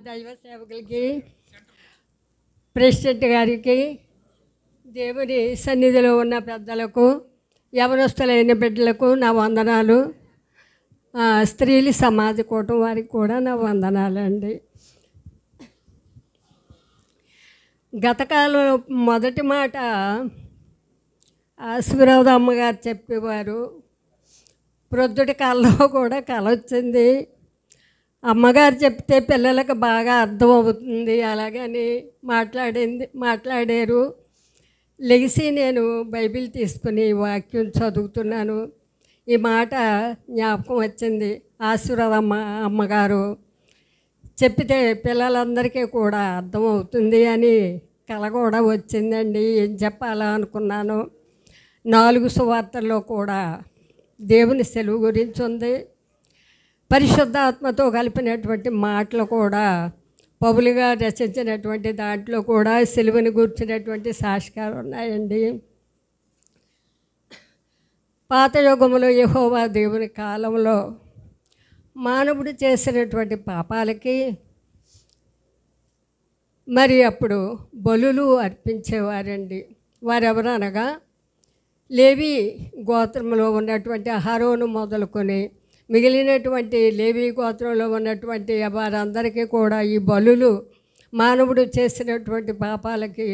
దైవ సేవకులకి, ప్రెసిడెంట్ గారికి, దేవుని సన్నిధిలో ఉన్న పెద్దలకు, యవనస్తులైన బిడ్డలకు నా వందనాలు. స్త్రీల సమాజ కూటం వారికి కూడా నా వందనాలండి. గతకాలంలో మొదటి మాట ఆశీర్వాద అమ్మగారు చెప్పేవారు. ప్రొద్దుటి కాలంలో కూడా కల వచ్చింది. అమ్మగారు చెప్తే పిల్లలకు బాగా అర్థం అవుతుంది అలాగని మాట్లాడారు. లెగిసి నేను బైబిల్ తీసుకుని వాక్యం చదువుతున్నాను. ఈ మాట జ్ఞాపకం వచ్చింది. ఆశీర్వాద అమ్మగారు చెప్పితే పిల్లలందరికీ కూడా అర్థమవుతుంది అని కల కూడా వచ్చిందండి. ఏం చెప్పాలా అనుకున్నాను. 4 సువార్తల్లో కూడా దేవుని సెలవు గురించి ఉంది. పరిశుద్ధాత్మతో కలిపినటువంటి మాటలు కూడా పౌలుగా రచించినటువంటి దాంట్లో కూడా సెలవుని గుర్చినటువంటి సాక్ష్యాలు ఉన్నాయండి. పాత యుగంలో యెహోవా దేవుని కాలంలో మానవుడు చేసినటువంటి పాపాలకి మరి అప్పుడు బలులు అర్పించేవారండి. వారెవరు అనగా లేవి గోత్రంలో ఉన్నటువంటి అహరోను మొదలుకొని మిగిలినటువంటి లేవి గోత్రంలో ఉన్నటువంటి వారందరికీ కూడా ఈ బలులు మానవుడు చేసినటువంటి పాపాలకి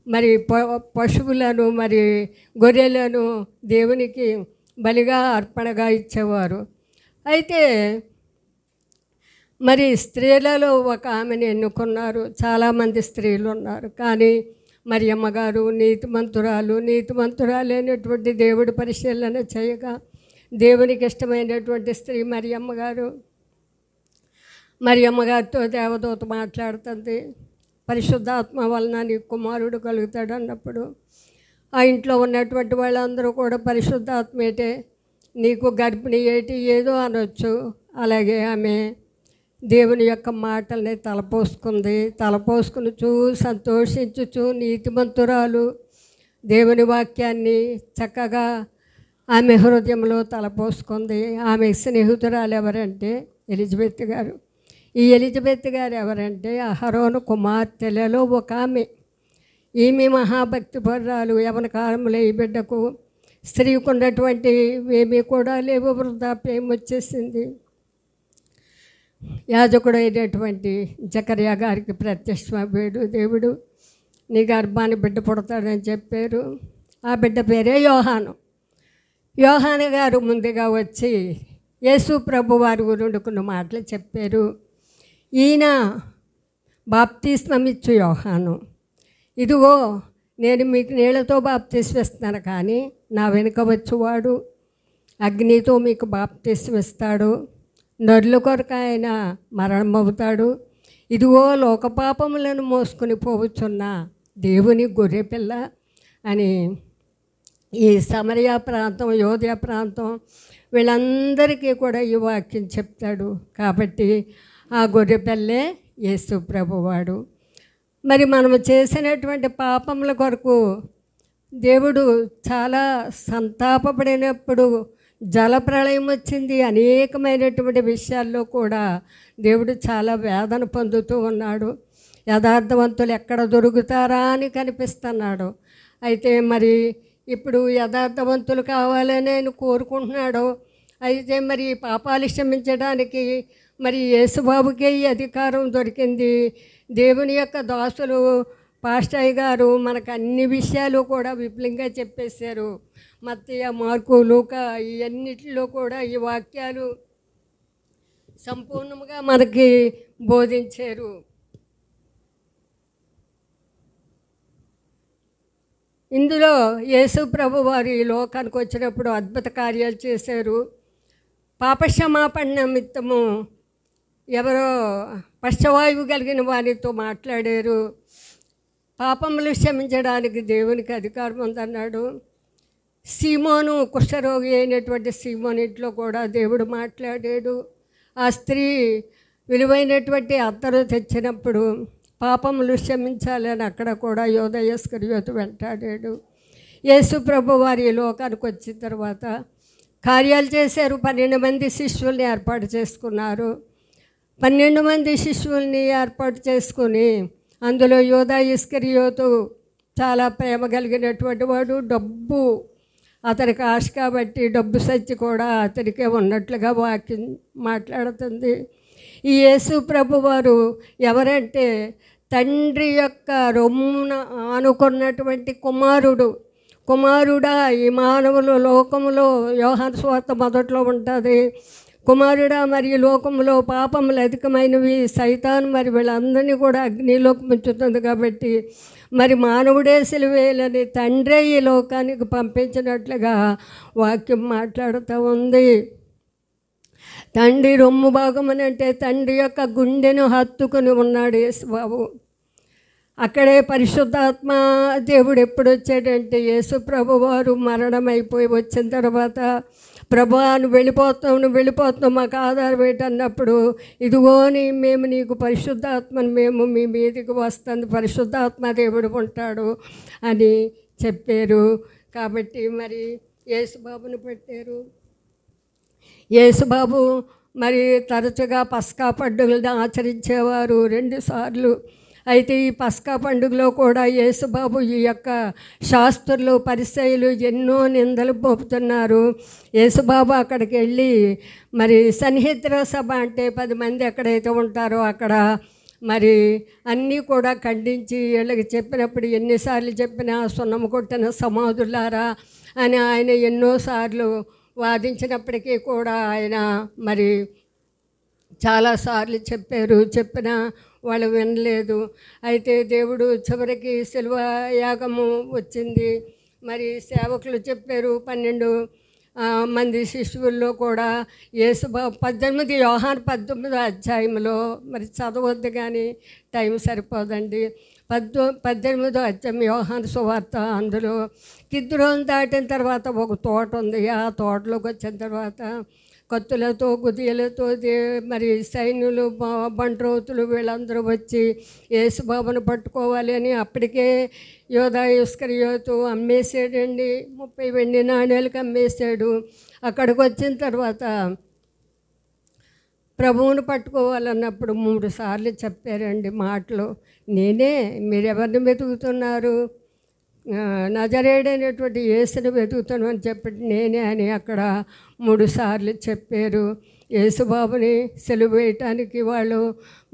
మరి పశువులను మరి గొర్రెలను దేవునికి బలిగా అర్పణగా ఇచ్చేవారు. అయితే మరి స్త్రీలలో ఒక ఆమెను ఎన్నుకున్నారు. చాలామంది స్త్రీలు ఉన్నారు. కానీ మరి అమ్మగారు నీతిమంతురాలు అనేటువంటి దేవుడి పరిశీలన చేయగా దేవునికి ఇష్టమైనటువంటి స్త్రీ మరి అమ్మగారితో దేవదూత మాట్లాడుతుంది. పరిశుద్ధాత్మ వలన నీ కుమారుడు కలుగుతాడు అన్నప్పుడు ఆ ఇంట్లో ఉన్నటువంటి వాళ్ళందరూ కూడా పరిశుద్ధాత్మ ఏటే నీకు గర్భిణి ఏటి ఏదో అనొచ్చు. అలాగే ఆమె దేవుని యొక్క మాటల్ని తలపోసుకుని సంతోషించుచు నీతిమంతురాలు దేవుని వాక్యాన్ని చక్కగా ఆమె హృదయంలో తలపోసుకుంది. ఆమె స్నేహితురాలు ఎవరంటే ఎలిజబెత్ గారు. ఈ ఎలిజబెత్ గారు ఎవరంటే అహరోను కుమార్తెలలో ఒక ఆమె. ఈమె మహాభక్తి పరురాలు. యవన కాలంలో ఈ బిడ్డకు స్త్రీకు ఉన్నటువంటి ఏమీ కూడా లేవు. వృద్ధాప్యం వచ్చేసింది. యాజకుడు అయినటువంటి జకర్యా గారికి ప్రత్యక్షమయ్యాడు దేవుడు. నీ గర్భాన్ని బిడ్డ పుడతాడని చెప్పారు. ఆ బిడ్డ పేరే యోహాను గారు ముందుగా వచ్చి యేసు ప్రభు వారి గురించి కొన్ని మాటలు చెప్పారు. ఈయన బాప్తిస్మం ఇచ్చు యోహాను. ఇదిగో నేను మీకు నీళ్ళతో బాప్తిస్మిస్తున్నాను, కానీ నా వెనుక వచ్చేవాడు అగ్నితో మీకు బాప్తిస్మిస్తాడు. నరుల కొరకు ఆయన మరణమవుతాడు. ఇదిగో లోకపాపములను మోసుకుని పోవచ్చున్న దేవుని గొర్రెపిల్ల అని ఈ సమరయ ప్రాంతం, యోధయ ప్రాంతం వీళ్ళందరికీ కూడా ఈ వాక్యం చెప్తాడు. కాబట్టి ఆ గొర్రెపిల్లే యేసు ప్రభువాడు. మరి మనము చేసినటువంటి పాపముల కొరకు దేవుడు చాలా సంతాపపడినప్పుడు జలప్రళయం వచ్చింది. అనేకమైనటువంటి విషయాల్లో కూడా దేవుడు చాలా వేదన పొందుతూ ఉన్నాడు. యథార్థవంతులు ఎక్కడ దొరుకుతారా అని కనిపిస్తున్నాడు. అయితే మరి ఇప్పుడు యథార్థవంతులు కావాలని ఆయన కోరుకుంటున్నాడు. అయితే మరి పాపాలు క్షమించడానికి మరి యేసుబాబుకే ఈ అధికారం దొరికింది. దేవుని యొక్క దాసులు పాస్టయ్య గారు మనకు అన్ని విషయాలు కూడా విపులంగా చెప్పేశారు. మత్తయి, మార్కు, లూకా ఇవన్నిటిలో కూడా ఈ వాక్యాలు సంపూర్ణంగా మనకి బోధించారు. ఇందులో యేసు ప్రభు వారు ఈ లోకానికి వచ్చినప్పుడు అద్భుత కార్యాలు చేశారు. పాపక్షమాపణ నిమిత్తము ఎవరో పశ్చవాయువు కలిగిన వారితో మాట్లాడారు. పాపములు క్షమించడానికి దేవునికి అధికారం ఉందన్నాడు. సీమోను కుష్ఠరోగి అయినటువంటి సీమోను ఇంట్లో కూడా దేవుడు మాట్లాడాడు. ఆ స్త్రీ విలువైనటువంటి అత్తరు తెచ్చినప్పుడు పాపములు క్షమించాలని అక్కడ కూడా యోధ ఇస్కరియోతు వెంటాడాడు. యేసు ప్రభు వారి లోకానికి వచ్చిన తర్వాత కార్యాలు చేశారు. 12 మంది శిష్యుల్ని ఏర్పాటు చేసుకున్నారు. 12 మంది శిష్యుల్ని ఏర్పాటు చేసుకొని అందులో యూదా ఇస్కరియోతు చాలా ప్రేమ కలిగినటువంటి వాడు. డబ్బు అతనికి ఆశ కాబట్టి డబ్బు సచ్చి కూడా అతనికే ఉన్నట్లుగా వాక్యం మాట్లాడుతుంది. ఈ యేసు ప్రభు వారు ఎవరంటే తండ్రి యొక్క రొమ్మున ఆనుకున్నటువంటి కుమారుడా ఈ మానవులు లోకములో యోహాను సువార్త మొదట్లో ఉంటుంది. కుమారుడా మరి లోకంలో పాపములు అధికమైనవి, సైతాను మరి వీళ్ళందరినీ కూడా అగ్నిలోకి ముంచుతుంది. కాబట్టి మరి మానవుడే సిలువేలని తండ్రే ఈ లోకానికి పంపించినట్లుగా వాక్యం మాట్లాడుతూ ఉంది. తండ్రి రొమ్ము భాగమని అంటే తండ్రి యొక్క గుండెను హత్తుకుని ఉన్నాడు యేసుబాబు. అక్కడే పరిశుద్ధాత్మ దేవుడు ఎప్పుడు వచ్చాడంటే యేసు ప్రభు వారు మరణమైపోయి వచ్చిన తర్వాత, ప్రభా నువ్వు వెళ్ళిపోతున్నావు మాకు ఆధారం ఏంటన్నప్పుడు, ఇదిగోని మేము నీకు పరిశుద్ధాత్మను మేము మీ మీదకి వస్తుంది, పరిశుద్ధాత్మ దేవుడు ఉంటాడు అని చెప్పారు. కాబట్టి మరి యేసుబాబును పెట్టారు. యేసుబాబు మరి తరచుగా పస్కా పండుగలను ఆచరించేవారు 2 సార్లు. అయితే ఈ పస్కా పండుగలో కూడా యేసుబాబు ఈ యొక్క శాస్త్రులు పరిసయ్యులు ఎన్నో నిందలు మోపుతున్నారు. యేసుబాబు అక్కడికి వెళ్ళి మరి సన్నిహిత సభ అంటే 10 మంది ఎక్కడైతే ఉంటారో అక్కడ మరి అన్నీ కూడా ఖండించి వీళ్ళకి చెప్పినప్పుడు ఎన్నిసార్లు చెప్పినా సున్నము కొట్టిన సమాధులారా అని ఆయన ఎన్నోసార్లు వాదించినప్పటికీ కూడా ఆయన మరి చాలాసార్లు చెప్పినా వాళ్ళు వినలేదు. అయితే దేవుడు చివరికి శిలువ యాగము వచ్చింది. మరి సేవకులు చెప్పారు 12 మంది శిష్యుల్లో కూడా యేసుబాబు 18 యోహాను 19వ అధ్యాయంలో మరి చదవద్దు కానీ టైం సరిపోదండి. 18వ అధ్యాయం యోహాను సువార్త. అందులో కిద్రోను దాటిన తర్వాత ఒక తోట ఉంది. ఆ తోటలోకి వచ్చిన తర్వాత కత్తులతో గుదియలతో మరి సైన్యులు బంట్రోతులు వీళ్ళందరూ వచ్చి యేసుబాబును పట్టుకోవాలి అని అప్పటికే యూదా ఇస్కరియోతు అమ్మేసాడండి. 30 వెండి నాణేలకు అమ్మేశాడు. అక్కడికి వచ్చిన తర్వాత ప్రభువును పట్టుకోవాలన్నప్పుడు 3 సార్లు చెప్పారండి మాటలు. నేనే, మీరెవరిని వెతుకుతున్నారు? నజరేయుడైనటువంటి యేసుని వెతుకుతాను అని చెప్పి నేనే అని అక్కడ 3 సార్లు చెప్పారు. యేసుబాబుని సిలువ వేయటానికి వాళ్ళు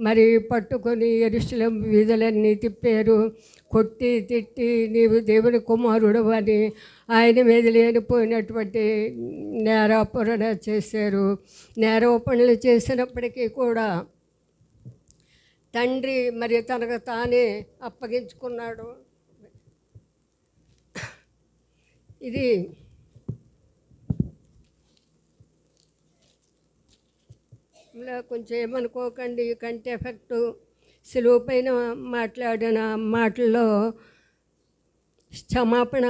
మరి పట్టుకొని యెరూషలేము వీధులన్నీ తిప్పారు. కొట్టి తిట్టి నీవు దేవుని కుమారుడు అని ఆయన మీద లేనిపోయినటువంటి నేరాపరణ చేశారు. నేరాపణలు చేసినప్పటికీ కూడా తండ్రి మరి తనకు తానే అప్పగించుకున్నాడు. ఇది ఇలా కొంచెం ఏమనుకోకండి, కంటి ఎఫెక్టు. సిలువ పైన మాట్లాడిన మాటల్లో క్షమాపణ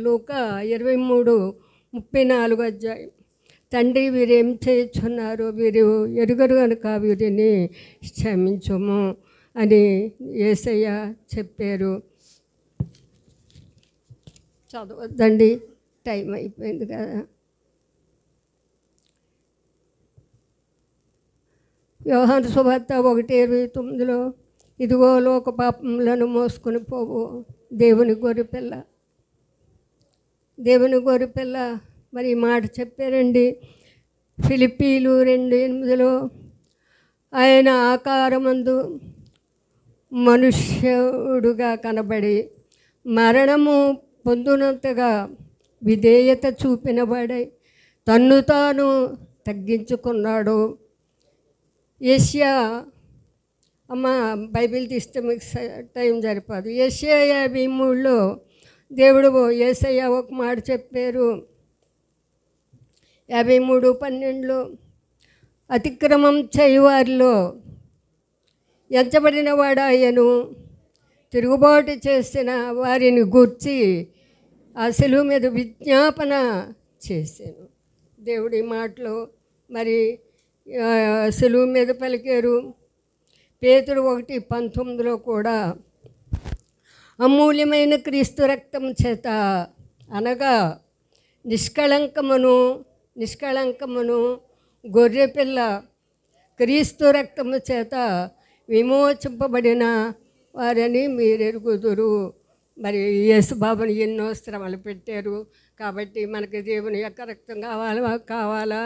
లూకా 23:34 అధ్యాయం. తండ్రి వీరేం చేయుచున్నారు, వీరు ఎరుగరు కనుక వీరిని క్షమించుము అని యేసయ్య చెప్పారు. చదవద్దండి, టైం అయిపోయింది కదా. యోహాను సువార్త 1:29 ఇదిగో లోక పాపములను మోసుకొని పోవు దేవుని గొర్రెపిల్ల, దేవుని గొర్రెపిల్ల. మరి ఈ మాట చెప్పారండి. ఫిలిప్పీలు 2:8 ఆయన ఆకారమందు మనుష్యుడుగా కనబడి మరణము పొందునంతగా విధేయత చూపినవాడై తన్ను తాను తగ్గించుకున్నాడు. యెషయా అమ్మ బైబిల్ తీస్తే మీకు టైం సరిపోదు. యెషయా 53లో దేవుడు యేసయ్య ఒక మాట చెప్పారు. 53:12 అతిక్రమం చేయువారిలో ఎంచబడిన వాడాయను, తిరుగుబాటు చేసిన వారిని గూర్చి ఆ సిలువ మీద విజ్ఞాపన చేశాను. దేవుడి మాటలు మరి సిలువ మీద పలికారు. పేతురు 1:19లో కూడా అమూల్యమైన క్రీస్తు రక్తం చేత అనగా నిష్కళంకమును గొర్రెపిల్ల క్రీస్తు రక్తము చేత విమోచింపబడిన వారని మీరెరుగుదురు. మరి యేసుబాబుని ఎన్నో శ్రమలు పెట్టారు కాబట్టి మనకి దేవుని యొక్క రక్తం కావాలా.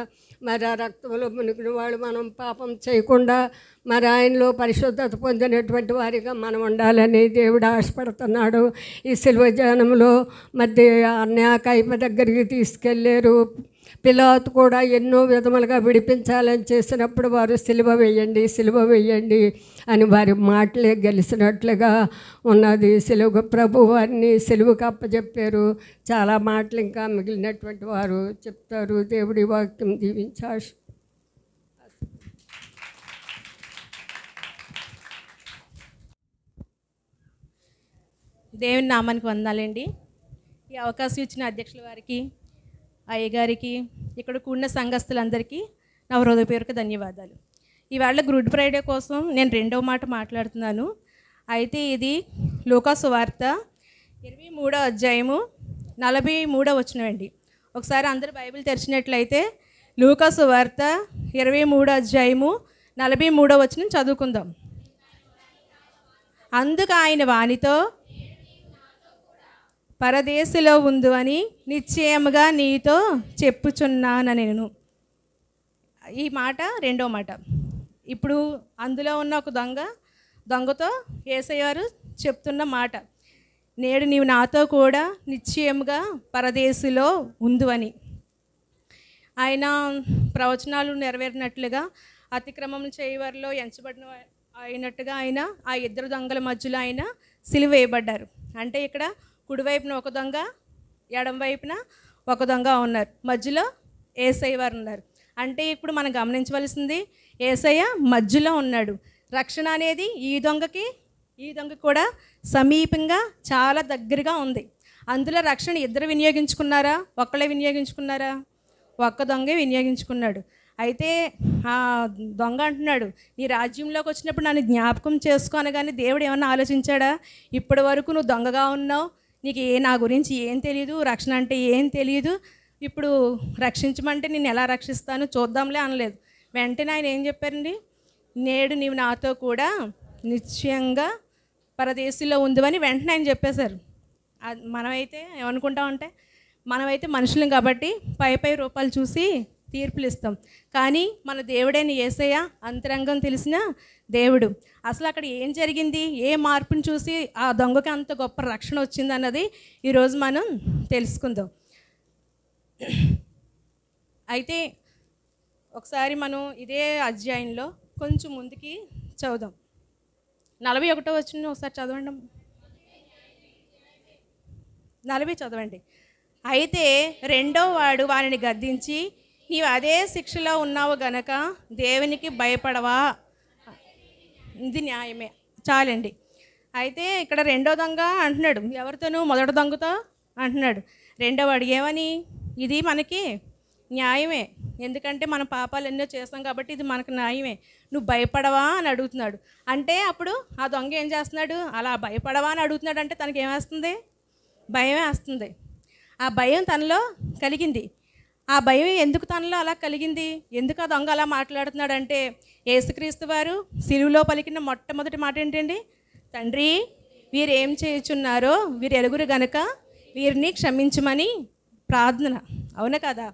మరి ఆ రక్తంలో మునిగిన వాళ్ళు మనం పాపం చేయకుండా మరి ఆయనలో పరిశుద్ధత పొందినటువంటి వారిగా మనం ఉండాలని దేవుడు ఆశపడుతున్నాడు. ఈ సిలువ ధ్యానంలో మధ్య అన్యాకైప దగ్గరికి తీసుకెళ్ళారు. పిలాతు కూడా ఎన్నో విధములుగా విడిపించాలని చేసినప్పుడు వారు సిలువ వేయండి అని వారి మాటలే గెలిచినట్లుగా ఉన్నది. సిలువ ప్రభు వారిని సిలువకు అప్పచెప్పారు. చాలా మాటలు ఇంకా మిగిలినటువంటి వారు చెప్తారు. దేవుడి వాక్యం దీవించారు. దేవుని నామానికి వందాలండి. ఈ అవకాశం ఇచ్చిన అధ్యక్షుల వారికి, అయ్యగారికి, ఇక్కడ కూడిన సంఘస్థులందరికీ నా హృదయపూర్వక ధన్యవాదాలు. ఈవేళ గుడ్ ఫ్రైడే కోసం నేను రెండవ మాట మాట్లాడుతున్నాను. అయితే ఇది లూకా సువార్త 23వ అధ్యాయము 43వ వచనం అండి. ఒకసారి అందరూ బైబిల్ తెరిచినట్లయితే లూకా సువార్త 23వ అధ్యాయము 43వ వచనం చదువుకుందాం. అందుకు ఆయన వానితో, పరదేశిలో ఉందు అని నిశ్చయముగా నీతో చెప్పుచున్నాను నేను. ఈ మాట రెండో మాట. ఇప్పుడు అందులో ఉన్న ఒక దొంగతో యేసయ్య గారు చెప్తున్న మాట, నేడు నీవు నాతో కూడా నిశ్చయముగా పరదేశిలో ఉందు అని. ఆయన ప్రవచనాలు నెరవేరినట్లుగా అతిక్రమం చేయవారిలో ఎంచబడిన అయినట్టుగా ఆయన ఆ ఇద్దరు దొంగల మధ్యలో ఆయన సిలువ వేయబడ్డారు. అంటే ఇక్కడ కుడివైపున ఒక దొంగ, ఎడం వైపున ఒక దొంగ ఉన్నారు, మధ్యలో యేసయ్య వారు ఉన్నారు. అంటే ఇప్పుడు మనం గమనించవలసింది, యేసయ్య మధ్యలో ఉన్నాడు. రక్షణ అనేది ఈ దొంగకి కూడా సమీపంగా చాలా దగ్గరగా ఉంది. అందులో రక్షణ ఇద్దరు వినియోగించుకున్నారా, ఒక్కళ్ళే వినియోగించుకున్నారా? ఒక్క దొంగే వినియోగించుకున్నాడు. అయితే ఆ దొంగ అంటున్నాడు, నీ రాజ్యంలోకి వచ్చినప్పుడు నన్ను జ్ఞాపకం చేసుకోను. కానీ దేవుడు ఏమన్నా ఆలోచించాడా? ఇప్పటి వరకు నువ్వు దొంగగా ఉన్నావు, నీకు నా గురించి ఏం తెలియదు, రక్షణ అంటే ఏం తెలియదు, ఇప్పుడు రక్షించమంటే నేను ఎలా రక్షిస్తాను చూద్దాంలే అనలేదు. వెంటనే ఆయన ఏం చెప్పారండి, నేడు నీవు నాతో కూడా నిశ్చయంగా పరదేశిలో ఉందని వెంటనే ఆయన చెప్పేశారు. మనమైతే ఏమనుకుంటామంటే, మనమైతే మనుషులం కాబట్టి పై రూపాలు చూసి తీర్పులు ఇస్తాం. కానీ మన దేవుడైన యేసయ్య అంతరంగం తెలిసిన దేవుడు. అసలు అక్కడ ఏం జరిగింది, ఏ మార్పును చూసి ఆ దొంగకి అంత గొప్ప రక్షణ వచ్చింది అన్నది ఈరోజు మనం తెలుసుకుందాం. అయితే ఒకసారి మనం ఇదే అధ్యాయంలో కొంచెం ముందుకి చదువుదాం. 41వ వచనం ఒకసారి చదవండి. 40 చదవండి. అయితే రెండో వాడు వారిని గద్దించి, నీవు అదే శిక్షలో ఉన్నావు గనక దేవునికి భయపడవా? ఇది న్యాయమే, చాలండి. అయితే ఇక్కడ రెండో దొంగ అంటున్నాడు, ఎవరితోనూ మొదటి దొంగతో అంటున్నాడు. రెండో వాడు ఏమని, ఇది మనకి న్యాయమే, ఎందుకంటే మనం పాపాలు ఎన్నో చేస్తాం కాబట్టి ఇది మనకు న్యాయమే, నువ్వు భయపడవా అని అడుగుతున్నాడు. అంటే అప్పుడు ఆ దొంగ ఏం చేస్తున్నాడు, అలా భయపడవా అని అడుగుతున్నాడు. అంటే తనకి ఏమేస్తుంది, భయం వేస్తుంది. ఆ భయం తనలో కలిగింది. ఆ భయం ఎందుకు తనలో అలా కలిగింది, ఎందుకు ఆ దొంగ అలా మాట్లాడుతున్నాడు అంటే, యేసుక్రీస్తు వారు సిలువలో పలికిన మొట్టమొదటి మాట ఏంటండి, తండ్రి వీరు ఏం చేయుచున్నారో వీరు ఎరుగురు గనక వీరిని క్షమించమని ప్రార్థన. అవునా కదా?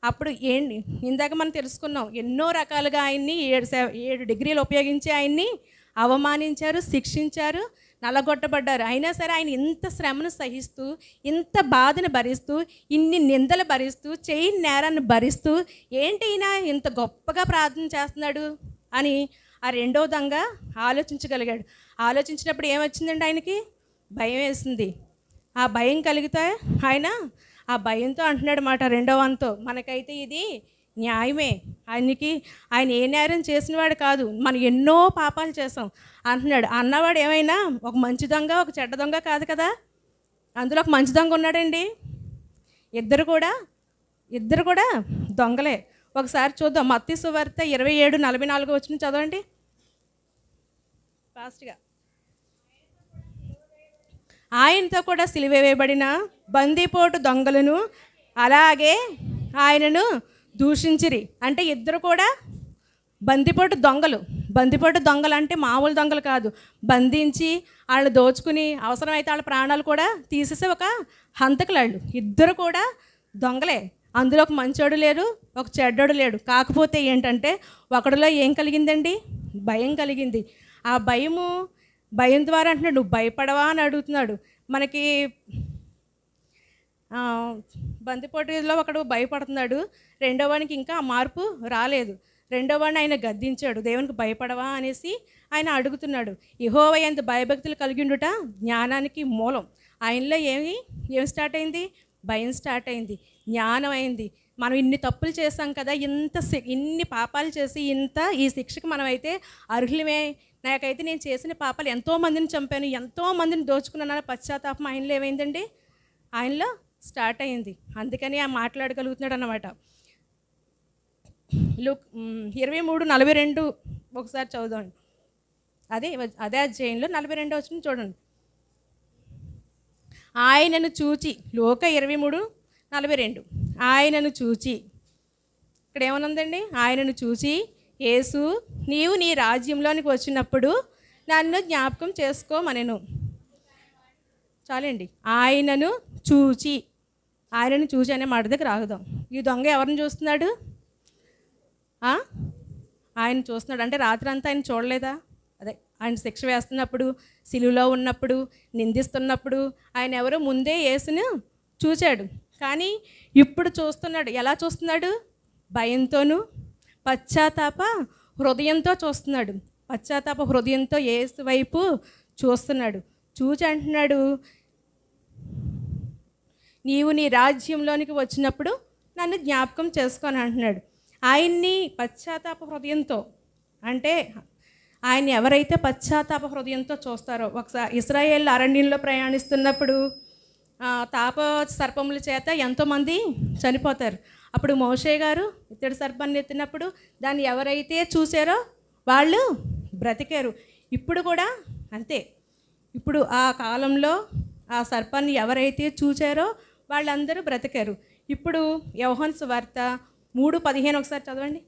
అప్పుడు ఏంటి, ఇందాక మనం తెలుసుకున్నాం, ఎన్నో రకాలుగా ఆయన్ని 7 డిగ్రీలు ఉపయోగించి ఆయన్ని అవమానించారు, శిక్షించారు, నలగొట్టబడ్డారు. అయినా సరే ఆయన ఇంత శ్రమను సహిస్తూ, ఇంత బాధను భరిస్తూ, ఇన్ని నిందలు భరిస్తూ, చేయని నేరాన్ని భరిస్తూ, ఏంటి ఈయన ఇంత గొప్పగా ప్రార్థన చేస్తున్నాడు అని ఆ రెండో దొంగ ఆలోచించగలిగాడు. ఆలోచించినప్పుడు ఏమొచ్చిందండి, ఆయనకి భయం వేసింది. ఆ భయం కలిగితే ఆయన ఆ భయంతో అంటున్నాడు మాట రెండో వంతో, మనకైతే ఇది న్యాయమే, ఆయన ఏ నేరం చేసినవాడు కాదు, మనం ఎన్నో పాపాలు చేసాం అంటున్నాడు. అన్నవాడు ఏమైనా ఒక మంచి దొంగ ఒక చెడ్డ దొంగ కాదు కదా, అందులో ఒక మంచి దొంగ ఉన్నాడండి. ఇద్దరు కూడా దొంగలే. ఒకసారి చూద్దాం, మత్తయి సువార్త 27:44 వచనం చదవండి ఫాస్ట్గా. ఆయనతో కూడా సిలువ వేయబడిన బందీపోటు దొంగలను అలాగే ఆయనను దూషించిరి. అంటే ఇద్దరు కూడా బందిపోటు దొంగలు అంటే మామూలు దొంగలు కాదు, బంధించి వాళ్ళు దోచుకుని అవసరమైతే వాళ్ళ ప్రాణాలు కూడా తీసేసే ఒక హంతకులాళ్ళు. ఇద్దరు కూడా దొంగలే. అందులో ఒక మంచోడు లేడు, ఒక చెడ్డోడు లేడు. కాకపోతే ఏంటంటే ఒకడిలో ఏం కలిగిందండి? భయం కలిగింది. ఆ భయం ద్వారా అంటున్నాడు, నువ్వు భయపడవా అని అడుగుతున్నాడు. మనకి బందిపోటులో ఒకడు భయపడుతున్నాడు, రెండో వాడికి ఇంకా ఆ మార్పు రాలేదు. రెండో వాడిని ఆయన గద్దించాడు, దేవునికి భయపడవా అనేసి ఆయన అడుగుతున్నాడు. యెహోవా యందు భయభక్తులు కలిగిండుట జ్ఞానానికి మూలం. ఆయనలో ఏమి స్టార్ట్ అయింది? భయం స్టార్ట్ అయింది, జ్ఞానం అయింది. మనం ఇన్ని తప్పులు చేస్తాం కదా, ఇన్ని పాపాలు చేసి ఈ శిక్షకు మనమైతే అర్హులమే. నాకైతే నేను చేసిన పాపాలు ఎంతోమందిని చంపాను, ఎంతోమందిని దోచుకున్నాను, పశ్చాత్తాపం ఆయనలో ఏమైందండి? ఆయనలో స్టార్ట్ అయింది. అందుకని ఆ మాట్లాడగలుగుతున్నాడు అన్నమాట. లుక్ 23:42 ఒకసారి చదువుదాం. అదే అధ్యాయంలో 42 వచ్చిన చూడండి. ఆయనను చూచి, లోక 23:42, ఆయనను చూచి, ఇక్కడ ఏమనుందండి? ఆయనను చూచి, యేసు నీవు నీ రాజ్యంలోనికి వచ్చినప్పుడు నన్ను జ్ఞాపకం చేసుకోమనెను. చాలండి. ఆయనను చూచి అనే మాట దగ్గర ఆగుదాం. ఈ దొంగ ఎవరిని చూస్తున్నాడు? ఆయన చూస్తున్నాడు. అంటే రాత్రి అంతా ఆయన చూడలేదా? అదే ఆయన శిక్ష వేస్తున్నప్పుడు, సిలువలో ఉన్నప్పుడు, నిందిస్తున్నప్పుడు ఆయన ఎవరో ముందే యేసును చూశాడు. కానీ ఇప్పుడు చూస్తున్నాడు. ఎలా చూస్తున్నాడు? భయంతోనూ పశ్చాత్తాప హృదయంతో చూస్తున్నాడు. పశ్చాత్తాప హృదయంతో యేసు వైపు చూస్తున్నాడు. చూచి అంటున్నాడు, నీవు నీ రాజ్యంలోనికి వచ్చినప్పుడు నన్ను జ్ఞాపకం చేసుకొని అంటున్నాడు. ఆయన్ని పశ్చాత్తాప హృదయంతో, అంటే ఆయన ఎవరైతే పశ్చాత్తాప హృదయంతో చూస్తారో, ఒకసారి ఇశ్రాయేలు అరణ్యంలో ప్రయాణిస్తున్నప్పుడు తాప సర్పముల చేత ఎంతోమంది చనిపోతారు. అప్పుడు మోషే గారు ఇత్తడి సర్పాన్ని ఎత్తినప్పుడు దాన్ని ఎవరైతే చూసారో వాళ్ళు బ్రతికారు. ఇప్పుడు కూడా అంతే. ఇప్పుడు ఆ కాలంలో ఆ సర్పాన్ని ఎవరైతే చూచారో వాళ్ళందరూ బ్రతికారు. ఇప్పుడు యోహాను సువార్త 3:15 ఒకసారి చదవండి.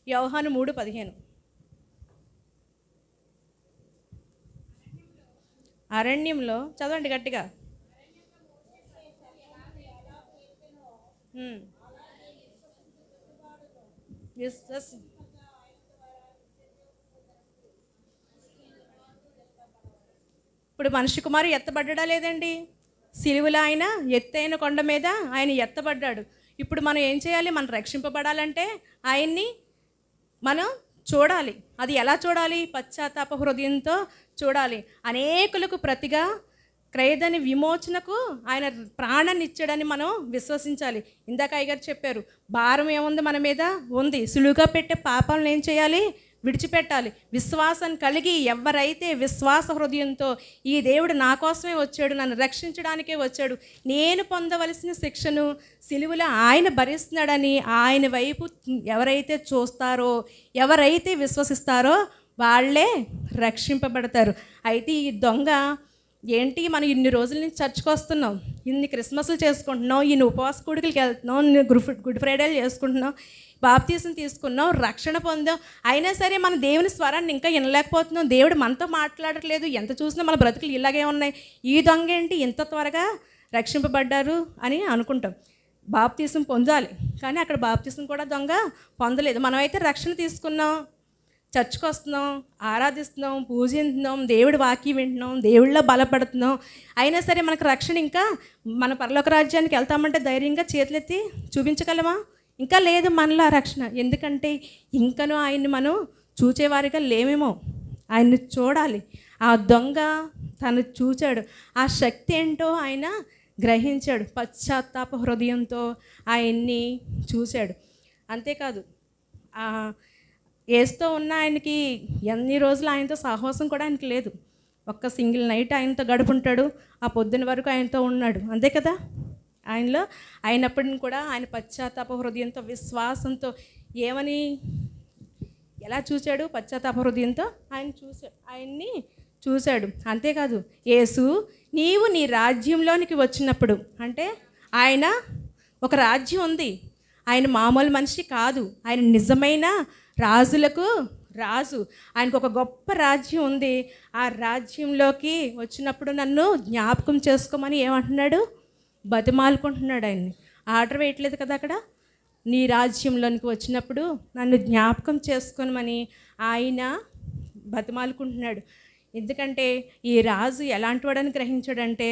యోహాను 3:15. అరణ్యంలో చదవండి గట్టిగా. ఇప్పుడు మనిషి కుమారు ఎత్తబడ్డా లేదండి? సిలువలో ఆయన ఎత్తైన కొండ మీద ఆయన ఎత్తబడ్డాడు. ఇప్పుడు మనం ఏం చేయాలి? మనం రక్షింపబడాలంటే ఆయన్ని మనం చూడాలి. అది ఎలా చూడాలి? పశ్చాత్తాప హృదయంతో చూడాలి. అనేకులకు ప్రతిగా క్రయధన విమోచనకు ఆయన ప్రాణాన్ని ఇచ్చాడని మనం విశ్వసించాలి. ఇందాక అయ్యగారు చెప్పారు, భారం ఏముంది మన మీద? ఉంది. సులువుగా పెట్టే పాపాలను ఏం చేయాలి? విడిచిపెట్టాలి. విశ్వాసం కలిగి ఎవరైతే విశ్వాస హృదయంతో ఈ దేవుడు నా కోసమే వచ్చాడు, నన్ను రక్షించడానికే వచ్చాడు, నేను పొందవలసిన శిక్షను సిలువలో ఆయన భరిస్తున్నాడని ఆయన వైపు ఎవరైతే చూస్తారో, ఎవరైతే విశ్వసిస్తారో వాళ్ళే రక్షింపబడతారు. అయితే ఈ దొంగ ఏంటి? మనం ఇన్ని రోజుల నుంచి చర్చ్కి వస్తున్నాం, ఇన్ని క్రిస్మస్లు చేసుకుంటున్నాం, ఇన్ని ఉపవాస కూడికలకి వెళ్తున్నాం, ఇన్ని గుడ్ ఫ్రైడేలు చేసుకుంటున్నాం, బాప్తీసం తీసుకున్నాం, రక్షణ పొందాం. అయినా సరే మన దేవుని స్వరాన్ని ఇంకా వినలేకపోతున్నాం. దేవుడు మనతో మాట్లాడట్లేదు. ఎంత చూసినా మన బ్రతుకులు ఇలాగే ఉన్నాయి. ఈ దొంగ ఏంటి ఇంత త్వరగా రక్షింపబడ్డారు అని అనుకుంటాం. బాప్తీసం పొందాలి, కానీ అక్కడ బాప్తీసం కూడా దొంగ పొందలేదు. మనమైతే రక్షణ తీసుకున్నాం, చర్చ్కి వస్తున్నాం, ఆరాధిస్తున్నాం, పూజిస్తున్నాం, దేవుడి వాక్యం వింటున్నాం, దేవుళ్ళలో బలపడుతున్నాం. అయినా సరే మనకు రక్షణ ఇంకా, మన పరలోక రాజ్యానికి వెళ్తామంటే ధైర్యంగా చేతులెత్తి చూపించగలమా? ఇంకా లేదు మనలో రక్షణ. ఎందుకంటే ఇంకనూ ఆయన్ని మనం చూచేవారిగా లేమేమో. ఆయన్ని చూడాలి. ఆ దొంగ తను చూచాడు. ఆ శక్తి ఏంటో ఆయన గ్రహించాడు. పశ్చాత్తాప హృదయంతో ఆయన్ని చూశాడు. అంతేకాదు, ఏసుతో ఉన్న ఆయనకి ఎన్ని రోజులు ఆయనతో సాహసం కూడా ఆయనకి లేదు. ఒక్క సింగిల్ నైట్ ఆయనతో గడుపుంటాడు, ఆ పొద్దున వరకు ఆయనతో ఉన్నాడు, అంతే కదా. ఆయనలో అయినప్పటిని కూడా ఆయన పశ్చాత్తాప హృదయంతో, విశ్వాసంతో ఏమని ఎలా చూశాడు? పశ్చాత్తాప హృదయంతో ఆయన్ని చూశాడు. అంతేకాదు, యేసు నీవు నీ రాజ్యంలోనికి వచ్చినప్పుడు, అంటే ఆయన ఒక రాజ్యం ఉంది, ఆయన మామూలు మనిషి కాదు, ఆయన నిజమైన రాజులకు రాజు. ఆయనకు ఒక గొప్ప రాజ్యం ఉంది. ఆ రాజ్యంలోకి వచ్చినప్పుడు నన్ను జ్ఞాపకం చేసుకోమని ఏమంటున్నాడు? బతిమాలుకుంటున్నాడు ఆయన్ని. ఆర్డర్ వేయట్లేదు కదా అక్కడ. నీ రాజ్యంలోనికి వచ్చినప్పుడు నన్ను జ్ఞాపకం చేసుకోమని ఆయన బతిమాలుకుంటున్నాడు. ఎందుకంటే ఈ రాజు ఎలాంటి వాడని గ్రహించాడంటే,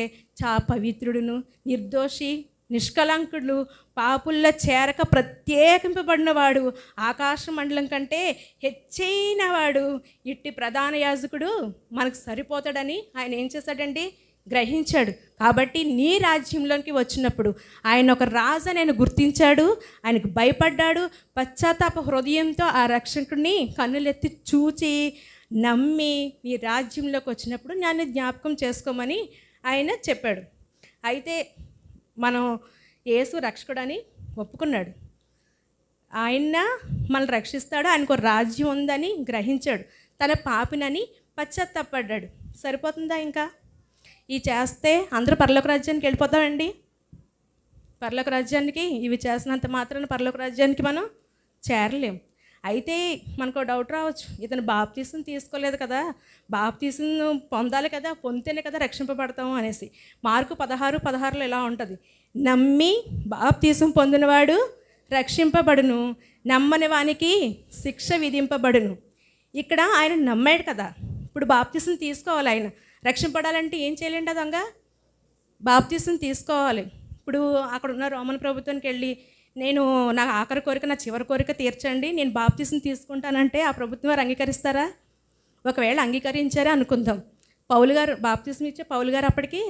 పవిత్రుడును, నిర్దోషి, నిష్కలంకుడు, పాపుల్లో చేరక ప్రత్యేకింపబడిన వాడు, ఆకాశ మండలం కంటే హెచ్చైన వాడు, ఇట్టి ప్రధాన యాజకుడు మనకు సరిపోతాడని ఆయన ఏం చేశాడండి? గ్రహించాడు. కాబట్టి నీ రాజ్యంలోకి వచ్చినప్పుడు ఆయన ఒక రాజు నేను గుర్తించాడు, ఆయనకు భయపడ్డాడు, పశ్చాత్తాప హృదయంతో ఆ రక్షకుడిని కన్నులెత్తి చూచి నమ్మి నీ రాజ్యంలోకి వచ్చినప్పుడు నన్ను జ్ఞాపకం చేసుకోమని ఆయన చెప్పాడు. అయితే మనం యేసు రక్షకుడని ఒప్పుకున్నాడు, ఆయన మనల్ని రక్షిస్తాడు, ఆయనకు ఒక రాజ్యం ఉందని గ్రహించాడు, తన పాపినని పశ్చాత్తాపడ్డాడు. సరిపోతుందా? ఇంకా ఈ చేస్తే అందరూ పరలోక రాజ్యానికి వెళ్ళిపోతామండి? పరలోక రాజ్యానికి ఇవి చేసినంత మాత్రాన పరలోక రాజ్యానికి మనం చేరలేం. అయితే మనకు డౌట్ రావచ్చు, ఇతను బాప్తీసం తీసుకోలేదు కదా, బాప్తీసం పొందాలి కదా, పొందితేనే కదా రక్షింపబడతాము అనేసి. మార్కు 16:16 ఇలా ఉంటుంది, నమ్మి బాప్తీసం పొందినవాడు రక్షింపబడును, నమ్మని వానికి శిక్ష విధింపబడును. ఇక్కడ ఆయన నమ్మాడు కదా, ఇప్పుడు బాప్తీసం తీసుకోవాలి. ఆయన రక్షింపడాలంటే ఏం చేయాలండి? దొంగ బాప్తీసం తీసుకోవాలి. ఇప్పుడు అక్కడ ఉన్న రోమన్ ప్రభుత్వానికి వెళ్ళి, నేను నా ఆఖరి కోరిక, నా చివరి కోరిక తీర్చండి, నేను బాప్తీసం తీసుకుంటానంటే ఆ ప్రభుత్వం వారు అంగీకరిస్తారా? ఒకవేళ అంగీకరించారే అనుకుందాం, పౌలు గారు బాప్తీసం ఇచ్చే పౌలు గారు అప్పటికి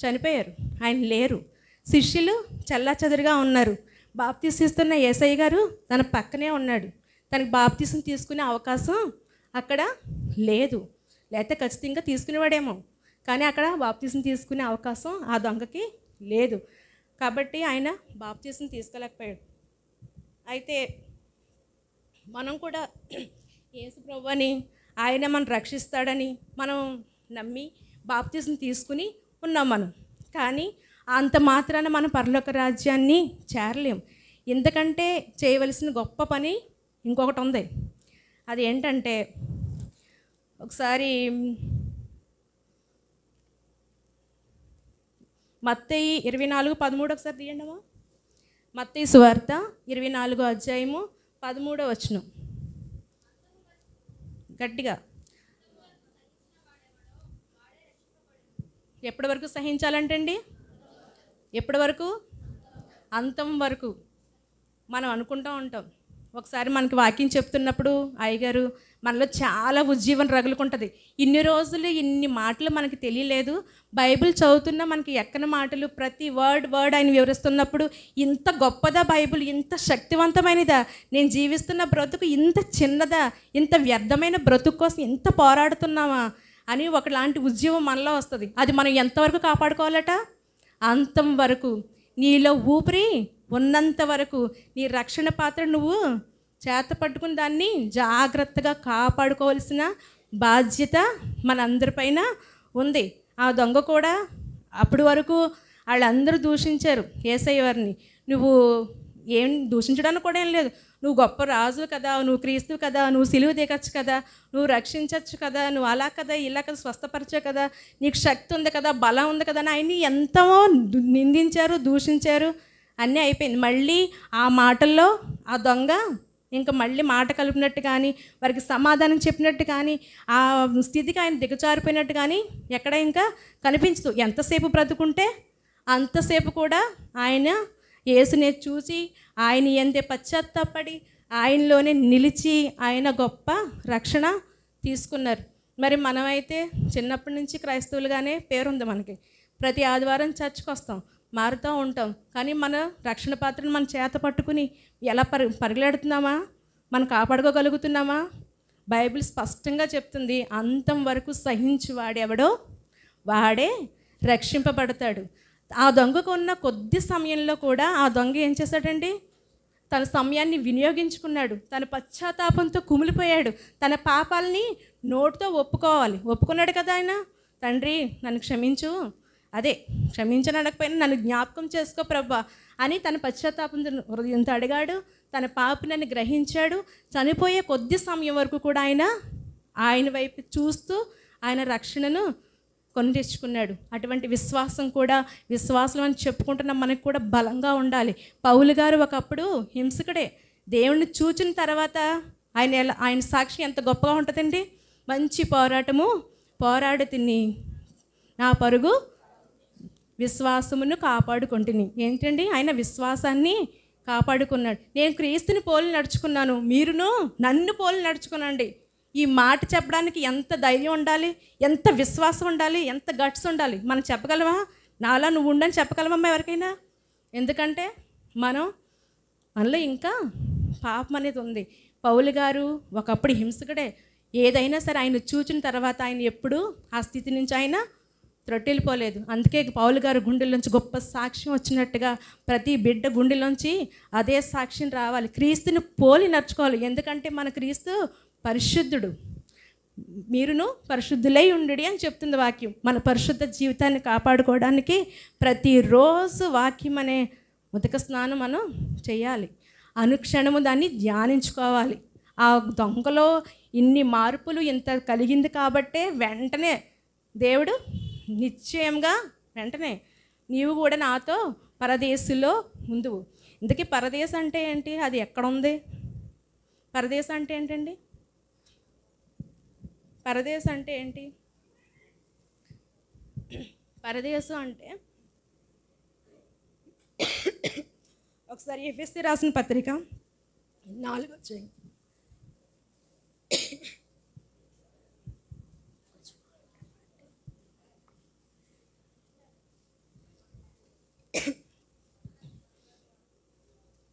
చనిపోయారు, ఆయన లేరు, శిష్యులు చెల్లాచెదరుగా ఉన్నారు. బాప్తీసం ఇస్తున్న యేసయ్య గారు తన పక్కనే ఉన్నాడు, తనకు బాప్తీసం తీసుకునే అవకాశం అక్కడ లేదు. లేకపోతే ఖచ్చితంగా తీసుకునేవాడేమో, కానీ అక్కడ బాప్తీసం తీసుకునే అవకాశం ఆ దొంగకి లేదు. కాబట్టి ఆయన బాప్తీసం తీసుకోలేకపోయాడు. అయితే మనం కూడా యేసు ప్రభువుని, ఆయన మనం రక్షిస్తాడని మనం నమ్మి బాప్తీసం తీసుకుని ఉన్నాం మనం. కానీ అంత మాత్రాన మనం పరలోక రాజ్యాన్ని చేరలేం. ఎందుకంటే చేయవలసిన గొప్ప పని ఇంకొకటి ఉంది. అది ఏంటంటే, ఒకసారి మత్తయి 24:13 ఒకసారి తీయండి అమ్మా. మత్తయి సువార్త 24:13 గట్టిగా. ఎప్పటి వరకు సహించాలంటండి? ఎప్పటి వరకు? అంతం వరకు. మనం అనుకుంటూ ఉంటాం, ఒకసారి మనకి వాక్యం చెప్తున్నప్పుడు అయ్యగారు మనలో చాలా ఉజ్జీవం రగులుకుంటుంది. ఇన్ని రోజులు ఇన్ని మాటలు మనకి తెలియలేదు, బైబిల్ చదువుతున్నా మనకి ఎక్కని మాటలు, ప్రతి వర్డ్ ఆయన వివరిస్తున్నప్పుడు ఇంత గొప్పదా బైబిల్, ఇంత శక్తివంతమైనదా, నేను జీవిస్తున్న బ్రతుకు ఇంత చిన్నదా, ఇంత వ్యర్థమైన బ్రతుకు కోసం ఇంత పోరాడుతున్నామా అని ఒకలాంటి ఉజ్జీవం మనలో వస్తుంది. అది మనం ఎంతవరకు కాపాడుకోవాలట? అంతం వరకు. నీలో ఊపిరి ఉన్నంత వరకు నీ రక్షణ పాత్ర నువ్వు చేత పట్టుకుని దాన్ని జాగ్రత్తగా కాపాడుకోవాల్సిన బాధ్యత మనందరిపైన ఉంది. ఆ దొంగ కూడా అప్పటి వరకు వాళ్ళందరూ దూషించారు యేసయ్య వారిని. నువ్వు ఏం దూషించడానికి కూడా ఏం లేదు, నువ్వు గొప్ప రాజు కదా, నువ్వు క్రీస్తు కదా, నువ్వు సిలువ దిగచ్చు కదా, నువ్వు రక్షించవచ్చు కదా, నువ్వు అలా కదా ఇలా కదా స్వస్థపరచే కదా, నీకు శక్తి ఉంది కదా, బలం ఉంది కదా అని ఆయన్ని ఎంతో నిందించారు, దూషించారు. అన్నీ అయిపోయింది. మళ్ళీ ఆ మాటల్లో ఆ దొంగ ఇంకా మళ్ళీ మాట కలిపినట్టు కానీ, వారికి సమాధానం చెప్పినట్టు కానీ, ఆ స్థితికి ఆయన దిగజారిపోయినట్టు కానీ ఎక్కడ ఇంకా కనిపించదు. ఎంతసేపు బ్రతుకుంటే అంతసేపు కూడా ఆయన యేసుని చూసి ఆయన ఎంతే పశ్చాత్తాపడి ఆయనలోనే నిలిచి ఆయన గొప్ప రక్షణ తీసుకున్నారు. మరి మనమైతే చిన్నప్పటి నుంచి క్రైస్తవులుగానే పేరుంది మనకి, ప్రతి ఆదివారం చర్చ్కి వస్తాం, మారుతూ ఉంటాం. కానీ మన రక్షణ పాత్రను మన చేత పట్టుకుని ఎలా పరిగెడుతున్నామా, మనం కాపాడుకోగలుగుతున్నామా? బైబిల్ స్పష్టంగా చెప్తుంది, అంతం వరకు సహించి వాడెవడో వాడే రక్షింపబడతాడు. ఆ దొంగకు ఉన్న కొద్ది సమయంలో కూడా ఆ దొంగ ఏం చేశాడండి? తన సమయాన్ని వినియోగించుకున్నాడు. తన పశ్చాత్తాపంతో కుమిలిపోయాడు. తన పాపాలని నోటితో ఒప్పుకోవాలి. ఒప్పుకున్నాడు కదా ఆయన, తండ్రి నన్ను క్షమించు, అదే క్షమించని అడగకపోయినా నన్ను జ్ఞాపకం చేసుకో ప్రభా అని తన పశ్చాత్తాపం హృదయంతో అడిగాడు. తన పాపినని గ్రహించాడు. చనిపోయే కొద్ది సమయం వరకు కూడా ఆయన వైపు చూస్తూ ఆయన రక్షణను కొని తెచ్చుకున్నాడు. అటువంటి విశ్వాసం కూడా, విశ్వాసం అని చెప్పుకుంటున్న మనకు కూడా బలంగా ఉండాలి. పౌలు గారు ఒకప్పుడు హింసకుడే. దేవుణ్ణి చూచిన తర్వాత ఆయన సాక్షి ఎంత గొప్పగా ఉంటుందండి. మంచి పోరాటము పోరాడి తిని నా పరుగు విశ్వాసమును కాపాడుకుంటుని. ఏంటండి, ఆయన విశ్వాసాన్ని కాపాడుకున్నాడు. నేను క్రీస్తుని పోలి నడుచుకున్నాను, మీరును నన్ను పోలి నడుచుకునండి. ఈ మాట చెప్పడానికి ఎంత ధైర్యం ఉండాలి, ఎంత విశ్వాసం ఉండాలి, ఎంత గట్స్ ఉండాలి. మనం చెప్పగలమా? నాలా నువ్వు ఉండని చెప్పగలమమ్మా ఎవరికైనా? ఎందుకంటే మనలో ఇంకా పాపం అనేది ఉంది. పౌలు గారు ఒకప్పుడు హింసకుడే. ఏదైనా సరే ఆయన చూచిన తర్వాత ఆయన ఎప్పుడూ ఆ స్థితి నుంచి ఆయన త్రొట్టిల్లిపోలేదు. అందుకే పౌలు గారు గుండెల్లోంచి గొప్ప సాక్ష్యం వచ్చినట్టుగా ప్రతి బిడ్డ గుండెలోంచి అదే సాక్ష్యం రావాలి. క్రీస్తుని పోలి నడుచుకోవాలి. ఎందుకంటే మన క్రీస్తు పరిశుద్ధుడు, మీరును పరిశుద్ధులై ఉండుడి అని చెప్తుంది వాక్యం. మన పరిశుద్ధ జీవితాన్ని కాపాడుకోవడానికి ప్రతిరోజు వాక్యం అనే ఉదక స్నానం మనం చేయాలి. అనుక్షణము దాన్ని ధ్యానించుకోవాలి. ఆ దొంగలో ఇన్ని మార్పులు ఇంత కలిగింది కాబట్టే వెంటనే దేవుడు నిశ్చయంగా వెంటనే నీవు కూడా నాతో పరదేశంలో ఉందువు. ఇందుకే పరదేశం అంటే ఏంటి? అది ఎక్కడ ఉంది? పరదేశం అంటే ఏంటండి? పరదేశం అంటే ఏంటి? పరదేశం అంటే ఒకసారి ఎఫెసీ రాసిన పత్రిక 4వ అధ్యాయం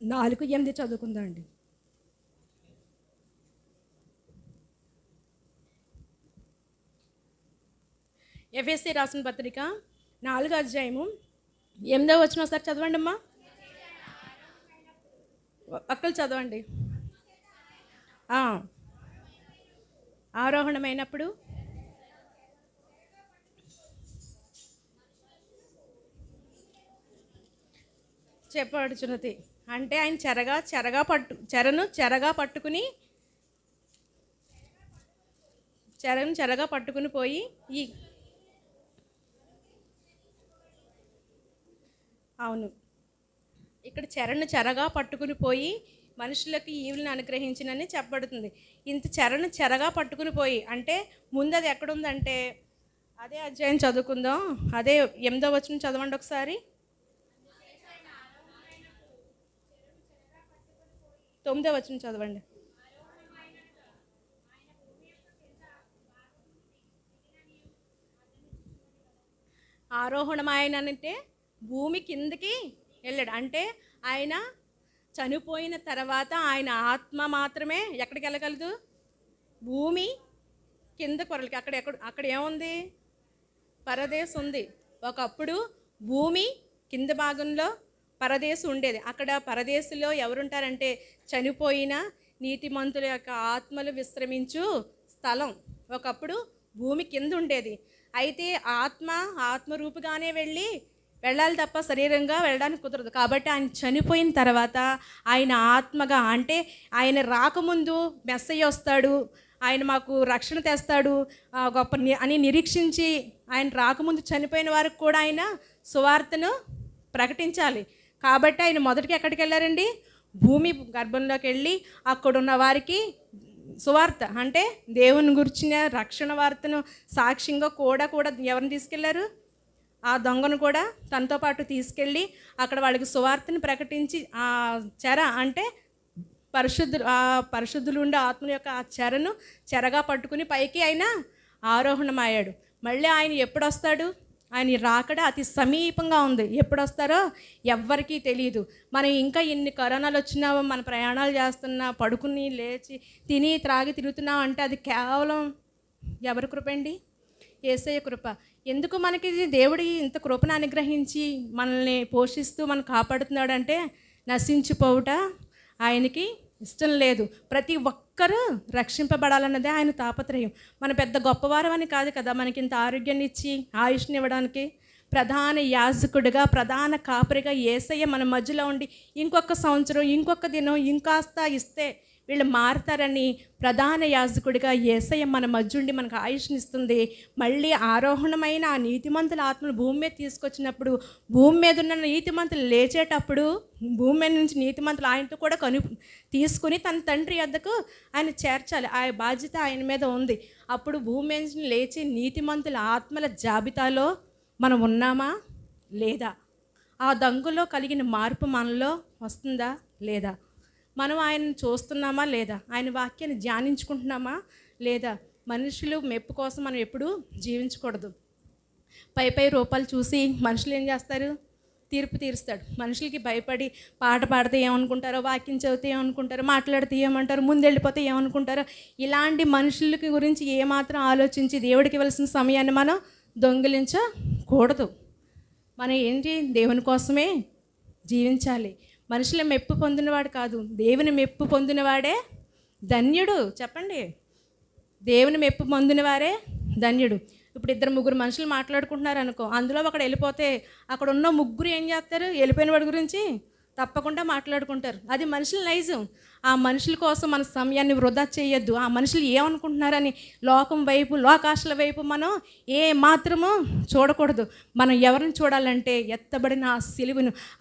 4:8 చదువుకుందాం అండి. ఎఫెసీ రాసిన పత్రిక 4వ అధ్యాయము 8వ వచనం ఒకసారి చదవండి అమ్మా. అక్కలు చదవండి. ఆరోహణమైనప్పుడు చెప్పబడుచున్నది. అంటే ఆయన చెరగా పట్టుకుని పోయి అవును, ఇక్కడ చెరగా పట్టుకుని పోయి మనుషులకు ఈవులను అనుగ్రహించినని చెప్పబడుతుంది. ఇంత చెరగా పట్టుకుని పోయి అంటే ముందు అది ఎక్కడుందంటే అదే అధ్యాయం చదువుకుందాం. అదే 8వ వచనం చదవండి ఒకసారి. 9వ వచనం చదవండి. ఆరోహణమాయనంటే భూమి కిందకి వెళ్ళాడు. అంటే ఆయన చనిపోయిన తర్వాత ఆయన ఆత్మ మాత్రమే ఎక్కడికి వెళ్ళగలదు? భూమి కింద కొరలకి. అక్కడ ఏముంది? పరదేశం ఉంది. ఒకప్పుడు భూమి కింద భాగంలో పరదేశం ఉండేది. అక్కడ పరదేశంలో ఎవరుంటారంటే చనిపోయిన నీతిమంతుల యొక్క ఆత్మలు విశ్రమించు స్థలం. ఒకప్పుడు భూమి కింద ఉండేది. అయితే ఆత్మరూపుగానే వెళ్ళాలి తప్ప శరీరంగా వెళ్ళడానికి కుదరదు. కాబట్టి ఆయన చనిపోయిన తర్వాత ఆయన ఆత్మగా, అంటే ఆయన రాకముందు మెస్సయ్య వస్తాడు, ఆయన మాకు రక్షణ తెస్తాడు గొప్ప అని నిరీక్షించి ఆయన రాకముందు చనిపోయిన వారికి కూడా ఆయన సువార్తను ప్రకటించాలి. కాబట్టి ఆయన మొదటికి ఎక్కడికి వెళ్ళారండి? భూమి గర్భంలోకి వెళ్ళి అక్కడున్న వారికి సువార్త అంటే దేవుని గురించిన రక్షణ వార్తను సాక్ష్యంగా కూడా ఎవరిని తీసుకెళ్లారు? ఆ దొంగను కూడా తనతో పాటు తీసుకెళ్ళి అక్కడ వాళ్ళకి సువార్తను ప్రకటించి ఆ చెర అంటే పరిశుద్ధులు ఉండే ఆత్మ యొక్క ఆ చెరగా పట్టుకుని పైకి ఆయన ఆరోహణమయ్యాడు. మళ్ళీ ఆయన ఎప్పుడు వస్తాడు? ఆయన రాకడ అతి సమీపంగా ఉంది. ఎప్పుడు వస్తారో ఎవ్వరికీ తెలియదు. మనం ఇంకా ఎన్ని కరోనాలు వచ్చినా మన ప్రయాణాలు చేస్తున్నా, పడుకుని లేచి తిని త్రాగి తిరుగుతున్నాం అంటే అది కేవలం ఎవరి కృప అండి? యేసయ్య కృప. ఎందుకు మనకి దేవుడు ఇంత కృపను అనుగ్రహించి మనల్ని పోషిస్తూ మనం కాపాడుతున్నాడు అంటే నశించిపోవుట ఆయనకి ఇష్టం లేదు. ప్రతి ఒక్కరూ రక్షింపబడాలన్నదే ఆయన తాపత్రయం. మన పెద్ద గొప్పవారం అని కాదు కదా మనకి ఇంత ఆరోగ్యాన్ని ఇచ్చి ఆయుష్ని ఇవ్వడానికి. ప్రధాన యాజకుడిగా, ప్రధాన కాపరిగా యేసయ్య మన మధ్యలో ఉండి ఇంకొక సంవత్సరం, ఇంకొక దినం ఇంకాస్త ఇస్తే వీళ్ళు మారుతారని ప్రధాన యాజకుడిగా యేసయ్య మన మధ్య ఉండి మనకు ఆయుష్నిస్తుంది. మళ్ళీ ఆరోహణమైన ఆ నీతిమంతుల ఆత్మను భూమి మీద తీసుకొచ్చినప్పుడు, భూమి మీద ఉన్న నీతిమంతులు లేచేటప్పుడు, భూమి మీద నుంచి నీతిమంతులు ఆయనతో కూడా తీసుకుని తన తండ్రి వద్దకు ఆయన చేర్చాలి. ఆ బాధ్యత ఆయన మీద ఉంది. అప్పుడు భూమి మీద నుంచి లేచి నీతిమంతుల ఆత్మల జాబితాలో మనం ఉన్నామా లేదా? ఆ దంగులో కలిగిన మార్పు మనలో వస్తుందా లేదా? మనం ఆయనను చూస్తున్నామా లేదా? ఆయన వాక్యాన్ని ధ్యానించుకుంటున్నామా లేదా? మనుషులు మెప్పు కోసం మనం ఎప్పుడూ జీవించకూడదు. పై రూపాలు చూసి మనుషులు ఏం చేస్తారు? తీర్పు తీరుస్తాడు. మనుషులకి భయపడి పాట పాడితే ఏమనుకుంటారో, వాక్యం చదివితే ఏమనుకుంటారో, మాట్లాడితే ఏమంటారో, ముందెళ్ళిపోతే ఏమనుకుంటారో, ఇలాంటి మనుషులకి గురించి ఏమాత్రం ఆలోచించి దేవుడికి ఇవ్వాల్సిన సమయాన్ని మనం దొంగిలించకూడదు. మనం ఏంటి? దేవుని కోసమే జీవించాలి. మనుషుల మెప్పు పొందినవాడు కాదు, దేవుని మెప్పు పొందినవాడే ధన్యుడు. చెప్పండి, దేవుని మెప్పు పొందినవారే ధన్యుడు. ఇప్పుడు 2-3 మనుషులు మాట్లాడుకుంటున్నారు అనుకో, అందులో ఒకడు వెళ్ళిపోతే అక్కడ ఉన్న ముగ్గురు ఏం చేస్తారు? వెళ్ళిపోయిన వాడి గురించి తప్పకుండా మాట్లాడుకుంటారు. అది మనుషుల నైజం. ఆ మనుషుల కోసం మన సమయాన్ని వృధా చేయొద్దు. ఆ మనుషులు ఏమనుకుంటున్నారని లోకం వైపు, లోకాశల వైపు మనం ఏ మాత్రమూ చూడకూడదు. మనం ఎవరిని చూడాలంటే ఎత్తబడిన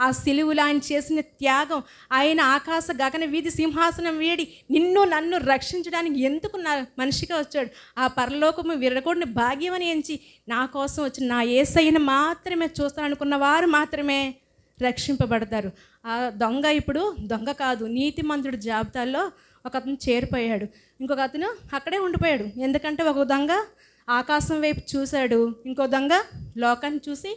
ఆ సిలువులో ఆయన చేసిన త్యాగం, ఆయన ఆకాశ గగన వీధి సింహాసనం వేడి నిన్ను నన్ను రక్షించడానికి ఎందుకు నా మనిషిగా వచ్చాడు, ఆ పరలోకము విరగొడిన భాగ్యమని ఎంచి నా కోసం వచ్చి నా యేసయ్యను మాత్రమే చూస్తాననుకున్న వారు మాత్రమే రక్షింపబడతారు. ఆ దొంగ ఇప్పుడు దొంగ కాదు, నీతిమంతుడి జాబితాలో ఒక అతను చేరిపోయాడు, ఇంకొక అతను అక్కడే ఉండిపోయాడు. ఎందుకంటే ఒక దొంగ ఆకాశం వైపు చూశాడు, ఇంకో దొంగ లోకాన్ని చూసి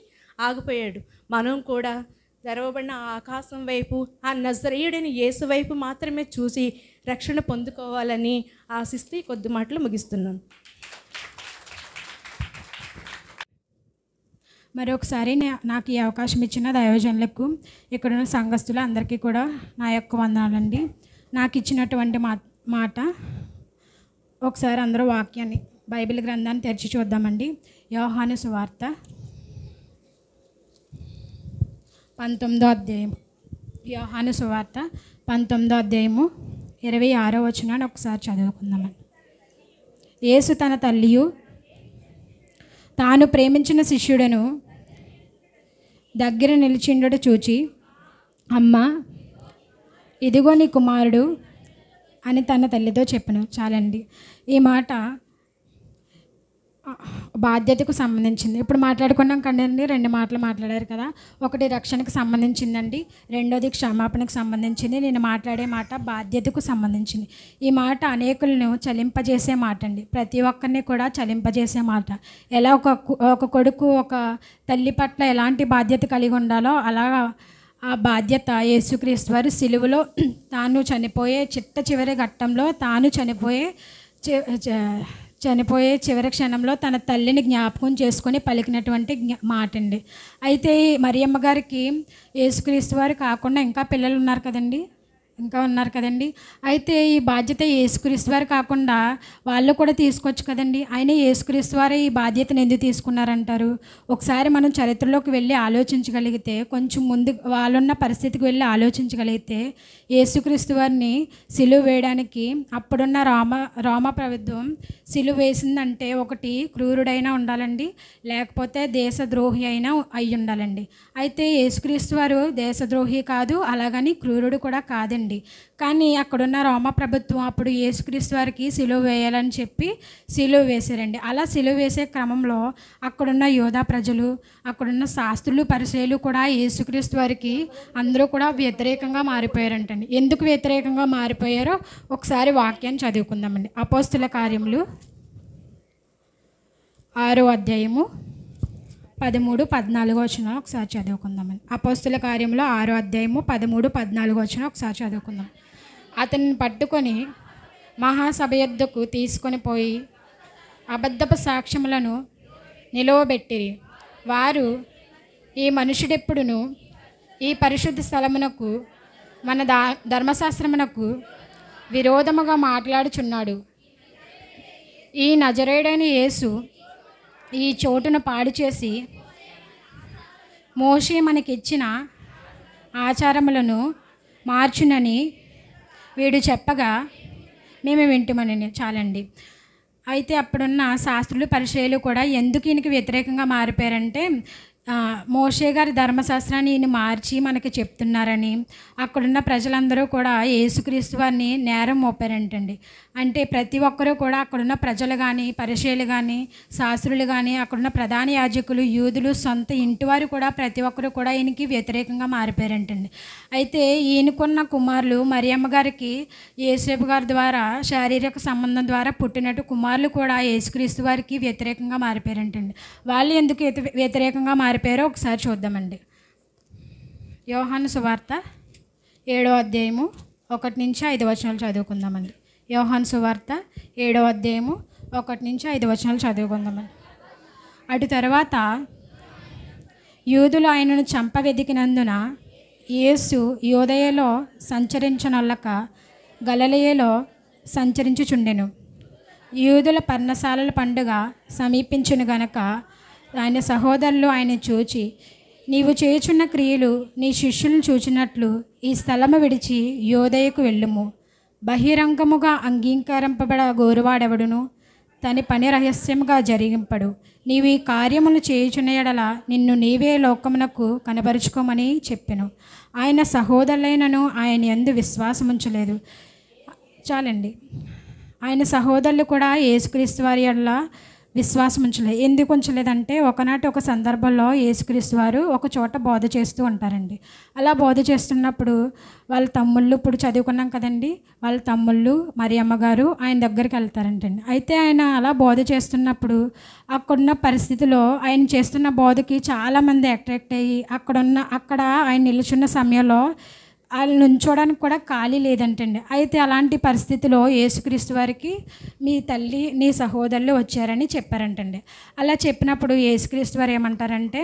ఆగిపోయాడు. మనం కూడా తెరవబడిన ఆకాశం వైపు, ఆ నజరేయుడైన యేసు వైపు మాత్రమే చూసి రక్షణ పొందుకోవాలని ఆశిస్తూ కొద్ది మాటలు ముగిస్తున్నాను. మరొకసారి నాకు ఈ అవకాశం ఇచ్చిన దైవజనులకు, ఇక్కడున్న సంఘస్థులు అందరికీ కూడా నా యొక్క వందనాలండి. నాకు ఇచ్చినటువంటి మాట ఒకసారి అందరూ వాక్యాన్ని, బైబిల్ గ్రంథాన్ని తెరిచి చూద్దామండి. యోహాను సువార్త 19వ అధ్యాయం. యోహాను సువార్త 19వ అధ్యాయము 26వ వచనాన్ని ఒకసారి చదువుకుందామండి. యేసు తన తల్లియు తాను ప్రేమించిన శిష్యుడను దగ్గర నిలిచిండట చూచి, అమ్మా, ఇదిగో నీ కుమారుడు అని తన తల్లితో చెప్పను. చాలండి. ఈ మాట బాధ్యతకు సంబంధించింది. ఇప్పుడు మాట్లాడుకున్నాం కదండి, 2 మాటలు మాట్లాడారు కదా. ఒకటి రక్షణకు సంబంధించిందండి, రెండోది క్షమాపణకు సంబంధించింది. నేను మాట్లాడే మాట బాధ్యతకు సంబంధించింది. ఈ మాట అనేకులను చలింపజేసే మాట అండి, ప్రతి ఒక్కరిని కూడా చలింపజేసే మాట. ఎలా ఒక కొడుకు ఒక తల్లి పట్ల ఎలాంటి బాధ్యత కలిగి ఉండాలో అలా ఆ బాధ్యత యేసుక్రీస్తు వారు సిలువలో తాను చనిపోయే చివరి ఘట్టంలో, తాను చనిపోయే చివరి క్షణంలో తన తల్లిని జ్ఞాపకం చేసుకొని పలికినటువంటి మాట అండి. అయితే మరియమ్మ గారికి యేసుక్రీస్తు వారు కాకుండా ఇంకా పిల్లలు ఉన్నారు కదండి. అయితే ఈ బాధ్యత యేసుక్రీస్తు వారు కాకుండా వాళ్ళు కూడా తీసుకోవచ్చు కదండి. ఆయన యేసుక్రీస్తు వారే ఈ బాధ్యతను ఎందుకు తీసుకున్నారంటారు? ఒకసారి మనం చరిత్రలోకి వెళ్ళి ఆలోచించగలిగితే, కొంచెం ముందు వాళ్ళున్న పరిస్థితికి వెళ్ళి ఆలోచించగలిగితే, యేసుక్రీస్తు వారిని సిలువ వేయడానికి అప్పుడున్న రోమ ప్రభుత్వం సిలువ వేసిందంటే ఒకటి క్రూరుడైనా ఉండాలండి, లేకపోతే దేశద్రోహి అయినా అయి ఉండాలండి. అయితే యేసుక్రీస్తు వారు దేశద్రోహి కాదు, అలాగని క్రూరుడు కూడా కాదండి. కానీ అక్కడున్న రోమ ప్రభుత్వం అప్పుడు యేసుక్రీస్తు వారికి సిలువ వేయాలని చెప్పి సిలువ వేశారండి. అలా సిలువ వేసే క్రమంలో అక్కడున్న యోధా ప్రజలు, అక్కడున్న శాస్త్రులు, పరిసయ్యులు కూడా యేసుక్రీస్తు వారికి అందరూ కూడా వ్యతిరేకంగా మారిపోయారంటండి. ఎందుకు వ్యతిరేకంగా మారిపోయారో ఒకసారి వాక్యాన్ని చదువుకుందామండి. అపోస్తుల కార్యములు 6వ అధ్యాయము 13-14 వచనం ఒకసారి చదువుకుందామండి. అపోస్తుల కార్యంలో 6వ అధ్యాయము 13-14 వచనం ఒకసారి చదువుకుందాం. అతన్ని పట్టుకొని మహాసభ యొద్దకు తీసుకొని పోయి అబద్ధపు సాక్ష్యములను నిలువబెట్టిరి. వారు, ఈ మనుషుడెప్పుడును ఈ పరిశుద్ధ స్థలమునకు, మన ధర్మశాస్త్రమునకు విరోధముగా మాట్లాడుచున్నాడు. ఈ నజరేయుడైన యేసు ఈ చోటును పాడు చేసి మోషే మనకిచ్చిన ఆచారములను మార్చునని వీడు చెప్పగా మేము వింటుమని. చాలండి. అయితే అప్పుడున్న శాస్త్రులు పరిచయులు కూడా ఎందుకు ఈయనకి వ్యతిరేకంగా మారిపోయారంటే మోషే గారి ధర్మశాస్త్రాన్ని ఈయన మార్చి మనకి చెప్తున్నారని అక్కడున్న ప్రజలందరూ కూడా యేసుక్రీస్తు వారిని నేరం మోపారంటండి. అంటే ప్రతి ఒక్కరూ కూడా అక్కడున్న ప్రజలు కానీ పరిచయులు కానీ శాస్త్రులు కానీ అక్కడున్న ప్రధాన యాజకులు యూదులు సొంత ఇంటివారు కూడా ప్రతి ఒక్కరూ కూడా ఈయనకి వ్యతిరేకంగా మారిపోయారంటండి. అయితే ఈయనకున్న కుమారులు మరియమ్మ గారికి యేసేపు గారి ద్వారా శారీరక సంబంధం ద్వారా పుట్టినట్టు కుమారులు కూడా యేసుక్రీస్తు వారికి వ్యతిరేకంగా మారిపోయారంటండి. వాళ్ళు ఎందుకు వ్యతిరేకంగా మారిపోయారో ఒకసారి చూద్దామండి. యోహాను సువార్త 7వ అధ్యాయము 1-5 చదువుకుందామండి. యోహాను సువార్త 7వ అధ్యాయము 1-5 చదువుకుందామండి. అటు తర్వాత యూదులు ఆయనను చంప వెదికినందున యేసు యూదయలో సంచరించనొల్లక గలిలయలో సంచరించుచుండెను. యూదుల పర్ణశాలల పండుగ సమీపించును గనక ఆయన సహోదరులు ఆయన చూచి, నీవు చేయుచున్న క్రియలు నీ శిష్యులను చూచినట్లు ఈ స్థలము విడిచి యోదయకు వెళ్ళుము. బహిరంగముగా అంగీకరింపబడ గోరువాడెవడును తన పని రహస్యముగా జరిగింపడు. నీవు ఈ కార్యములు చేయుచున్న యెడల నిన్ను నీవే లోకమునకు కనబరుచుకోమని చెప్పెను. ఆయన సహోదరులైనను ఆయన యందు విశ్వాసముంచలేదు. చాలండి. ఆయన సహోదరులు కూడా యేసుక్రీస్తు వారి యెడల విశ్వాసం ఉంచలేదు. ఎందుకు ఉంచలేదంటే ఒకనాటి ఒక సందర్భంలో యేసుక్రీస్తు వారు ఒక చోట బోధ చేస్తూ ఉంటారండి. అలా బోధ చేస్తున్నప్పుడు వాళ్ళ తమ్ముళ్ళు, ఇప్పుడు చదువుకున్నాం కదండి, వాళ్ళ తమ్ముళ్ళు మరియమ్మ గారు ఆయన దగ్గరికి వెళ్తారంటండి. అయితే ఆయన అలా బోధ చేస్తున్నప్పుడు అక్కడున్న పరిస్థితిలో ఆయన చేస్తున్న బోధకి చాలామంది అట్రాక్ట్ అయ్యి అక్కడ ఆయన నిలుచున్న సమయంలో వాళ్ళు నుంచోడానికి కూడా ఖాళీ లేదంటండి. అయితే అలాంటి పరిస్థితిలో యేసుక్రీస్తు వారికి మీ తల్లి నీ సహోదరులు వచ్చారని చెప్పారంటండి. అలా చెప్పినప్పుడు యేసుక్రీస్తు వారు ఏమంటారంటే,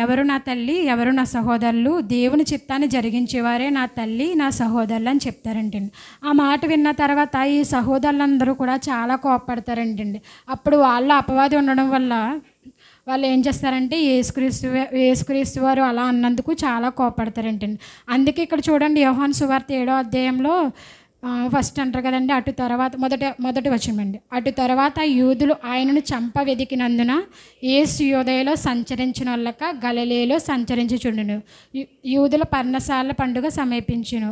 ఎవరు నా తల్లి, ఎవరు నా సహోదరులు, దేవుని చిత్తాన్ని జరిగించేవారే నా తల్లి నా సహోదరులు అని చెప్తారంటండి. ఆ మాట విన్న తర్వాత ఈ సహోదరులందరూ కూడా చాలా కోపపడతారంటండి. అప్పుడు వాళ్ళ అపవాది ఉండడం వల్ల వాళ్ళు ఏం చేస్తారంటే యేసుక్రీస్తు వారు అలా అన్నందుకు చాలా కోపడతారంటండి. అందుకే ఇక్కడ చూడండి, యోహాను సువార్త 7వ అధ్యాయంలో ఫస్ట్ అంటారు కదండి, అటు తర్వాత మొదటి వచనమండి. అటు తర్వాత యూదులు ఆయనను చంప వెదికినందున యేసు యూదయలో సంచరించినొల్లక గలిలయలో సంచరించుచుండును. యూదుల పర్ణశాల పండుగ సమీపించును.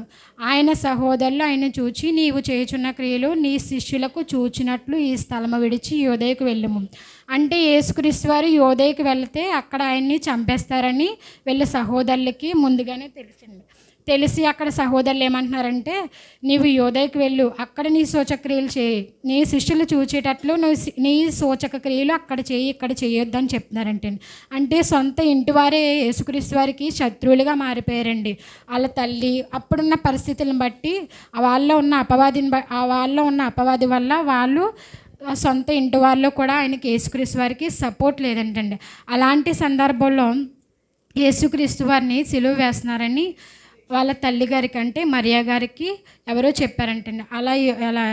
ఆయన సహోదరులు ఆయన చూచి, నీవు చేయుచున్న క్రియలు నీ శిష్యులకు చూచినట్లు ఈ స్థలము విడిచి యూదయకు వెళ్ళుము. అంటే యేసుక్రీస్తు వారు యోదయకు వెళితే అక్కడ ఆయన్ని చంపేస్తారని వీళ్ళ సహోదరులకి ముందుగానే తెలిసి అక్కడ సహోదరులు ఏమంటున్నారంటే, నీవు యోదయకు వెళ్ళు, అక్కడ నీ సూచక్రియలు చేయి, నీ శిష్యులు చూచేటట్లు నీ సూచక క్రియలు అక్కడ చేయి, ఇక్కడ చేయొద్దు అని చెప్తున్నారంటే. అంటే సొంత ఇంటి వారే యేసుక్రీస్తు వారికి శత్రువులుగా మారిపోయారండి. వాళ్ళ తల్లి అప్పుడున్న పరిస్థితులను బట్టి వాళ్ళలో ఉన్న అపవాది వల్ల వాళ్ళు సొంత ఇంటి వాళ్ళు కూడా ఆయనకి యేసుక్రీస్తు వారికి సపోర్ట్ లేదంటండి. అలాంటి సందర్భంలో యేసుక్రీస్తు వారిని సిలువ వేస్తున్నారని వాళ్ళ తల్లి గారికి అంటే మరియా గారికి ఎవరో చెప్పారంటండి. అలా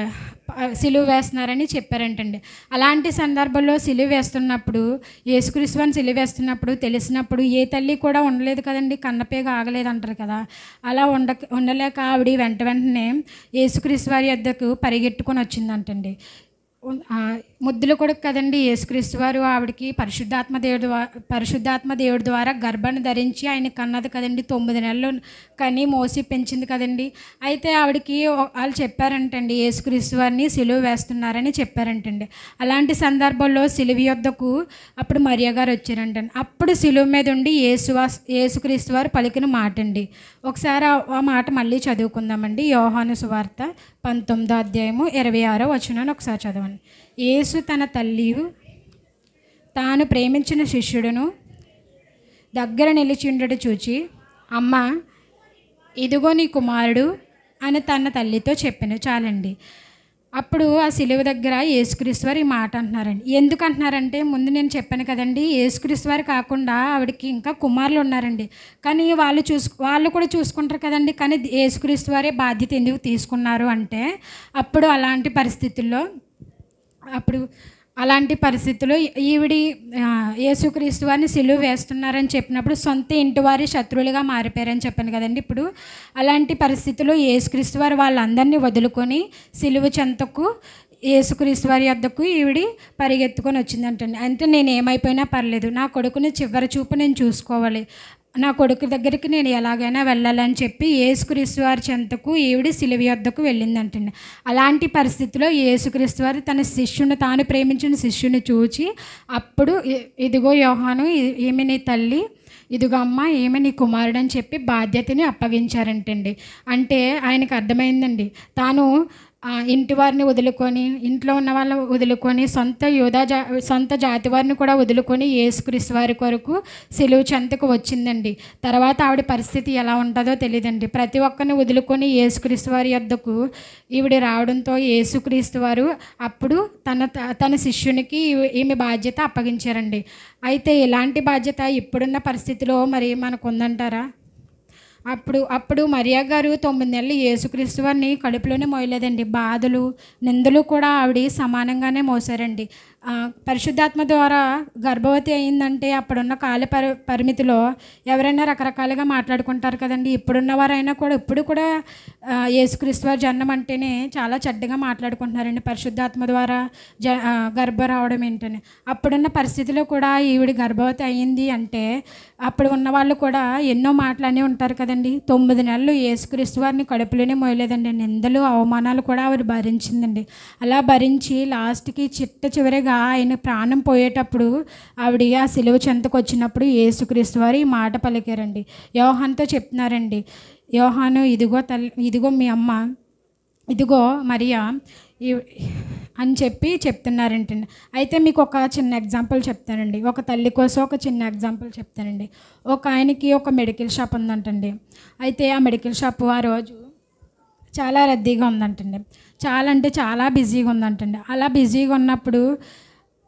సిలువ వేస్తున్నారని చెప్పారంటండి. అలాంటి సందర్భంలో సిలువ వేస్తున్నప్పుడు యేసుక్రీస్తు వారిని సిలువ వేస్తున్నప్పుడు తెలిసినప్పుడు ఏ తల్లి కూడా ఉండలేదు కదండి, కన్నపేగ ఆగలేదు అంటారు కదా. అలా ఉండలేక ఆవిడ వెంటనే యేసుక్రీస్తు వారి వద్దకు పరిగెట్టుకొని వచ్చిందంటండి. ముద్దుల కొడుకు కదండి యేసుక్రీస్తు వారు, ఆవిడకి పరిశుద్ధాత్మ దేవుడి ద్వారా గర్భాన్ని ధరించి ఆయన కన్నది కదండి. 9 నెలలు కని మోసి పెంచింది కదండి. అయితే ఆవిడకి వాళ్ళు చెప్పారంటండి, యేసుక్రీస్తు వారిని సిలువ వేస్తున్నారని చెప్పారంటండి. అలాంటి సందర్భంలో సిలువ యొద్దకు అప్పుడు మరియా గారు వచ్చారంటండి. అప్పుడు సిలువ మీద ఉండి యేసుక్రీస్తు వారు పలికిన మాట అండి. ఒకసారి ఆ మాట మళ్ళీ చదువుకుందామండి. యోహాను సువార్త 19వ అధ్యాయము 26వ వచనాన్ని ఒకసారి చదవండి. యేసు తన తల్లియు తాను ప్రేమించిన శిష్యుడును దగ్గర నిలిచిండడు చూచి, అమ్మ ఇదిగో నీ కుమారుడు అని తన తల్లితో చెప్పాను. చాలండి. అప్పుడు ఆ సిలువ దగ్గర యేసుక్రీస్తు వారు ఈ మాట అంటున్నారండి. ఎందుకు అంటున్నారంటే, ముందు నేను చెప్పాను కదండి, యేసుక్రీస్తు వారు కాకుండా ఆవిడకి ఇంకా కుమారులు ఉన్నారండి. కానీ వాళ్ళు కూడా చూసుకుంటారు కదండి. కానీ యేసుక్రీస్తు వారే బాధ్యత ఎందుకు తీసుకున్నారు అంటే, అప్పుడు అలాంటి పరిస్థితుల్లో అలాంటి పరిస్థితుల్లో ఈవిడి యేసుక్రీస్తు వారిని సిలువ వేస్తున్నారని చెప్పినప్పుడు సొంత ఇంటి వారి శత్రువులుగా మారిపోయారని చెప్పాను కదండి. ఇప్పుడు అలాంటి పరిస్థితుల్లో యేసుక్రీస్తు వారు వాళ్ళందరినీ వదులుకొని సిలువ చెంతకు యేసుక్రీస్తు వారి వద్దకు ఈవిడి పరిగెత్తుకొని వచ్చిందంటండి. అంటే నేను ఏమైపోయినా పర్లేదు, నా కొడుకుని చివరి చూపు నేను చూసుకోవాలి, నా కొడుకు దగ్గరికి నేను ఎలాగైనా వెళ్ళాలని చెప్పి యేసుక్రీస్తు వారి చెంతకు ఈవిడి సిలువ వద్దకు వెళ్ళిందంటండి. అలాంటి పరిస్థితిలో యేసుక్రీస్తు వారు తన శిష్యుని, తాను ప్రేమించిన శిష్యుని చూచి అప్పుడు ఇదిగో యోహాను, ఈమె నీ తల్లి, ఇదిగో అమ్మ ఈమె నీ కుమారుడు అని చెప్పి బాధ్యతని అప్పగించారంటండి. అంటే ఆయనకు అర్థమైందండి, తాను ఇంటి వారిని వదులుకొని, ఇంట్లో ఉన్న వాళ్ళని వదులుకొని, సొంత జాతి వారిని కూడా వదులుకొని యేసుక్రీస్తు వారి కొరకు సిలువ చెంతకు వచ్చిందండి. తర్వాత ఆవిడ పరిస్థితి ఎలా ఉంటుందో తెలియదండి. ప్రతి ఒక్కరిని వదులుకొని యేసుక్రీస్తు వారి వద్దకు ఈవిడ రావడంతో యేసుక్రీస్తు వారు అప్పుడు తన శిష్యునికి ఈమె బాధ్యత అప్పగించారండి. అయితే ఇలాంటి బాధ్యత ఇప్పుడున్న పరిస్థితిలో మరి మనకు ఉందంటారా? అప్పుడు మరియా గారు 9 నెలలు యేసుక్రీస్తు వారిని కడుపులోనే మోయలేదండి. బాధలు, నిందలు కూడా ఆవిడ సమానంగానే మోసారండి. పరిశుద్ధాత్మ ద్వారా గర్భవతి అయిందంటే అప్పుడున్న కాల పరిమితిలో ఎవరైనా రకరకాలుగా మాట్లాడుకుంటారు కదండి. ఇప్పుడున్నవారైనా కూడా ఇప్పుడు కూడా యేసుక్రీస్తు వారి జన్మం అంటేనే చాలా చెడ్డగా మాట్లాడుకుంటున్నారండి. పరిశుద్ధాత్మ ద్వారా గర్భం రావడం ఏంటని. అప్పుడున్న పరిస్థితిలో కూడా ఈవిడ గర్భవతి అయ్యింది అంటే అప్పుడు ఉన్న వాళ్ళు కూడా ఎన్నో మాటలనే ఉంటారు కదండి. 9 నెలలు యేసుక్రీస్తు వారిని కడుపులోనే మోయలేదండి. నిందలు, అవమానాలు కూడా ఆవిడ భరించిందండి. అలా భరించి లాస్ట్కి చివరిగా ఆయన ప్రాణం పోయేటప్పుడు ఆవిడ ఆ సిలువ చెంతకు వచ్చినప్పుడు యేసుక్రీస్తు వారు ఈ మాట పలికారండి. యోహానుతో చెప్తున్నారండి, యోహాను ఇదిగో ఇదిగో మీ అమ్మ, ఇదిగో మరియా అని చెప్పి చెప్తున్నారంటండి. అయితే మీకు ఒక చిన్న ఎగ్జాంపుల్ చెప్తానండి. ఒక తల్లి కోసం ఒక చిన్న ఎగ్జాంపుల్ చెప్తానండి. ఒక ఆయనకి ఒక మెడికల్ షాప్ ఉందంటండి. అయితే ఆ మెడికల్ షాపు ఆ రోజు చాలా రద్దీగా ఉందంటండి. చాలా అంటే చాలా బిజీగా ఉందంటండి. అలా బిజీగా ఉన్నప్పుడు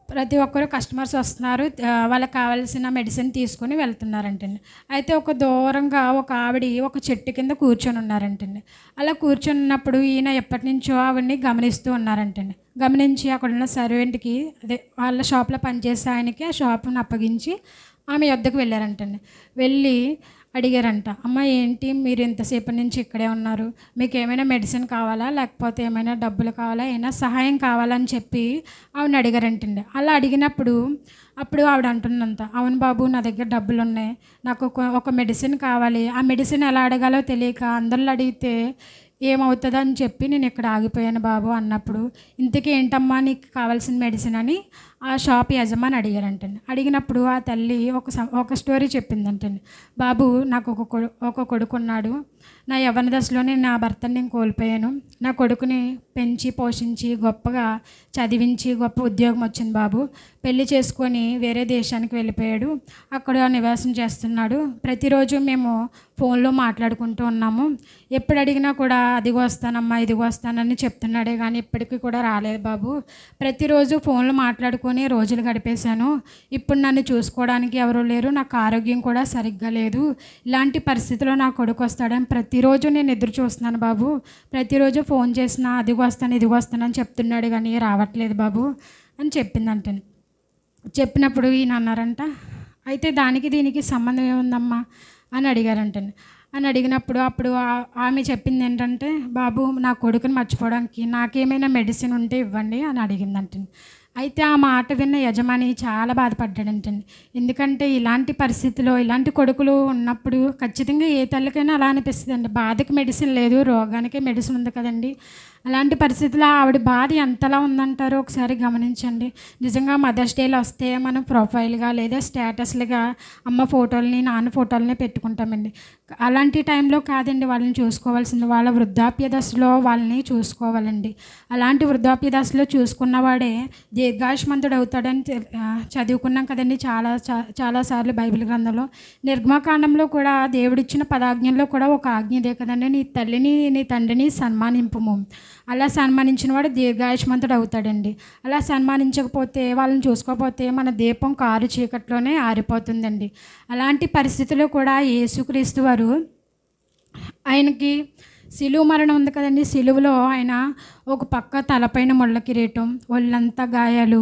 ప్రతి ఒక్కరు కస్టమర్స్ వస్తున్నారు, వాళ్ళకి కావాల్సిన మెడిసిన్ తీసుకొని వెళ్తున్నారంటండి. అయితే ఒక దూరంగా ఒక ఆవిడ ఒక చెట్టు కింద కూర్చొని ఉన్నారంటండి. అలా కూర్చొని ఉన్నప్పుడు ఈయన ఎప్పటి నుంచో ఆవిడని గమనిస్తూ ఉన్నారంటండి. గమనించి అక్కడున్న సర్వెంట్కి, అదే వాళ్ళ షాప్లో పనిచేసే ఆయనకి ఆ షాప్ని అప్పగించి ఆమె వద్దకు వెళ్ళారంటండి. వెళ్ళి అడిగారంట, అమ్మ ఏంటి మీరు ఇంతసేపటి నుంచి ఇక్కడే ఉన్నారు, మీకు ఏమైనా మెడిసిన్ కావాలా, లేకపోతే ఏమైనా డబ్బులు కావాలా, ఏమైనా సహాయం కావాలని చెప్పి ఆవిడని అడిగారంటండి. అలా అడిగినప్పుడు అప్పుడు ఆవిడ అంటుందంట, అవును బాబు నా దగ్గర డబ్బులు ఉన్నాయి, నాకు ఒక మెడిసిన్ కావాలి, ఆ మెడిసిన్ ఎలా అడగాలో తెలియక అందరిలో అడిగితే ఏమవుతుందో అని చెప్పి నేను ఇక్కడ ఆగిపోయాను బాబు అన్నప్పుడు, ఇంతకీ ఏంటమ్మా నీకు కావాల్సిన మెడిసిన్ అని ఆ షాప్ యజమాని అడిగారంటండి. అడిగినప్పుడు ఆ తల్లి ఒక స్టోరీ చెప్పిందంటండి. బాబు నాకు ఒక కొడుకు ఉన్నాడు, నా యవ్వన దశలోనే నా భర్తని నేను కోల్పోయాను, నా కొడుకుని పెంచి పోషించి గొప్పగా చదివించి గొప్ప ఉద్యోగం వచ్చింది బాబు, పెళ్లి చేసుకొని వేరే దేశానికి వెళ్ళిపోయాడు, అక్కడ నివాసం చేస్తున్నాడు, ప్రతిరోజు మేము ఫోన్లో మాట్లాడుకుంటూ ఉన్నాము, ఎప్పుడు అడిగినా కూడా అదిగో వస్తానమ్మా ఇదిగో వస్తానని చెప్తున్నాడే కానీ ఇప్పటికీ కూడా రాలేదు బాబు, ప్రతిరోజు ఫోన్లో మాట్లాడుకొని రోజులు గడిపేశాను, ఇప్పుడు నన్ను చూసుకోవడానికి ఎవరూ లేరు, నాకు ఆరోగ్యం కూడా సరిగ్గా లేదు, ఇలాంటి పరిస్థితిలో నా కొడుకు వస్తాడని ప్రతిరోజు నేను ఎదురు చూస్తున్నాను బాబు, ప్రతిరోజు ఫోన్ చేసినా అదిగో వస్తాను ఇదిగో వస్తాను అని చెప్తున్నాడు కానీ రావట్లేదు బాబు అని చెప్పిందంట. చెప్పినప్పుడు ఈయన అన్నారంట, అయితే దానికి దీనికి సంబంధం ఏముందమ్మా అని అడిగారంటండి. అని అడిగినప్పుడు అప్పుడు ఆమె చెప్పింది ఏంటంటే, బాబు నా కొడుకుని మర్చిపోవడానికి నాకేమైనా మెడిసిన్ ఉంటే ఇవ్వండి అని అడిగిందంటండి. అయితే ఆ మాట విన్న యజమాని చాలా బాధపడ్డాడంటండి. ఎందుకంటే ఇలాంటి పరిస్థితిలో ఇలాంటి కొడుకులు ఉన్నప్పుడు ఖచ్చితంగా ఏ తల్లికైనా అలా అనిపిస్తుందండి. బాధకి మెడిసిన్ లేదు, రోగానికి మెడిసిన్ ఉంది కదండి. అలాంటి పరిస్థితుల్లో ఆవిడ బాధ ఎంతలా ఉందంటారో ఒకసారి గమనించండి. నిజంగా మదర్స్ డేలో వస్తే మనం ప్రొఫైల్గా లేదా స్టేటస్లుగా అమ్మ ఫోటోలని నాన్న ఫోటోలని పెట్టుకుంటామండి. అలాంటి టైంలో కాదండి వాళ్ళని చూసుకోవాల్సింది, వాళ్ళ వృద్ధాప్య దశలో వాళ్ళని చూసుకోవాలండి. అలాంటి వృద్ధాప్య దశలో చూసుకున్నవాడే దీర్ఘాయుష్మంతుడు అవుతాడని చదువుకున్నాం కదండి చాలాసార్లు బైబిల్ గ్రంథంలో. నిర్గమకాండంలో కూడా దేవుడిచ్చిన పదాజ్ఞల్లో కూడా ఒక ఆజ్ఞ ఇదే కదండి, నీ తల్లిని నీ తండ్రిని సన్మానింపుము. అలా సన్మానించిన వాడు దీర్ఘాయుష్మంతుడు అవుతాడండి. అలా సన్మానించకపోతే వాళ్ళని చూసుకోకపోతే మన దీపం కారు చీకట్లోనే ఆరిపోతుందండి. అలాంటి పరిస్థితుల్లో కూడా యేసుక్రీస్తు వారు ఆయనకి సిలువ మరణం ఉంది కదండి, సిలువలో ఆయన ఒక పక్క తలపైన ముళ్ళ కిరీటం, ఒళ్ళంతా గాయాలు,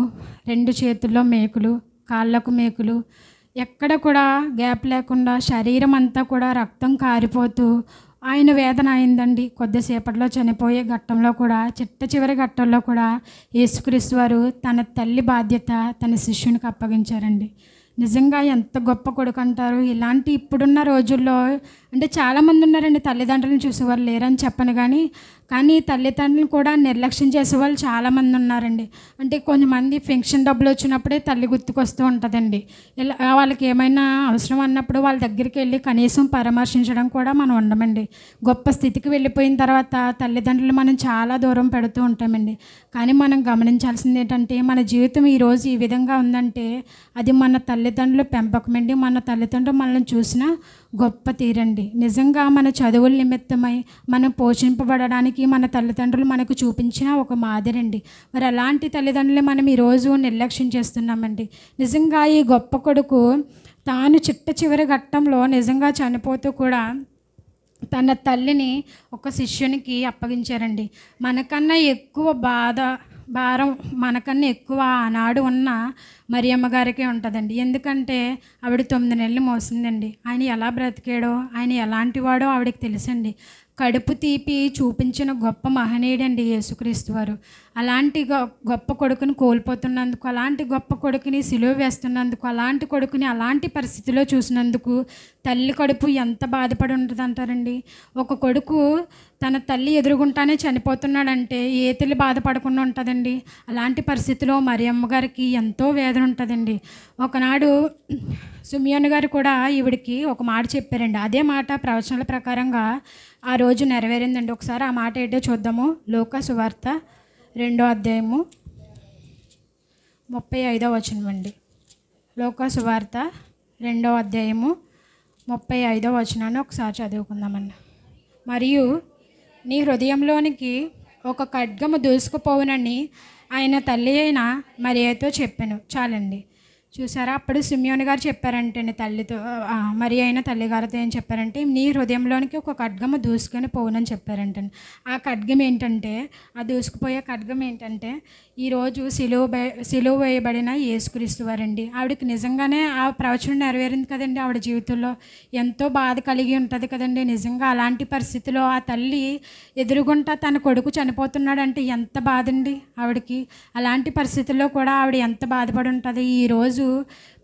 2 చేతుల్లో మేకులు, కాళ్ళకు మేకులు, ఎక్కడ కూడా గ్యాప్ లేకుండా శరీరం అంతా కూడా రక్తం కారిపోతూ ఆయన వేదన అయిందండి. కొద్దిసేపట్లో చనిపోయే ఘట్టంలో కూడా, చివరి ఘట్టంలో కూడా యేసుక్రీస్తు వారు తన తల్లి బాధ్యత తన శిష్యునికి అప్పగించారండి. నిజంగా ఎంత గొప్ప కొడుకు అంటారు. ఇలాంటి ఇప్పుడున్న రోజుల్లో అంటే చాలామంది ఉన్నారండి, తల్లిదండ్రులను చూసేవారు లేరని చెప్పను, కానీ తల్లిదండ్రులను కూడా నిర్లక్ష్యం చేసేవాళ్ళు చాలామంది ఉన్నారండి. అంటే కొంతమంది పెన్షన్ డబ్బులు వచ్చినప్పుడే తల్లి గుర్తుకొస్తూ ఉంటుందండి. ఇలా వాళ్ళకి ఏమైనా అవసరం అన్నప్పుడు వాళ్ళ దగ్గరికి వెళ్ళి కనీసం పరామర్శించడం కూడా మనం ఉండమండి. గొప్ప స్థితికి వెళ్ళిపోయిన తర్వాత తల్లిదండ్రులు మనం చాలా దూరం పెడుతూ ఉంటామండి. కానీ మనం గమనించాల్సింది ఏంటంటే, మన జీవితం ఈరోజు ఈ విధంగా ఉందంటే అది మన తల్లిదండ్రుల పెంపకమండి. మన తల్లిదండ్రులు మనల్ని చూసిన గొప్ప తీరండి. నిజంగా మన చదువుల నిమిత్తమై మనం పోషింపబడడానికి మన తల్లిదండ్రులు మనకు చూపించిన ఒక మాదిరండి. మరి అలాంటి తల్లిదండ్రులు మనం ఈరోజు నిర్లక్ష్యం చేస్తున్నామండి. నిజంగా ఈ గొప్ప కొడుకు తాను చివరి ఘట్టంలో నిజంగా చనిపోతూ కూడా తన తల్లిని ఒక శిష్యునికి అప్పగించారండి. మనకన్నా ఎక్కువ భారం మనకన్నా ఎక్కువ ఆనాడు ఉన్న మరియమ్మ గారికే ఉంటుందండి. ఎందుకంటే ఆవిడ 9 నెలలు మోసిందండి. ఆయన ఎలా బ్రతికాడో, ఆయన ఎలాంటి వాడో ఆవిడకి తెలుసండి. కడుపు తీపి చూపించిన గొప్ప మహనీయుడండి యేసుక్రీస్తు వారు. అలాంటి గొప్ప కొడుకుని కోల్పోతున్నందుకు, అలాంటి గొప్ప కొడుకుని సిలువ వేస్తున్నందుకు, అలాంటి కొడుకుని అలాంటి పరిస్థితిలో చూసినందుకు తల్లి కడుపు ఎంత బాధపడి ఉంటుంది అంటారండి. ఒక కొడుకు తన తల్లి ఎదురుగుంటానే చనిపోతున్నాడంటే ఏ తల్లి బాధపడకుండా ఉంటుందండి. అలాంటి పరిస్థితిలో మరియమ్మ గారికి ఎంతో వేదన ఉంటుందండి. ఒకనాడు సిమియోను గారు కూడా ఈవిడికి ఒక మాట చెప్పారండి. అదే మాట ప్రవచనాల ప్రకారంగా ఆ రోజు నెరవేరిందండి. ఒకసారి ఆ మాట ఏంటో చూద్దాము. లూకా సువార్త 2వ అధ్యాయము 35వ వచనం అండి. లూకా సువార్త 2వ అధ్యాయము 35వ వచనాన్ని ఒకసారి చదువుకుందామండి. మరియు నీ హృదయంలోనికి ఒక ఖడ్గము దూసుకుపోవునని ఆయన తల్లి అయిన మరియతో చెప్పాను. చాలండి. చూసారా, అప్పుడు సిమియోను గారు చెప్పారంటండి తల్లితో, మరి అయిన తల్లిగారితో ఏం చెప్పారంటే, నీ హృదయంలోనికి ఒక ఖడ్గము దూసుకొని పోవునని చెప్పారంటండి. ఆ ఖడ్గం ఏంటంటే, ఆ దూసుకుపోయే ఖడ్గం ఏంటంటే ఈరోజు సిలువ వేయబడిన యేసుక్రీస్తు వారండి. ఆవిడకి నిజంగానే ఆ ప్రవచనం నెరవేరింది కదండి. ఆవిడ జీవితంలో ఎంతో బాధ కలిగి ఉంటుంది కదండి. నిజంగా అలాంటి పరిస్థితిలో ఆ తల్లి ఎదురుగుంటా తన కొడుకు చనిపోతున్నాడంటే ఎంత బాధ అండి ఆవిడకి. అలాంటి పరిస్థితుల్లో కూడా ఆవిడ ఎంత బాధపడి ఉంటుంది. ఈరోజు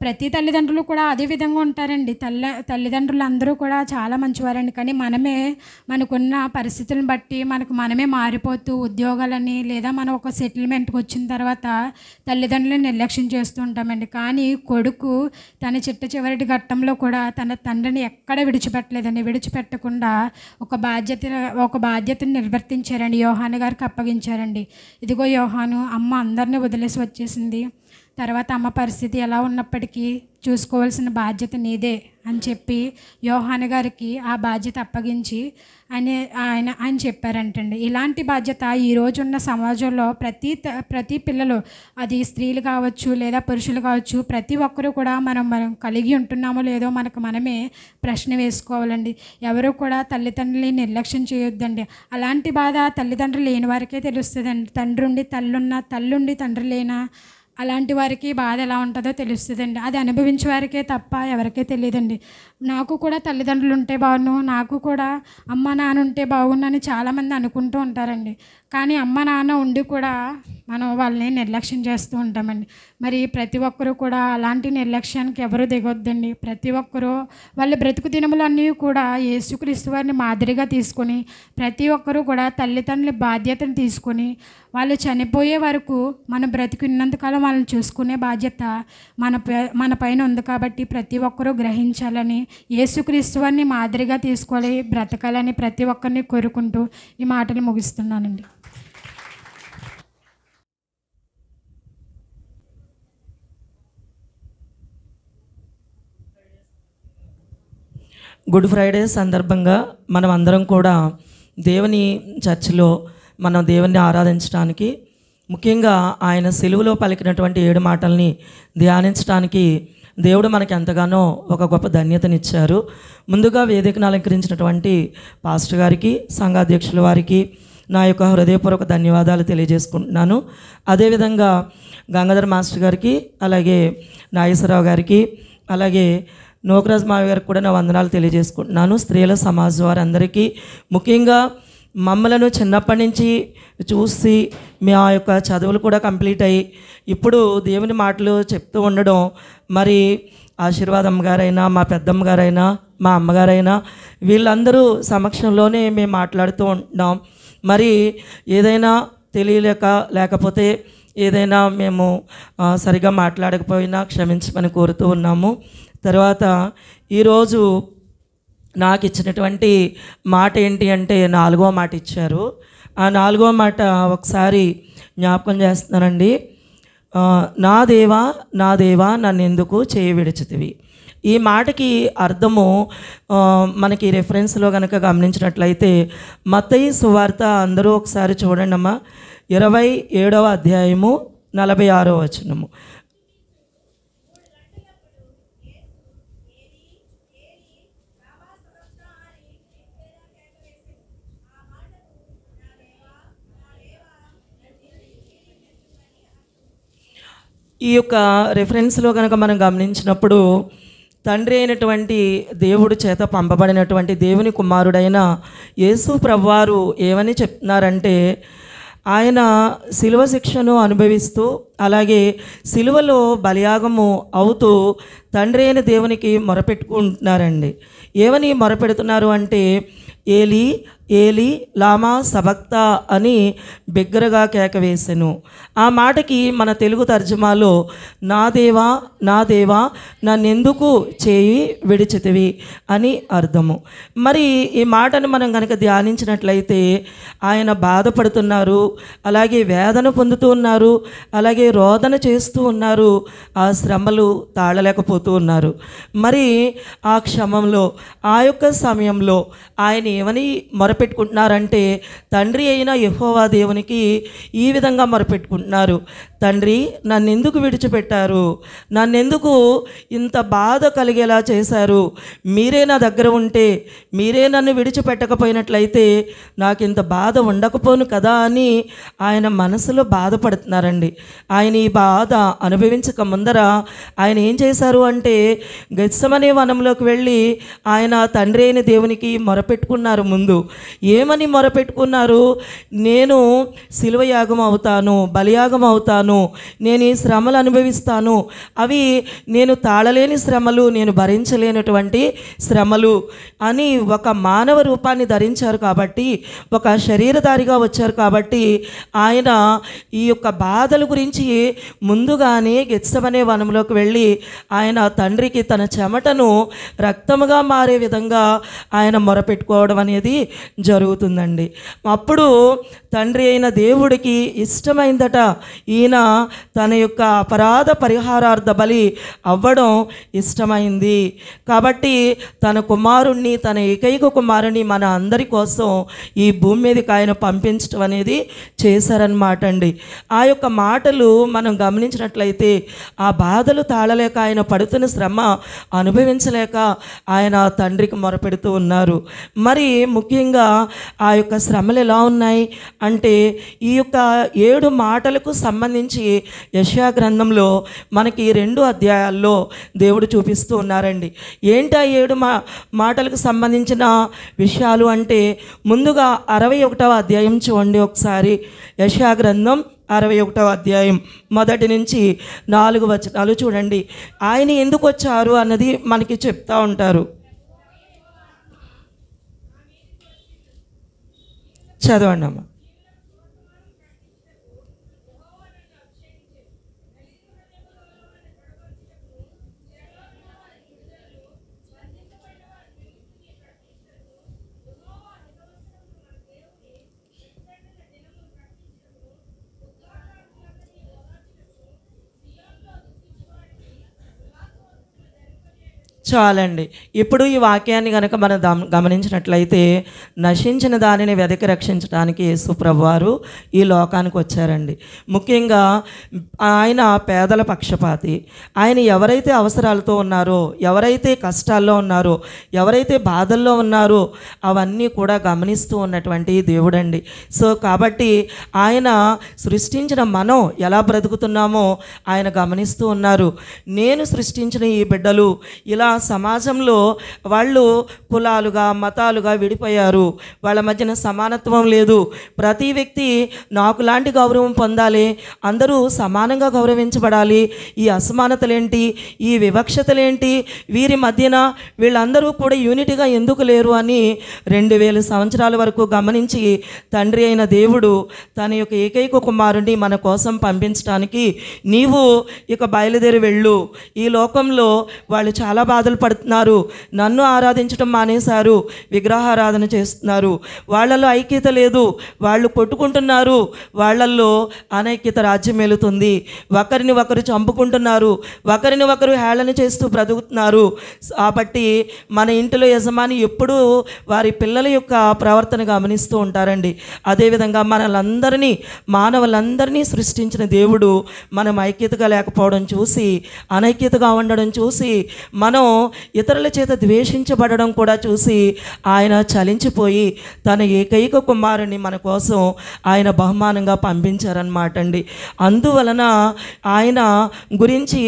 ప్రతి తల్లిదండ్రులు కూడా అదే విధంగా ఉంటారండి. తల్లిదండ్రులు అందరూ కూడా చాలా మంచివారండి. కానీ మనకున్న పరిస్థితులను బట్టి మనమే మారిపోతూ ఉద్యోగాలని, లేదా మనం ఒక సెటిల్మెంట్కి వచ్చిన తర్వాత తల్లిదండ్రులను నిర్లక్ష్యం చేస్తూ ఉంటామండి. కానీ కొడుకు తన చివరి ఘట్టంలో కూడా తన తండ్రిని ఎక్కడ విడిచిపెట్టలేదండి. విడిచిపెట్టకుండా ఒక బాధ్యతను నిర్వర్తించారండి. యోహాను గారికి అప్పగించారండి. ఇదిగో యోహాను, అమ్మ అందరినీ వదిలేసి వచ్చేసింది, తర్వాత అమ్మ పరిస్థితి ఎలా ఉన్నప్పటికీ చూసుకోవాల్సిన బాధ్యత నీదే అని చెప్పి యోహాను గారికి ఆ బాధ్యత అప్పగించి ఆయన చెప్పారంటండి. ఇలాంటి బాధ్యత ఈరోజున్న సమాజంలో ప్రతి పిల్లలు, అది స్త్రీలు కావచ్చు లేదా పురుషులు కావచ్చు, ప్రతి ఒక్కరూ కూడా మనం కలిగి ఉంటున్నామో లేదో మనమే ప్రశ్న వేసుకోవాలండి. ఎవరు కూడా తల్లిదండ్రులని నిర్లక్ష్యం చేయొద్దండి. అలాంటి బాధ తల్లిదండ్రులు లేని వారికే తెలుస్తుందండి. తల్లుండి తండ్రి లేనా అలాంటి వారికి బాధ ఎలా ఉంటుందో తెలుస్తుందండి. అది అనుభవించే వారికే తప్ప ఎవరికే తెలియదండి. నాకు కూడా తల్లిదండ్రులు ఉంటే బాగున్నాను, నాకు కూడా అమ్మ నాన్న ఉంటే బాగున్నాను చాలామంది అనుకుంటూ ఉంటారండి. కానీ అమ్మ నాన్న ఉండి కూడా మనం వాళ్ళని నిర్లక్ష్యం చేస్తూ ఉంటామండి. మరి ప్రతి ఒక్కరూ కూడా అలాంటి నిర్లక్ష్యానికి ఎవరు దిగొద్దండి. ప్రతి ఒక్కరూ వాళ్ళ బ్రతుకు దినములన్నీ కూడా యేసుక్రీస్తు వారిని మాదిరిగా తీసుకొని, ప్రతి ఒక్కరూ కూడా తల్లిదండ్రుల బాధ్యతను తీసుకొని వాళ్ళు చనిపోయే వరకు మన బ్రతికున్నంతకాలం వాళ్ళని చూసుకునే బాధ్యత మన పైన ఉంది. కాబట్టి ప్రతి ఒక్కరూ గ్రహించాలని, యేసుక్రీస్తు వారిని మాదిరిగా తీసుకోవాలి, బ్రతకాలని ప్రతి ఒక్కరిని కోరుకుంటూ ఈ మాటలు ముగిస్తున్నానండి. గుడ్ ఫ్రైడే సందర్భంగా మనం అందరం కూడా దేవుని చర్చిలో మనం దేవుని ఆరాధించడానికి, ముఖ్యంగా ఆయన సిలువలో పలికినటువంటి 7 మాటల్ని ధ్యానించడానికి దేవుడు మనకి ఎంతగానో ఒక గొప్ప ధన్యతనిచ్చారు. ముందుగా వేదికను అలంకరించినటువంటి పాస్టర్ గారికి, సంఘాధ్యక్షుల వారికి నా యొక్క హృదయపూర్వక ధన్యవాదాలు తెలియజేసుకుంటున్నాను. అదేవిధంగా గంగాధర్ మాస్టర్ గారికి, అలాగే నాగేశ్వరరావు గారికి, అలాగే నోకరాజ్ మావి గారికి కూడా నా వందనాలు తెలియజేసుకుంటున్నాను. స్త్రీల సమాజం వారందరికీ, ముఖ్యంగా మమ్మలను చిన్నప్పటి నుంచి చూసి మా యొక్క చదువులు కూడా కంప్లీట్ అయ్యి ఇప్పుడు దేవుని మాటలు చెప్తూ ఉండడం, మరి ఆశీర్వాదమ్మ గారైనా, మా పెద్దమ్మ గారైనా, మా అమ్మగారైనా వీళ్ళందరూ సమక్షంలోనే మేము మాట్లాడుతూ ఉంటున్నాం. మరి ఏదైనా తెలియలేక లేకపోతే ఏదైనా మేము సరిగా మాట్లాడకపోయినా క్షమించమని కోరుతూ ఉన్నాము. తర్వాత ఈరోజు నాకు ఇచ్చినటువంటి మాట ఏంటి అంటే 4వ మాట ఇచ్చారు. ఆ 4వ మాట ఒకసారి జ్ఞాపకం చేస్తున్నానండి. నా దేవా నా దేవా నన్ను ఎందుకు చేయి విడిచితివి. ఈ మాటకి అర్థము మనకి రెఫరెన్స్లో కనుక గమనించినట్లయితే మత్తయి సువార్త అందరూ ఒకసారి చూడండి అమ్మా, 27వ అధ్యాయము 46వ వచనము. ఈ యొక్క రెఫరెన్స్లో కనుక మనం గమనించినప్పుడు తండ్రి అయినటువంటి దేవుడు చేత పంపబడినటువంటి దేవుని కుమారుడైన యేసు ప్రభువారు ఏమని చెప్తున్నారంటే, ఆయన శిలువ శిక్షను అనుభవిస్తూ అలాగే శిలువలో బలియాగము అవుతూ తండ్రి అయిన దేవునికి మొరపెట్టుకుంటున్నారండి. ఏమని మొరపెడుతున్నారు అంటే, ఏలి ఏలి లామా సబక్తా అని బిగ్గరగా కేక వేసెను. ఆ మాటకి మన తెలుగు తర్జుమాలో నా దేవా నా దేవా నన్నెందుకు చేయి విడిచితివి అని అర్థము. మరి ఈ మాటను మనం కనుక ధ్యానించినట్లయితే ఆయన బాధపడుతున్నారు, అలాగే వేదన పొందుతూ ఉన్నారు, అలాగే రోదన చేస్తూ ఉన్నారు, ఆ శ్రమలు తాళలేకపోతూ ఉన్నారు. మరి ఆ క్షమంలో ఆ యొక్క సమయంలో ఆయన ఏమని మొరపెట్టుకుంటున్నారంటే, తండ్రి అయిన యెహోవా దేవునికి ఈ విధంగా మొరపెట్టుకుంటున్నారు, తండ్రి నన్నెందుకు విడిచిపెట్టారు, నన్నెందుకు ఇంత బాధ కలిగేలా చేశారు, మీరే నా దగ్గర ఉంటే, మీరే నన్ను విడిచిపెట్టకపోయినట్లయితే నాకు ఇంత బాధ ఉండకపోను కదా అని ఆయన మనసులో బాధపడుతున్నారండి. ఆయన ఈ బాధ అనుభవించక ముందర ఆయన ఏం చేశారు అంటే, గెత్సెమనే వనంలోకి వెళ్ళి ఆయన తండ్రి అయిన దేవునికి మొరపెట్టుకున్నారు. ముందు ఏమని మొరపెట్టుకున్నారు, నేను శిలువ యాగం అవుతాను, బలియాగం అవుతాను, నేను ఈ శ్రమలు అనుభవిస్తాను, అవి నేను తాళలేని శ్రమలు, నేను భరించలేనటువంటి శ్రమలు అని ఒక మానవ రూపాన్ని ధరించారు కాబట్టి, ఒక శరీరధారిగా వచ్చారు కాబట్టి ఆయన ఈ యొక్క బాధల గురించి ముందుగానే గెత్సెమనే వనంలోకి వెళ్ళి ఆయన తండ్రికి తన చెమటను రక్తముగా మారే విధంగా ఆయన మొరపెట్టుకోవడం అనేది జరుగుతుందండి. అప్పుడు తండ్రి అయిన దేవుడికి ఇష్టమైందట ఈయన తన యొక్క అపరాధ పరిహారార్థ బలి అవ్వడం ఇష్టమైంది కాబట్టి తన కుమారుణ్ణి, తన ఏకైక కుమారుణ్ణి మన అందరి కోసం ఈ భూమి మీదకి ఆయన పంపించడం అనేది చేశారన్నమాట అండి. ఆ యొక్క మాటలు మనం గమనించినట్లయితే ఆ బాధలు తాళలేక, ఆయన పడుతున్న శ్రమ అనుభవించలేక ఆయన తండ్రికి మొరపెడుతూ ఉన్నారు. మరి ముఖ్యంగా ఆ యొక్క శ్రమలు ఎలా ఉన్నాయి అంటే, ఈ యొక్క 7 మాటలకు సంబంధించి యెషయా గ్రంథంలో మనకి 2 అధ్యాయాల్లో దేవుడు చూపిస్తూ ఉన్నారండి. ఏంటి ఆ 7 మాటలకు సంబంధించిన విషయాలు అంటే, ముందుగా 61వ అధ్యాయం చూడండి ఒకసారి. యెషయా గ్రంథం 61వ అధ్యాయం 1 నుంచి 4 వచనాలు చూడండి. ఆయన ఎందుకు వచ్చారు అన్నది మనకి చెప్తా ఉంటారు. చదవండి అమ్మ. చాలండి. ఇప్పుడు ఈ వాక్యాన్ని కనుక మనం గమనించినట్లయితే, నశించిన దానిని వెదకి రక్షించడానికి యేసు ప్రభువారు ఈ లోకానికి వచ్చారండి. ముఖ్యంగా ఆయన పేదల పక్షపాతి. ఆయన ఎవరైతే అవసరాలతో ఉన్నారో, ఎవరైతే కష్టాల్లో ఉన్నారో, ఎవరైతే బాధల్లో ఉన్నారో అవన్నీ కూడా గమనిస్తూ ఉన్నటువంటి దేవుడండి. సో కాబట్టి ఆయన సృష్టించిన మనం ఎలా బ్రతుకుతున్నామో ఆయన గమనిస్తూ ఉన్నారు. నేను సృష్టించిన ఈ బిడ్డలు ఇలా సమాజంలో వాళ్ళు కులాలుగా మతాలుగా విడిపోయారు. వాళ్ళ మధ్యన సమానత్వం లేదు. ప్రతి వ్యక్తి నాకు లాంటి గౌరవం పొందాలి, అందరూ సమానంగా గౌరవించబడాలి. ఈ అసమానతలేంటి, ఈ వివక్షతలేంటి, వీరి మధ్యన వీళ్ళందరూ కూడా యూనిటీగా ఎందుకు లేరు అని 2000 సంవత్సరాల వరకు గమనించి తండ్రి అయిన దేవుడు తన యొక్క ఏకైక కుమారుడిని మన కోసం పంపించడానికి, నీవు ఇక బయలుదేరి వెళ్ళు, ఈ లోకంలో వాళ్ళు చాలా బాధలు పడుతున్నారు, నన్ను ఆరాధించడం మానేశారు, విగ్రహారాధన చేస్తున్నారు, వాళ్ళల్లో ఐక్యత లేదు, వాళ్ళు కొట్టుకుంటున్నారు, వాళ్ళల్లో అనైక్యత రాజ్యం వెళుతుంది, ఒకరిని ఒకరు చంపుకుంటున్నారు, ఒకరిని ఒకరు హేళన చేస్తూ బ్రతుకుతున్నారు. కాబట్టి మన ఇంటిలో యజమాని ఎప్పుడూ వారి పిల్లల యొక్క ప్రవర్తన గమనిస్తూ ఉంటారండి. అదేవిధంగా మనలందరినీ మానవులందరినీ సృష్టించిన దేవుడు మనం ఐక్యతగా లేకపోవడం చూసి, అనైక్యతగా ఉండడం చూసి, మనం ఇతరుల చేత ద్వేషించబడడం కూడా చూసి ఆయన చలించిపోయి తన ఏకైక కుమారుని మన కోసం ఆయన బహుమానంగా పంపించారన్నమాట అండి. అందువలన ఆయన గురించి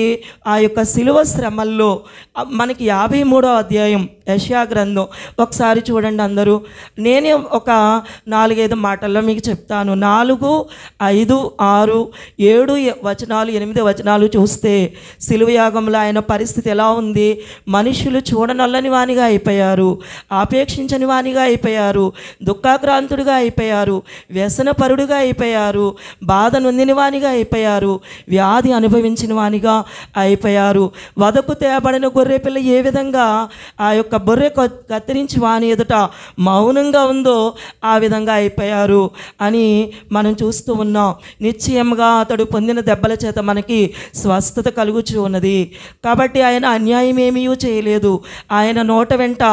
ఆ యొక్క శిలువ శ్రమల్లో మనకి 53వ అధ్యాయం యెషయా గ్రంథం ఒకసారి చూడండి అందరూ. నేనే ఒక 4-5 మాటల్లో మీకు చెప్తాను. 4, 5, 6, 7 వచనాలు, 8 వచనాలు చూస్తే శిలువ యాగంలో ఆయన పరిస్థితి ఎలా ఉంది? మనుషులు చూడనల్లని వానిగా అయిపోయారు, ఆపేక్షించని వానిగా అయిపోయారు, దుఃఖాక్రాంతుడిగా అయిపోయారు, వ్యసనపరుడుగా అయిపోయారు, బాధ నొందిన వానిగా అయిపోయారు, వ్యాధి అనుభవించిన వానిగా అయిపోయారు. వదకు తేబడిన గొర్రె పిల్ల ఏ విధంగా ఆ యొక్క బొర్రె కత్తిరించి వాని ఎదుట మౌనంగా ఉందో ఆ విధంగా అయిపోయారు అని మనం చూస్తూ ఉన్నాం. నిశ్చయంగా అతడు పొందిన దెబ్బల చేత మనకి స్వస్థత కలుగుచూ ఉన్నది. కాబట్టి ఆయన అన్యాయం ఏమీ చేయలేదు, ఆయన నోట వెంట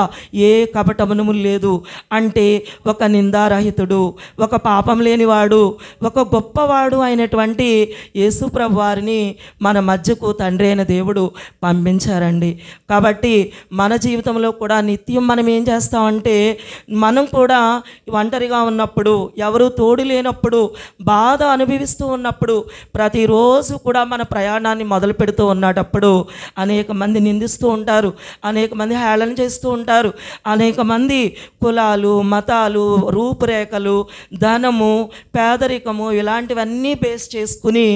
ఏ కపటమును లేదు. అంటే ఒక నిందారహితుడు, ఒక పాపం లేనివాడు, ఒక గొప్పవాడు అయినటువంటి యేసు ప్రభు వారిని మన మధ్యకు తండ్రి అయిన దేవుడు పంపించారండి. కాబట్టి మన జీవితంలో కూడా నిత్యం మనం ఏం చేస్తామంటే, మనం కూడా ఒంటరిగా ఉన్నప్పుడు, ఎవరు తోడు లేనప్పుడు, బాధ అనుభవిస్తూ ఉన్నప్పుడు, ప్రతిరోజు కూడా మన ప్రయాణాన్ని మొదలు పెడుతూ ఉన్నప్పుడు అనేక మంది నిందిస్తూ ఉంటారు, అనేక మంది హేళన చేస్తూ ఉంటారు, అనేక మంది కులాలు, మతాలు, రూపురేఖలు, ధనము, పేదరికము ఇలాంటివన్నీ బేస్ చేసుకుని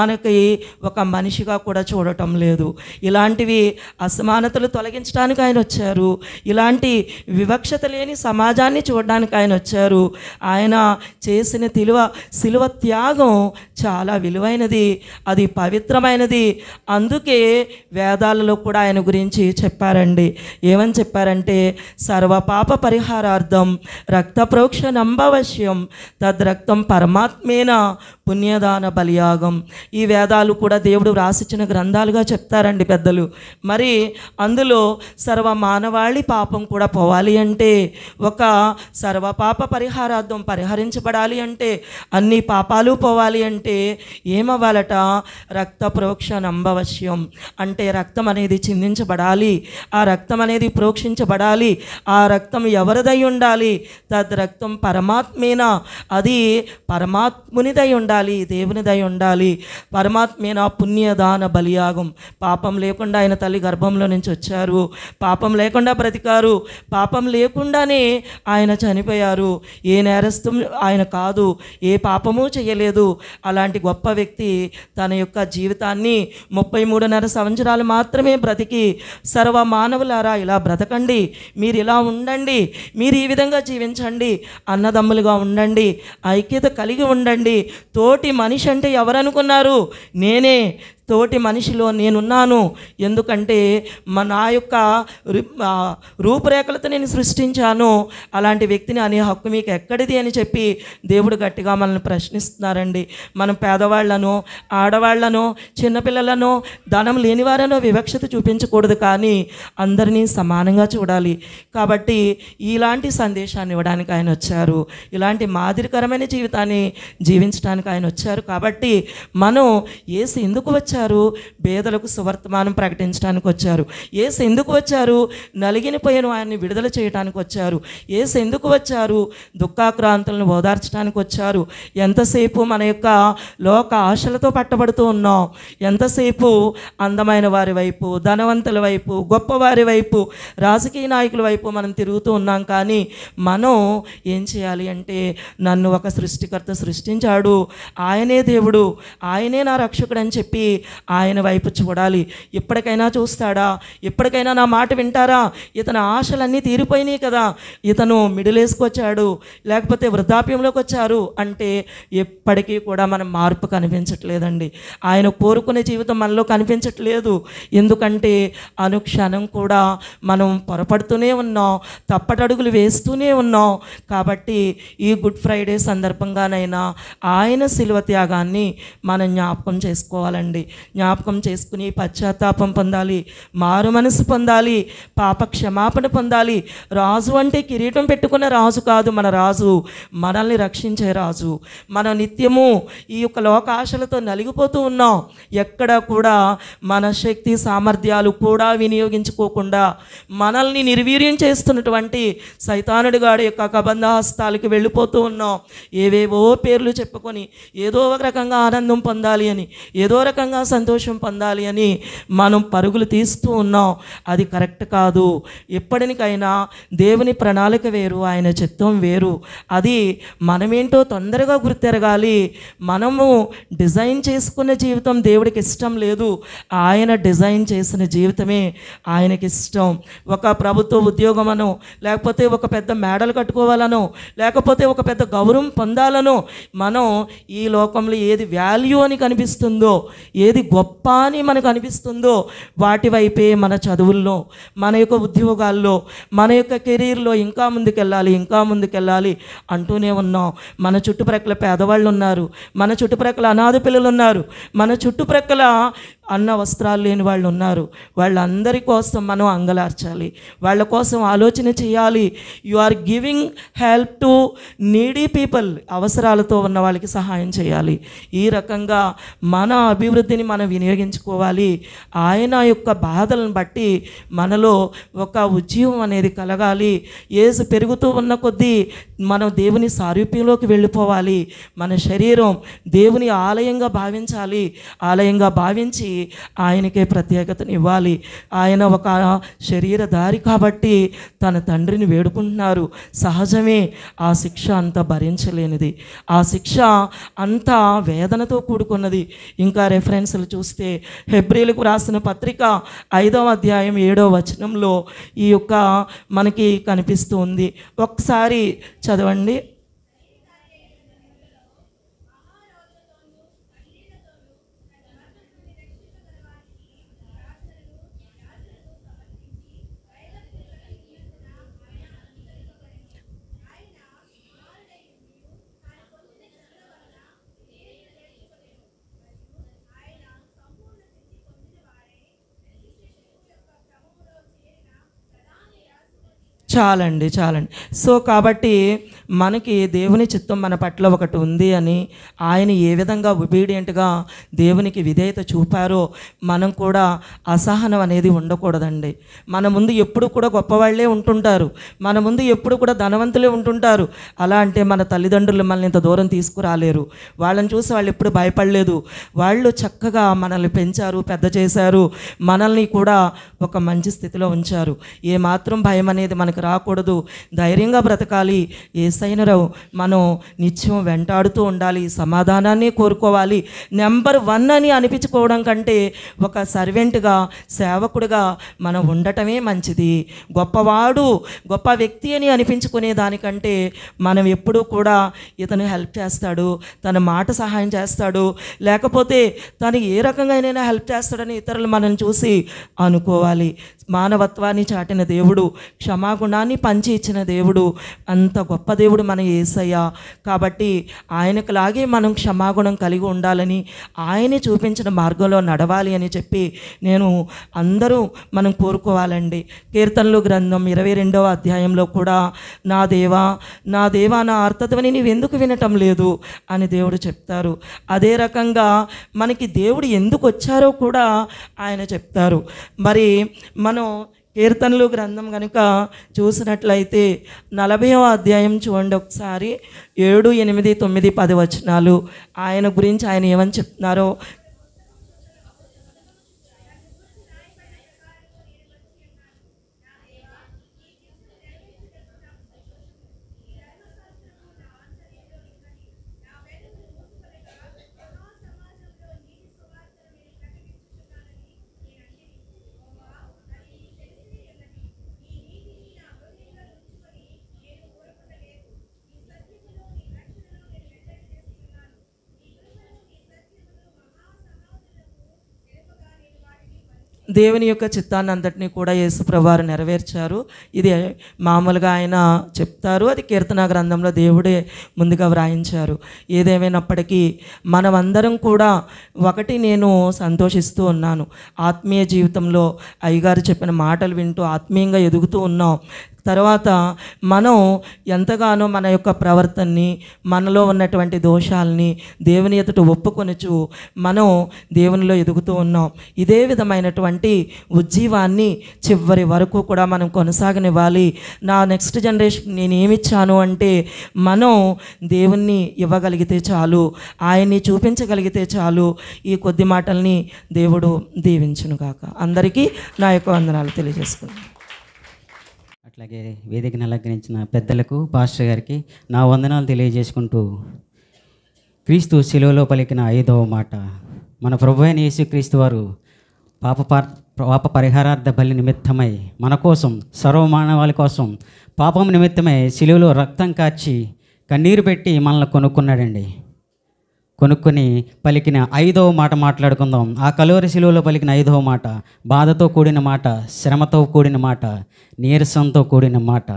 మనకి ఒక మనిషిగా కూడా చూడటం లేదు. ఇలాంటివి అసమానతలు తొలగించడానికి ఆయన వచ్చారు. ఇలాంటి వివక్షత లేని సమాజాన్ని చూడడానికి ఆయన వచ్చారు. ఆయన చేసిన శిలువ త్యాగం చాలా విలువైనది, అది పవిత్రమైనది. అందుకే వేదాలలో కూడా ఆయన గురించి చెప్పారండి. ఏమని చెప్పారంటే, సర్వపాప పరిహారార్థం రక్త ప్రోక్షణంబవశ్యం తద్రక్తం పరమాత్మేన పుణ్యదాన బలియాగం. ఈ వేదాలు కూడా దేవుడు రాసిచ్చిన గ్రంథాలుగా చెప్తారండి పెద్దలు. మరి అందులో సర్వ మానవాళి పాపం కూడా పోవాలి అంటే, ఒక సర్వపాప పరిహారార్థం పరిహరించబడాలి అంటే, అన్ని పాపాలు పోవాలి అంటే ఏమవ్వాలట? రక్త ప్రోక్షణంబవశ్యం. అంటే రక్తం అనేది చిందించబడాలి, ఆ రక్తం అనేది ప్రోక్షించబడాలి. ఆ రక్తం ఎవరిదై ఉండాలి? తద్రక్తం పరమాత్మేన, అది పరమాత్మునిదై ఉండాలి, దేవునిదై ఉండాలి. పరమాత్మేన పుణ్యదాన బలియాగం. పాపం లేకుండా ఆయన తల్లి గర్భంలో నుంచి వచ్చారు, పాపం లేకుండా బ్రతికారు, పాపం లేకుండానే ఆయన చనిపోయారు. ఏ నేరస్థం ఆయన కాదు, ఏ పాపము చేయలేదు. అలాంటి గొప్ప వ్యక్తి తన యొక్క జీవితాన్ని 33.5 సంవత్సరాలు మాత్రమే బ్రతికి, సర్వ మానవులారా ఇలా బ్రతకండి, మీరు ఇలా ఉండండి, మీరు ఈ విధంగా జీవించండి, అన్నదమ్ములుగా ఉండండి, ఐక్యత కలిగి ఉండండి. తోటి మనిషి అంటే ఎవరనుకున్నారు? నేనే. తోటి మనిషిలో నేనున్నాను, ఎందుకంటే నా యొక్క రూపురేఖలతో నేను సృష్టించాను, అలాంటి వ్యక్తిని అనే హక్కు మీకు ఎక్కడిది అని చెప్పి దేవుడు గట్టిగా మనల్ని ప్రశ్నిస్తున్నారండి. మనం పేదవాళ్లను, ఆడవాళ్లను, చిన్నపిల్లలను, ధనం లేనివారనో వివక్షత చూపించకూడదు, కానీ అందరినీ సమానంగా చూడాలి. కాబట్టి ఇలాంటి సందేశాన్ని ఇవ్వడానికి ఆయన వచ్చారు, ఇలాంటి మాదిరికరమైన జీవితాన్ని జీవించడానికి ఆయన వచ్చారు. కాబట్టి మనం యేసు ఎందుకు వచ్చారు? పేదలకు సువర్తమానం ప్రకటించడానికి వచ్చారు. యేసు ఎందుకు వచ్చారు? నలిగినపోయిన ఆయన్ని విడుదల చేయడానికి వచ్చారు. యేసు ఎందుకు వచ్చారు? దుఃఖాక్రాంతులను ఓదార్చడానికి వచ్చారు. ఎంతసేపు మన యొక్క లోక ఆశలతో పట్టబడుతూ ఉన్నాం, ఎంతసేపు అందమైన వారి వైపు, ధనవంతుల వైపు, గొప్పవారి వైపు, రాజకీయ నాయకుల వైపు మనం తిరుగుతూ ఉన్నాం. కానీ మనం ఏం చేయాలి అంటే, నన్ను ఒక సృష్టికర్త సృష్టించాడు, ఆయనే దేవుడు, ఆయనే నా రక్షకుడు అని చెప్పి ఆయన వైపు చూడాలి. ఇప్పటికైనా చూస్తాడా? ఇప్పటికైనా నా మాట వింటారా? ఇతని ఆశలన్నీ తీరిపోయినాయి కదా, ఇతను మిడిలేసుకొచ్చాడు, లేకపోతే వృద్ధాప్యంలోకి వచ్చారు అంటే ఎప్పటికీ కూడా మనం మార్పు కనిపించట్లేదండి. ఆయన కోరుకునే జీవితం మనలో కనిపించట్లేదు. ఎందుకంటే అనుక్షణం కూడా మనం పొరపడుతూనే ఉన్నాం, తప్పటడుగులు వేస్తూనే ఉన్నాం. కాబట్టి ఈ గుడ్ ఫ్రైడే సందర్భంగానైనా ఆయన శిలువ త్యాగాన్ని మనం జ్ఞాపకం చేసుకోవాలండి. జ్ఞాపకం చేసుకుని పశ్చాత్తాపం పొందాలి, మారు మనసు పొందాలి, పాప క్షమాపణ పొందాలి. రాజు అంటే కిరీటం పెట్టుకున్న రాజు కాదు మన రాజు, మనల్ని రక్షించే రాజు. మనం నిత్యము ఈ యొక్క లోకాశలతో నలిగిపోతూ ఉన్నాం. ఎక్కడ కూడా మన శక్తి సామర్థ్యాలు కూడా వినియోగించుకోకుండా మనల్ని నిర్వీర్యం చేస్తున్నటువంటి సైతానుడి గాడి యొక్క కబంధ హస్తాలకి వెళ్ళిపోతూ ఉన్నాం. ఏవేవో పేర్లు చెప్పుకొని ఏదో ఒక రకంగా ఆనందం పొందాలి అని, ఏదో రకంగా సంతోషం పొందాలి అని మనం పరుగులు తీస్తూ ఉన్నాం. అది కరెక్ట్ కాదు. ఎప్పటికైనా దేవుని ప్రణాళిక వేరు, ఆయన చిత్తం వేరు. అది మనమేంటో తొందరగా గుర్తెరగాలి. మనము డిజైన్ చేసుకున్న జీవితం దేవుడికి ఇష్టం లేదు, ఆయన డిజైన్ చేసిన జీవితమే ఆయనకి ఇష్టం. ఒక ప్రభుత్వ ఉద్యోగమనో, లేకపోతే ఒక పెద్ద మేడలు కట్టుకోవాలనో, లేకపోతే ఒక పెద్ద గౌరవం పొందాలనో, మనం ఈ లోకంలో ఏది వాల్యూ అని కనిపిస్తుందో, ఏది గొప్ప అని మనకు అనిపిస్తుందో వాటి వైపే మన చదువుల్లో, మన యొక్క ఉద్యోగాల్లో, మన యొక్క కెరీర్లో ఇంకా ముందుకెళ్ళాలి, ఇంకా ముందుకెళ్ళాలి అంటూనే ఉన్నాం. మన చుట్టుప్రక్కల పేదవాళ్ళు ఉన్నారు, మన చుట్టుప్రక్కల అనాథ పిల్లలు ఉన్నారు, మన చుట్టుప్రక్కల అన్న వస్త్రాలు లేని వాళ్ళు ఉన్నారు. వాళ్ళందరి కోసం మనం అంగలార్చాలి, వాళ్ళ కోసం ఆలోచన చేయాలి. You are giving help to needy people, అవసరాలతో ఉన్న వాళ్ళకి సహాయం చేయాలి. ఈ రకంగా మన అభివృద్ధిని మనం వినియోగించుకోవాలి. ఆయన యొక్క బాధలను బట్టి మనలో ఒక ఉద్యమం అనేది కలగాలి. యేసు పెరుగుతూ ఉన్న కొద్దీ మనం దేవుని సారూప్యంలోకి వెళ్ళిపోవాలి. మన శరీరం దేవుని ఆలయంగా భావించాలి. ఆలయంగా భావించి ఆయనకే ప్రత్యేకతను ఇవ్వాలి. ఆయన ఒక శరీరధారి కాబట్టి తన తండ్రిని వేడుకుంటున్నారు. సహజమే, ఆ శిక్ష అంత భరించలేనిది, ఆ శిక్ష అంత వేదనతో కూడుకున్నది. ఇంకా రెఫరెన్స్లు చూస్తే హెబ్రీలకు రాసిన పత్రిక 5వ అధ్యాయం 7వ వచనంలో ఈ యొక్క మనకి కనిపిస్తూ ఉంది. ఒకసారి చదవండి. చాలండి. సో కాబట్టి మనకి దేవుని చిత్తం మన పట్ల ఒకటి ఉంది అని, ఆయన ఏ విధంగా ఒబీడియంట్గా దేవునికి విధేయత చూపారో మనం కూడా అసహనం అనేది ఉండకూడదండి. మన ముందు ఎప్పుడు కూడా గొప్పవాళ్లే ఉంటుంటారు, మన ముందు ఎప్పుడు కూడా ధనవంతులే ఉంటుంటారు. అలా అంటే మన తల్లిదండ్రులు మనల్ని ఇంత దూరం తీసుకురాలేరు. వాళ్ళని చూసి వాళ్ళు ఎప్పుడు భయపడలేదు. వాళ్ళు చక్కగా మనల్ని పెంచారు, పెద్ద చేశారు, మనల్ని కూడా ఒక మంచి స్థితిలో ఉంచారు. ఏమాత్రం భయం అనేది మనకు రాకూడదు, ధైర్యంగా బ్రతకాలి. యేసయ్యను మనం నిత్యం వెంటాడుతూ ఉండాలి, సమాధానాన్ని కోరుకోవాలి. నెంబర్ 1 అని అనిపించుకోవడం కంటే ఒక సర్వెంట్గా, సేవకుడిగా మనం ఉండటమే మంచిది. గొప్పవాడు, గొప్ప వ్యక్తి అని అనిపించుకునే దానికంటే మనం ఎప్పుడూ కూడా ఇతను హెల్ప్ చేస్తాడు, తన మాట సహాయం చేస్తాడు, లేకపోతే తను ఏ రకంగానైనా హెల్ప్ చేస్తాడని ఇతరులు మనం చూసి అనుకోవాలి. మానవత్వాన్ని చాటిన దేవుడు, క్షమాగుణాన్ని పంచి ఇచ్చిన దేవుడు, అంత గొప్ప దేవుడు మన యేసయ్య. కాబట్టి ఆయనకులాగే మనం క్షమాగుణం కలిగి ఉండాలని, ఆయనే చూపించిన మార్గంలో నడవాలి అని చెప్పి నేను అందరూ మనం కోరుకోవాలండి. కీర్తనలు గ్రంథం 22వ అధ్యాయంలో కూడా నా దేవా నా దేవా నా ఆర్తధ్వని నీవెందుకు వినటం లేదు అని దేవుడు చెప్తారు. అదే రకంగా మనకి దేవుడు ఎందుకు వచ్చారో కూడా ఆయన చెప్తారు. మరి మనం కీర్తనలు గ్రంథం కనుక చూసినట్లయితే 40వ అధ్యాయం చూడండి ఒకసారి. 7, 8, 9, 10 వచనాలు ఆయన గురించి ఆయన ఏమని చెప్తున్నారో. దేవుని యొక్క చిత్తాన్ని అంతటినీ కూడా యేసుప్రభువారు నెరవేర్చారు. ఇది మామూలుగా ఆయన చెప్తారు, అది కీర్తన గ్రంథంలో దేవుడే ముందుగా వ్రాయించారు. ఏదేమైనప్పటికీ మనమందరం కూడా ఒకటి నేను సంతోషిస్తూ ఉన్నాను, ఆత్మీయ జీవితంలో అయ్యగారు చెప్పిన మాటలు వింటూ ఆత్మీయంగా ఎదుగుతూ ఉన్నాం. తర్వాత మనం ఎంతగానో మన యొక్క ప్రవర్తనని, మనలో ఉన్నటువంటి దోషాలని దేవుని ఎదుట ఒప్పుకొనుచు మనం దేవునిలో ఎదుగుతూ ఉన్నాం. ఇదే విధమైనటువంటి ఉజ్జీవాన్ని చివరి వరకు కూడా మనం కొనసాగనివ్వాలి. నా నెక్స్ట్ జనరేషన్ నేను ఏమిచ్చాను అంటే, మనం దేవుణ్ణి ఇవ్వగలిగితే చాలు, ఆయన్ని చూపించగలిగితే చాలు. ఈ కొద్ది మాటల్ని దేవుడు దీవించునుగాక. అందరికీ నా యొక్క వందనాలు తెలియజేసుకున్నాను. అట్లాగే వేదికను అలంకరించిన పెద్దలకు, పాస్టర్ గారికి నా వందనాలు తెలియజేసుకుంటూ, క్రీస్తు శిలువలో పలికిన 5వ మాట, మన ప్రభువైన యేసుక్రీస్తు వారు పాప పరిహారార్థ బలి నిమిత్తమై మన కోసం, సర్వమానవాళి కోసం పాపం నిమిత్తమై శిలువలో రక్తం కార్చి కన్నీరు పెట్టి మనల్ని కొనుక్కున్నాడండి. కొనుక్కొని పలికిన 5వ మాట మాట్లాడుకుందాం. ఆ కలువరి శిలువలో పలికిన 5వ మాట బాధతో కూడిన మాట, శ్రమతో కూడిన మాట, నీరసంతో కూడిన మాట.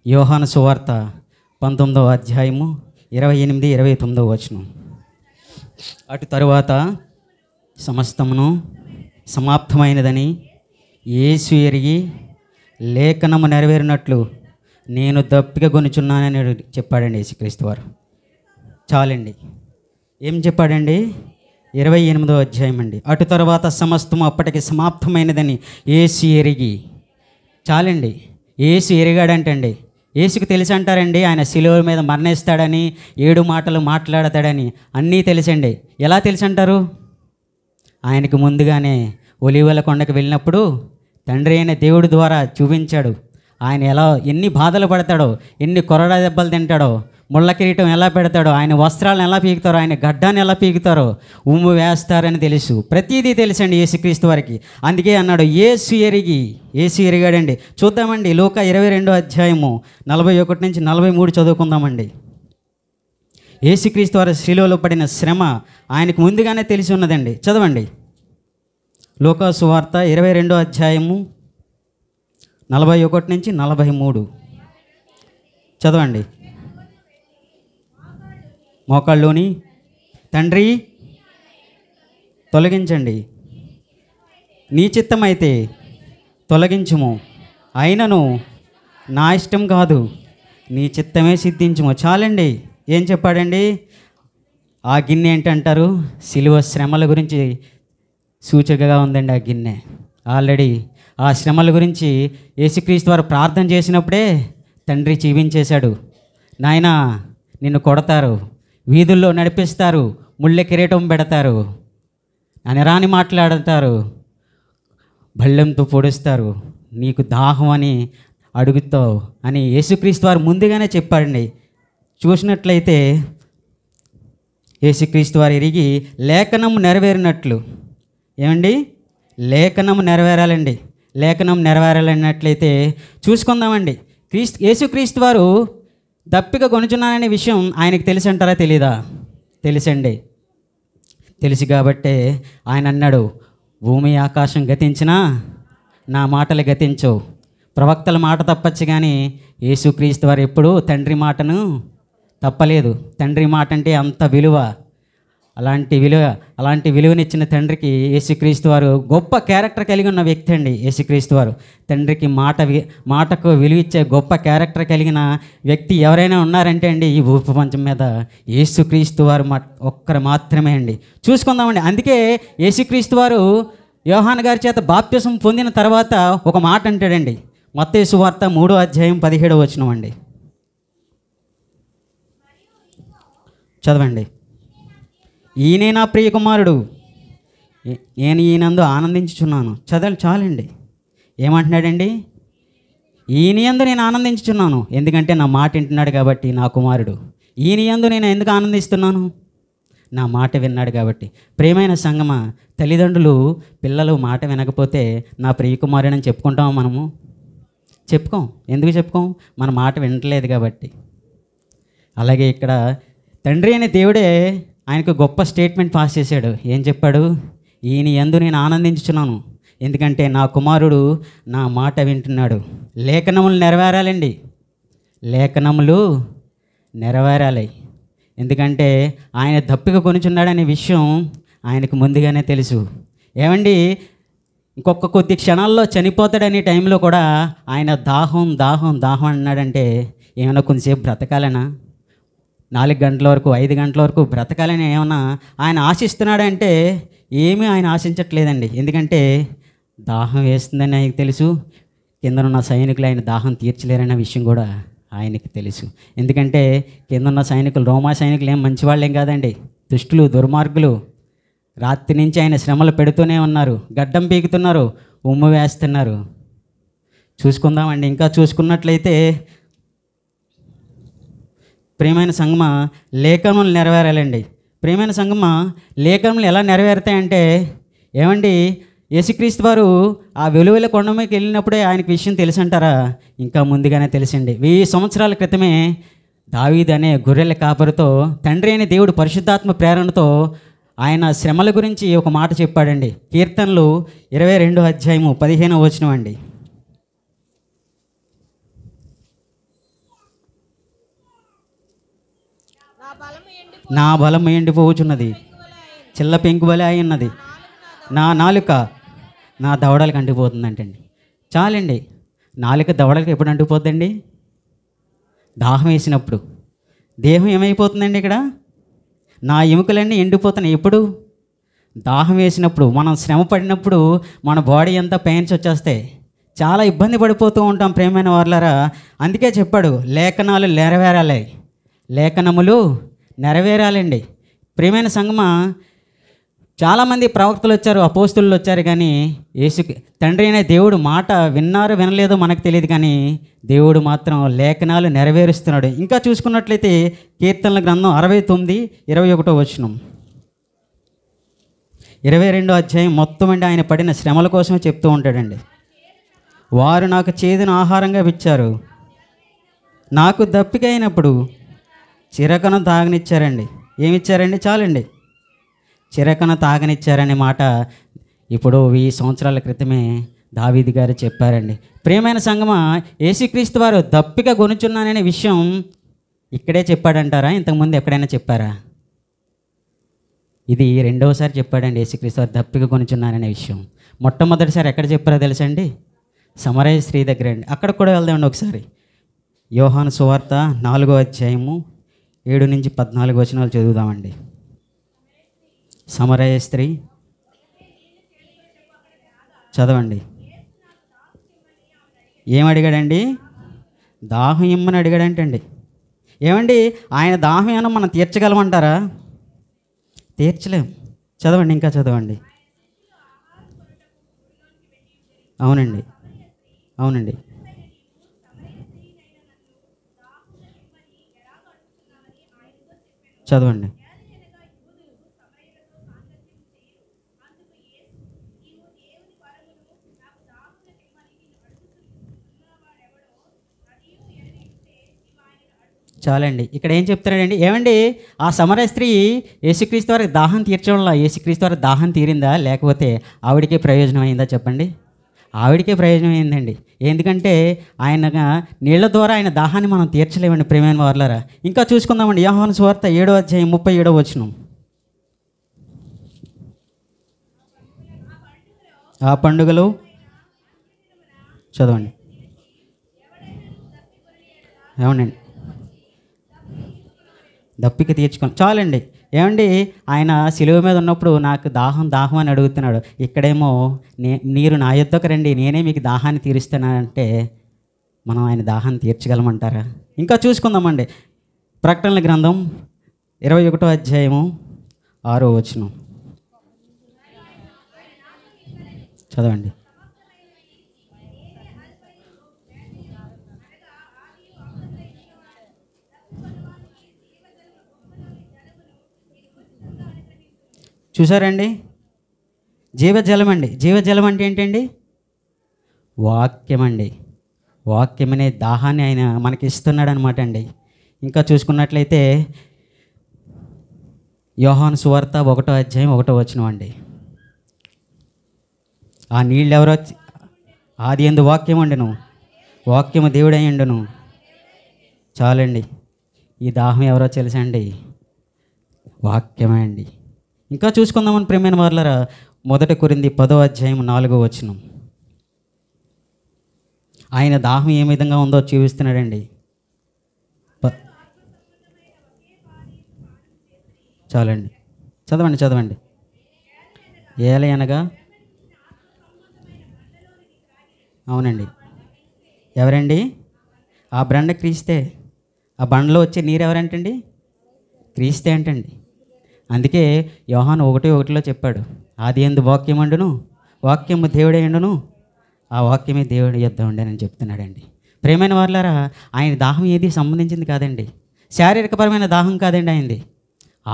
యోహాను సువార్త 19వ అధ్యాయము 28, 29 వచనం. అటు తరువాత సమస్తమును సమాప్తమైనదని యేసు ఎరిగి లేఖనము నెరవేరినట్లు నేను దప్పిక కొనుచున్నానని చెప్పాడండి యేసుక్రీస్తు వారు. చాలండి. ఏం చెప్పాడండి? 28వ అధ్యాయం అండి. అటు తర్వాత సమస్తము అప్పటికి సమాప్తమైనదని యేసు ఎరిగి. చాలండి. యేసు ఎరిగాడంటండి. యేసుకు తెలిసి అంటారండి ఆయన శిలువ మీద మరణిస్తాడని, 7 మాటలు మాట్లాడతాడని అన్నీ తెలుసండి. ఎలా తెలిసి అంటారు? ఆయనకు ముందుగానే ఒలీవల కొండకు వెళ్ళినప్పుడు తండ్రి అయిన దేవుడి ద్వారా చూపించాడు. ఆయన ఎన్ని బాధలు పడతాడో, ఎన్ని కొరడా దెబ్బలు తింటాడో, ముళ్ళ కిరీటం ఎలా పెడతాడో, ఆయన వస్త్రాలను ఎలా పీకుతారో, ఆయన గడ్డాన్ని ఎలా పీకుతారో, ఉమ్ము వేస్తారని తెలుసు. ప్రతిదీ తెలుసండి యేసుక్రీస్తు వారికి. అందుకే అన్నాడు యేసు ఎరిగాడండి. చూద్దామండి లూకా 22వ అధ్యాయము 41 నుంచి 43 చదువుకుందామండి. యేసుక్రీస్తు వారి శిలువలో పడిన శ్రమ ఆయనకు ముందుగానే తెలిసి ఉన్నదండి. చదవండి. లూకా సువార్త 22వ అధ్యాయము 41 నుంచి 43 చదవండి. మోకాళ్ళలోని తండ్రి తొలగించండి, నీ చిత్తమైతే తొలగించుము, అయినను నా ఇష్టం కాదు నీ చిత్తమే సిద్ధించుము. చాలండి. ఏం చెప్పాడండి? ఆ గిన్నె ఏంటంటారు? శిలువ శ్రమల గురించి సూచికగా ఉందండి ఆ గిన్నె. ఆల్రెడీ ఆ శ్రమల గురించి యేసుక్రీస్తు వారు ప్రార్థన చేసినప్పుడే తండ్రి జీవించేశాడు. నాయనా నిన్ను కొడతారు, వీధుల్లో నడిపిస్తారు, ముళ్ళ కిరీటం పెడతారు, అనరాని మాట్లాడతారు, బళ్ళెంతో పొడుస్తారు, నీకు దాహం అని అడుగుతావు అని యేసుక్రీస్తు వారు ముందుగానే చెప్పాడండి. చూసినట్లయితే యేసుక్రీస్తు వారు ఎరిగి లేఖనం నెరవేరినట్లు, ఏమండి లేఖనం నెరవేరాలండి, లేఖనం నెరవేరాలన్నట్లయితే చూసుకుందామండి. యేసుక్రీస్తు వారు దప్పిక కొనుచున్నాననే విషయం ఆయనకు తెలిసి అంటారా తెలీదా? తెలుసండి. తెలుసు కాబట్టే ఆయన అన్నాడు, భూమి ఆకాశం గతించినా నా మాటలు గతించవు. ప్రవక్తల మాట తప్పచ్చు కానీ యేసుక్రీస్తు వారు ఎప్పుడూ తండ్రి మాటను తప్పలేదు. తండ్రి మాట అంటే అంత విలువ, అలాంటి విలువనిచ్చిన తండ్రికి యేసుక్రీస్తు వారు గొప్ప క్యారెక్టర్ కలిగి ఉన్న వ్యక్తి అండి. యేసుక్రీస్తు వారు తండ్రికి మాటకు విలువ ఇచ్చే గొప్ప క్యారెక్టర్ కలిగిన వ్యక్తి ఎవరైనా ఉన్నారంటే అండి ఈ భూప్రపంచం మీద యేసుక్రీస్తు వారు ఒక్కరు మాత్రమే అండి. చూసుకుందామండి. అందుకే యేసుక్రీస్తు వారు యోహాను గారి చేత బాప్తిసం పొందిన తర్వాత ఒక మాట అంటాడండి. మత్తయి సువార్త 3వ అధ్యాయం 17వ వచనం అండి, చదవండి. ఈయనే నా ప్రియ కుమారుడు, నేను ఈయనందు ఆనందించుచున్నాను. చాలండి. ఏమంటున్నాడండి? ఈయనయందు నేను ఆనందించుచున్నాను, ఎందుకంటే నా మాట వింటున్నాడు కాబట్టి నా కుమారుడు. ఈయనయందు నేను ఎందుకు ఆనందిస్తున్నాను? నా మాట విన్నాడు కాబట్టి. ప్రియమైన సంగమా, తల్లిదండ్రులు పిల్లలు మాట వినకపోతే నా ప్రియ కుమారుడని చెప్పుకుంటామా మనము? చెప్పుకోం. ఎందుకు చెప్పుకోం? మన మాట వినట్లేదు కాబట్టి. అలాగే ఇక్కడ తండ్రి అనే దేవుడే ఆయనకు గొప్ప స్టేట్మెంట్ పాస్ చేశాడు. ఏం చెప్పాడు? ఈయన యందు నేను ఆనందించుచున్నాను, ఎందుకంటే నా కుమారుడు నా మాట వింటున్నాడు. లేఖనములు నెరవేరాలండి, లేఖనములు నెరవేరాలి. ఎందుకంటే ఆయన దప్పిక కొనుచున్నాడనే విషయం ఆయనకు ముందుగానే తెలుసు. ఏమండి, ఇంకొక కొద్ది క్షణాల్లో చనిపోతాడనే టైంలో కూడా ఆయన దాహం దాహం దాహం అన్నాడంటే ఏమైనా కొంచెంసేపు బ్రతకాలనా? 4 గంటల వరకు 5 గంటల వరకు బ్రతకాలని ఏమన్నా ఆయన ఆశిస్తున్నాడంటే ఏమీ ఆయన ఆశించట్లేదండి. ఎందుకంటే దాహం వేస్తుందని ఆయనకు తెలుసు. కిందనున్న సైనికులు ఆయన దాహం తీర్చలేరన్న విషయం కూడా ఆయనకి తెలుసు. ఎందుకంటే కిందన్న సైనికులు, రోమా సైనికులు ఏం మంచివాళ్ళేం కాదండి, దుష్టులు, దుర్మార్గులు. రాత్రి నుంచి ఆయన శ్రమలు పెడుతూనే ఉన్నారు, గడ్డం పీకుతున్నారు, ఉమ్ము వేస్తున్నారు. చూసుకుందామండి. ఇంకా చూసుకున్నట్లయితే ప్రియమైన సంగమ, లేఖనములు నెరవేరాలండి. ప్రియమైన సంగమ, లేఖనములు ఎలా నెరవేరుతాయంటే ఏమండి, యేసుక్రీస్తు వారు ఆ వెలువెల కొండ మీదకి వెళ్ళినప్పుడే ఆయనకి విషయం తెలుసంటారా? ఇంకా ముందుగానే తెలుసండి. 1000 సంవత్సరాల క్రితమే దావీదు అనే గొర్రెల కాపరితో తండ్రి అయిన దేవుడు పరిశుద్ధాత్మ ప్రేరణతో ఆయన శ్రమల గురించి ఒక మాట చెప్పాడండి. కీర్తనలు 22వ అధ్యాయము 15వ వచనం అండి. నా బలము ఎండిపోవచ్చున్నది, చిల్ల పెంకువలే అయి ఉన్నది, నా నాలుక నా దవడలకు అంటిపోతుందంటండి. చాలండి. నాలుక దవడలకు ఎప్పుడు అంటిపోద్దండి? దాహం వేసినప్పుడు. దేహం ఏమైపోతుందండి? ఇక్కడ నా ఎముకలన్నీ ఎండిపోతున్నాయి. ఎప్పుడు? దాహం వేసినప్పుడు. మనం శ్రమ పడినప్పుడు మన బాడీ అంతా పెయిన్స్ వచ్చేస్తాయి, చాలా ఇబ్బంది పడిపోతూ ఉంటాం ప్రియమైన వారులారా. అందుకే చెప్పాడు, లేఖనాలు నెరవేరాలి, లేఖనములు నెరవేరాలండి. ప్రియమైన సంగమా, చాలామంది ప్రవక్తలు వచ్చారు, అపోస్తులు వచ్చారు, కానీ తండ్రి అయిన దేవుడు మాట విన్నారో వినలేదో మనకు తెలియదు, కానీ దేవుడు మాత్రం లేఖనాలు నెరవేరుస్తున్నాడు. ఇంకా చూసుకున్నట్లయితే కీర్తనల గ్రంథం 69:21 వచనం, 22వ అధ్యాయం మొత్తం అండి ఆయన పడిన శ్రమల కోసమే చెప్తూ ఉంటాడండి. వారు నాకు చేదును ఆహారంగా ఇచ్చారు, నాకు దప్పిక అయినప్పుడు చిరకను తాగనిచ్చారండి. ఏమిచ్చారండి? చాలండి, చిరకను తాగనిచ్చారనే మాట ఇప్పుడు 1000 సంవత్సరాల క్రితమే దావీదు గారు చెప్పారండి. ప్రియమైన సంగమా, యేసుక్రీస్తు వారు దప్పిక కొనుచున్నాననే విషయం ఇక్కడే చెప్పాడంటారా? ఇంతకుముందు ఎక్కడైనా చెప్పారా? ఇది రెండవసారి చెప్పాడండి యేసుక్రీస్తు వారు దప్పిక కొనుచున్నాననే విషయం. మొట్టమొదటిసారి ఎక్కడ చెప్పారో తెలుసండి? సమరయ స్త్రీ దగ్గర అండి. అక్కడ కూడా వెళ్దామండి ఒకసారి. యోహాను సువార్త 4వ అధ్యాయము 7-14 వచనాలు చదువుదామండి. సమరయ స్త్రీ, చదవండి. ఏమడిగాడండి? దాహం ఇమ్మని అడిగాడంటండి. ఏమండి, ఆయన దాహం ఏమన్నా మనం తీర్చగలమంటారా? తీర్చలేం. చదవండి, ఇంకా చదవండి. అవునండి, అవునండి, చదవండి. చాలండి. ఇక్కడ ఏం చెప్తున్నాడండి? ఏమండి, ఆ సమరయ స్త్రీ యేసుక్రీస్తు వారికి దాహం తీర్చడంలో యేసుక్రీస్తు వారికి దాహం తీరిందా, లేకపోతే ఆవిడికే ప్రయోజనం అయిందా చెప్పండి? ఆవిడికే ప్రయోజనం అయిందండి. ఎందుకంటే ఆయన నీళ్ల ద్వారా ఆయన దాహాన్ని మనం తీర్చలేమండి ప్రియమైన వారలారా. ఇంకా చూసుకుందామండి, యోహాను సువార్త 7వ అధ్యాయం 37వ వచనం. ఆ పండుగలో చదవండి. ఏమండి, దప్పిక తీర్చుకొని చాలండి. ఏమండి, ఆయన శిలువ మీద ఉన్నప్పుడు నాకు దాహం దాహం అని అడుగుతున్నాడు. ఇక్కడేమో మీరు నా యొద్దకు రండి, నేనే మీకు దాహాన్ని తీరుస్తానంటే మనం ఆయన దాహాన్ని తీర్చగలమంటారా? ఇంకా చూసుకుందామండి, ప్రకటనల గ్రంథం 21వ అధ్యాయము 6వ వచనం చదవండి. చూసారండి, జీవజలం అండి. జీవజలం అంటే ఏంటండి? వాక్యం అండి. వాక్యం అనే దాహాన్ని ఆయన మనకి ఇస్తున్నాడు అనమాట అండి. ఇంకా చూసుకున్నట్లయితే యోహాను సువార్త 1వ అధ్యాయం 1వ వచనం అండి. ఆ నీళ్ళు ఎవరో, ఆది యందు వాక్యం ఉండెను, వాక్యము దేవుడై ఉండెను. చాలండి, ఈ దాహం ఎవరో తెలుసా అండి? వాక్యమే అండి. ఇంకా చూసుకుందామని ప్రియమైన వారలారా, 1 కొరింథీ 10వ అధ్యాయం 4వ వచనం. ఆయన దాహం ఏ విధంగా ఉందో చూపిస్తున్నాడండి. చాలండి, చదవండి చదవండి. ఏలయనగా, అవునండి, ఎవరండి? ఆ బండ క్రీస్తే. ఆ బండలో వచ్చే నీరు ఎవరంటండి? క్రీస్తే అంటండి. అందుకే యోహాను 1:1లో చెప్పాడు, ఆది యందు వాక్యం ఉండును, వాక్యము దేవుడే ఉండును, ఆ వాక్యమే దేవుడి యొద్ద ఉండేనని చెప్తున్నాడండి. ప్రియమైన వారలారా, ఆయన దాహం ఏది సంబంధించింది కాదండి, శారీరకపరమైన దాహం కాదండి ఆయనది,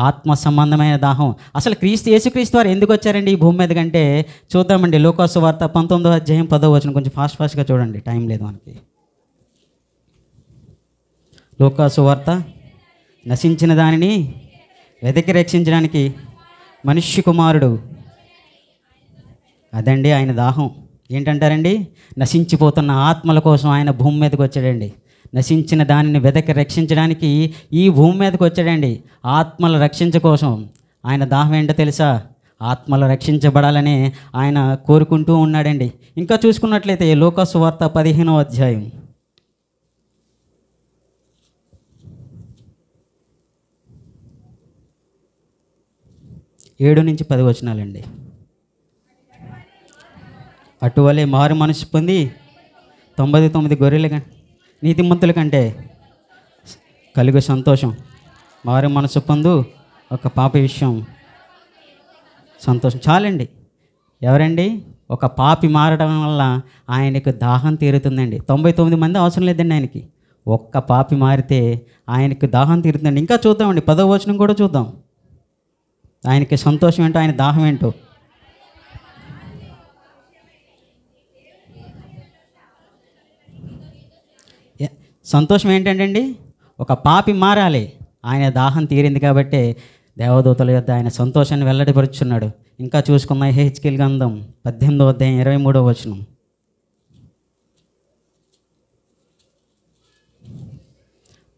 ఆత్మ సంబంధమైన దాహం. అసలు యేసుక్రీస్తు వారు ఎందుకు వచ్చారండి ఈ భూమి మీద కంటే చూద్దామండి. లూకా సువార్త 19వ అధ్యాయం 10వ వచనం. కొంచెం ఫాస్ట్గా చూడండి, టైం లేదు మనకి. లూకా సువార్త, నశించిన దానిని వెతికి రక్షించడానికి మనుష్య కుమారుడు. అదండి ఆయన దాహం. ఏంటంటారండి? నశించిపోతున్న ఆత్మల కోసం ఆయన భూమి మీదకి వచ్చాడండి. నశించిన దానిని వెతికి రక్షించడానికి ఈ భూమి మీదకి వచ్చాడండి. ఆత్మలు రక్షించ కోసం ఆయన దాహం ఏంటో తెలుసా? ఆత్మలు రక్షించబడాలని ఆయన కోరుకుంటూ ఉన్నాడండి. ఇంకా చూసుకున్నట్లయితే లూకా సువార్త 15వ అధ్యాయం 7 నుంచి 10 వచనాలండి. అటువలే మారు మనసు పొంది 99 గొర్రెల నీతిమంతుల కంటే కలుగు సంతోషం. మారు మనసు పొందు ఒక పాప విషయం సంతోషం. చాలండి. ఎవరండి? ఒక పాపి మారడం వల్ల ఆయనకు దాహం తీరుతుందండి. 99 మంది అవసరం లేదండి ఆయనకి. ఒక్క పాపి మారితే ఆయనకు దాహం తీరుతుందండి. ఇంకా చూద్దామండి, 10వ వచనం కూడా చూద్దాం. ఆయనకి సంతోషం ఏంటో, ఆయన దాహం ఏంటో. సంతోషం ఏంటండి? ఒక పాపి మారాలి. ఆయన దాహం తీరింది కాబట్టి దేవదూతల యొద్ద ఆయన సంతోషాన్ని వెల్లడిపరుచున్నాడు. ఇంకా చూసుకున్న హెచ్కేల్ గ్రంథం 18వ అధ్యాయం 23వ వచనం.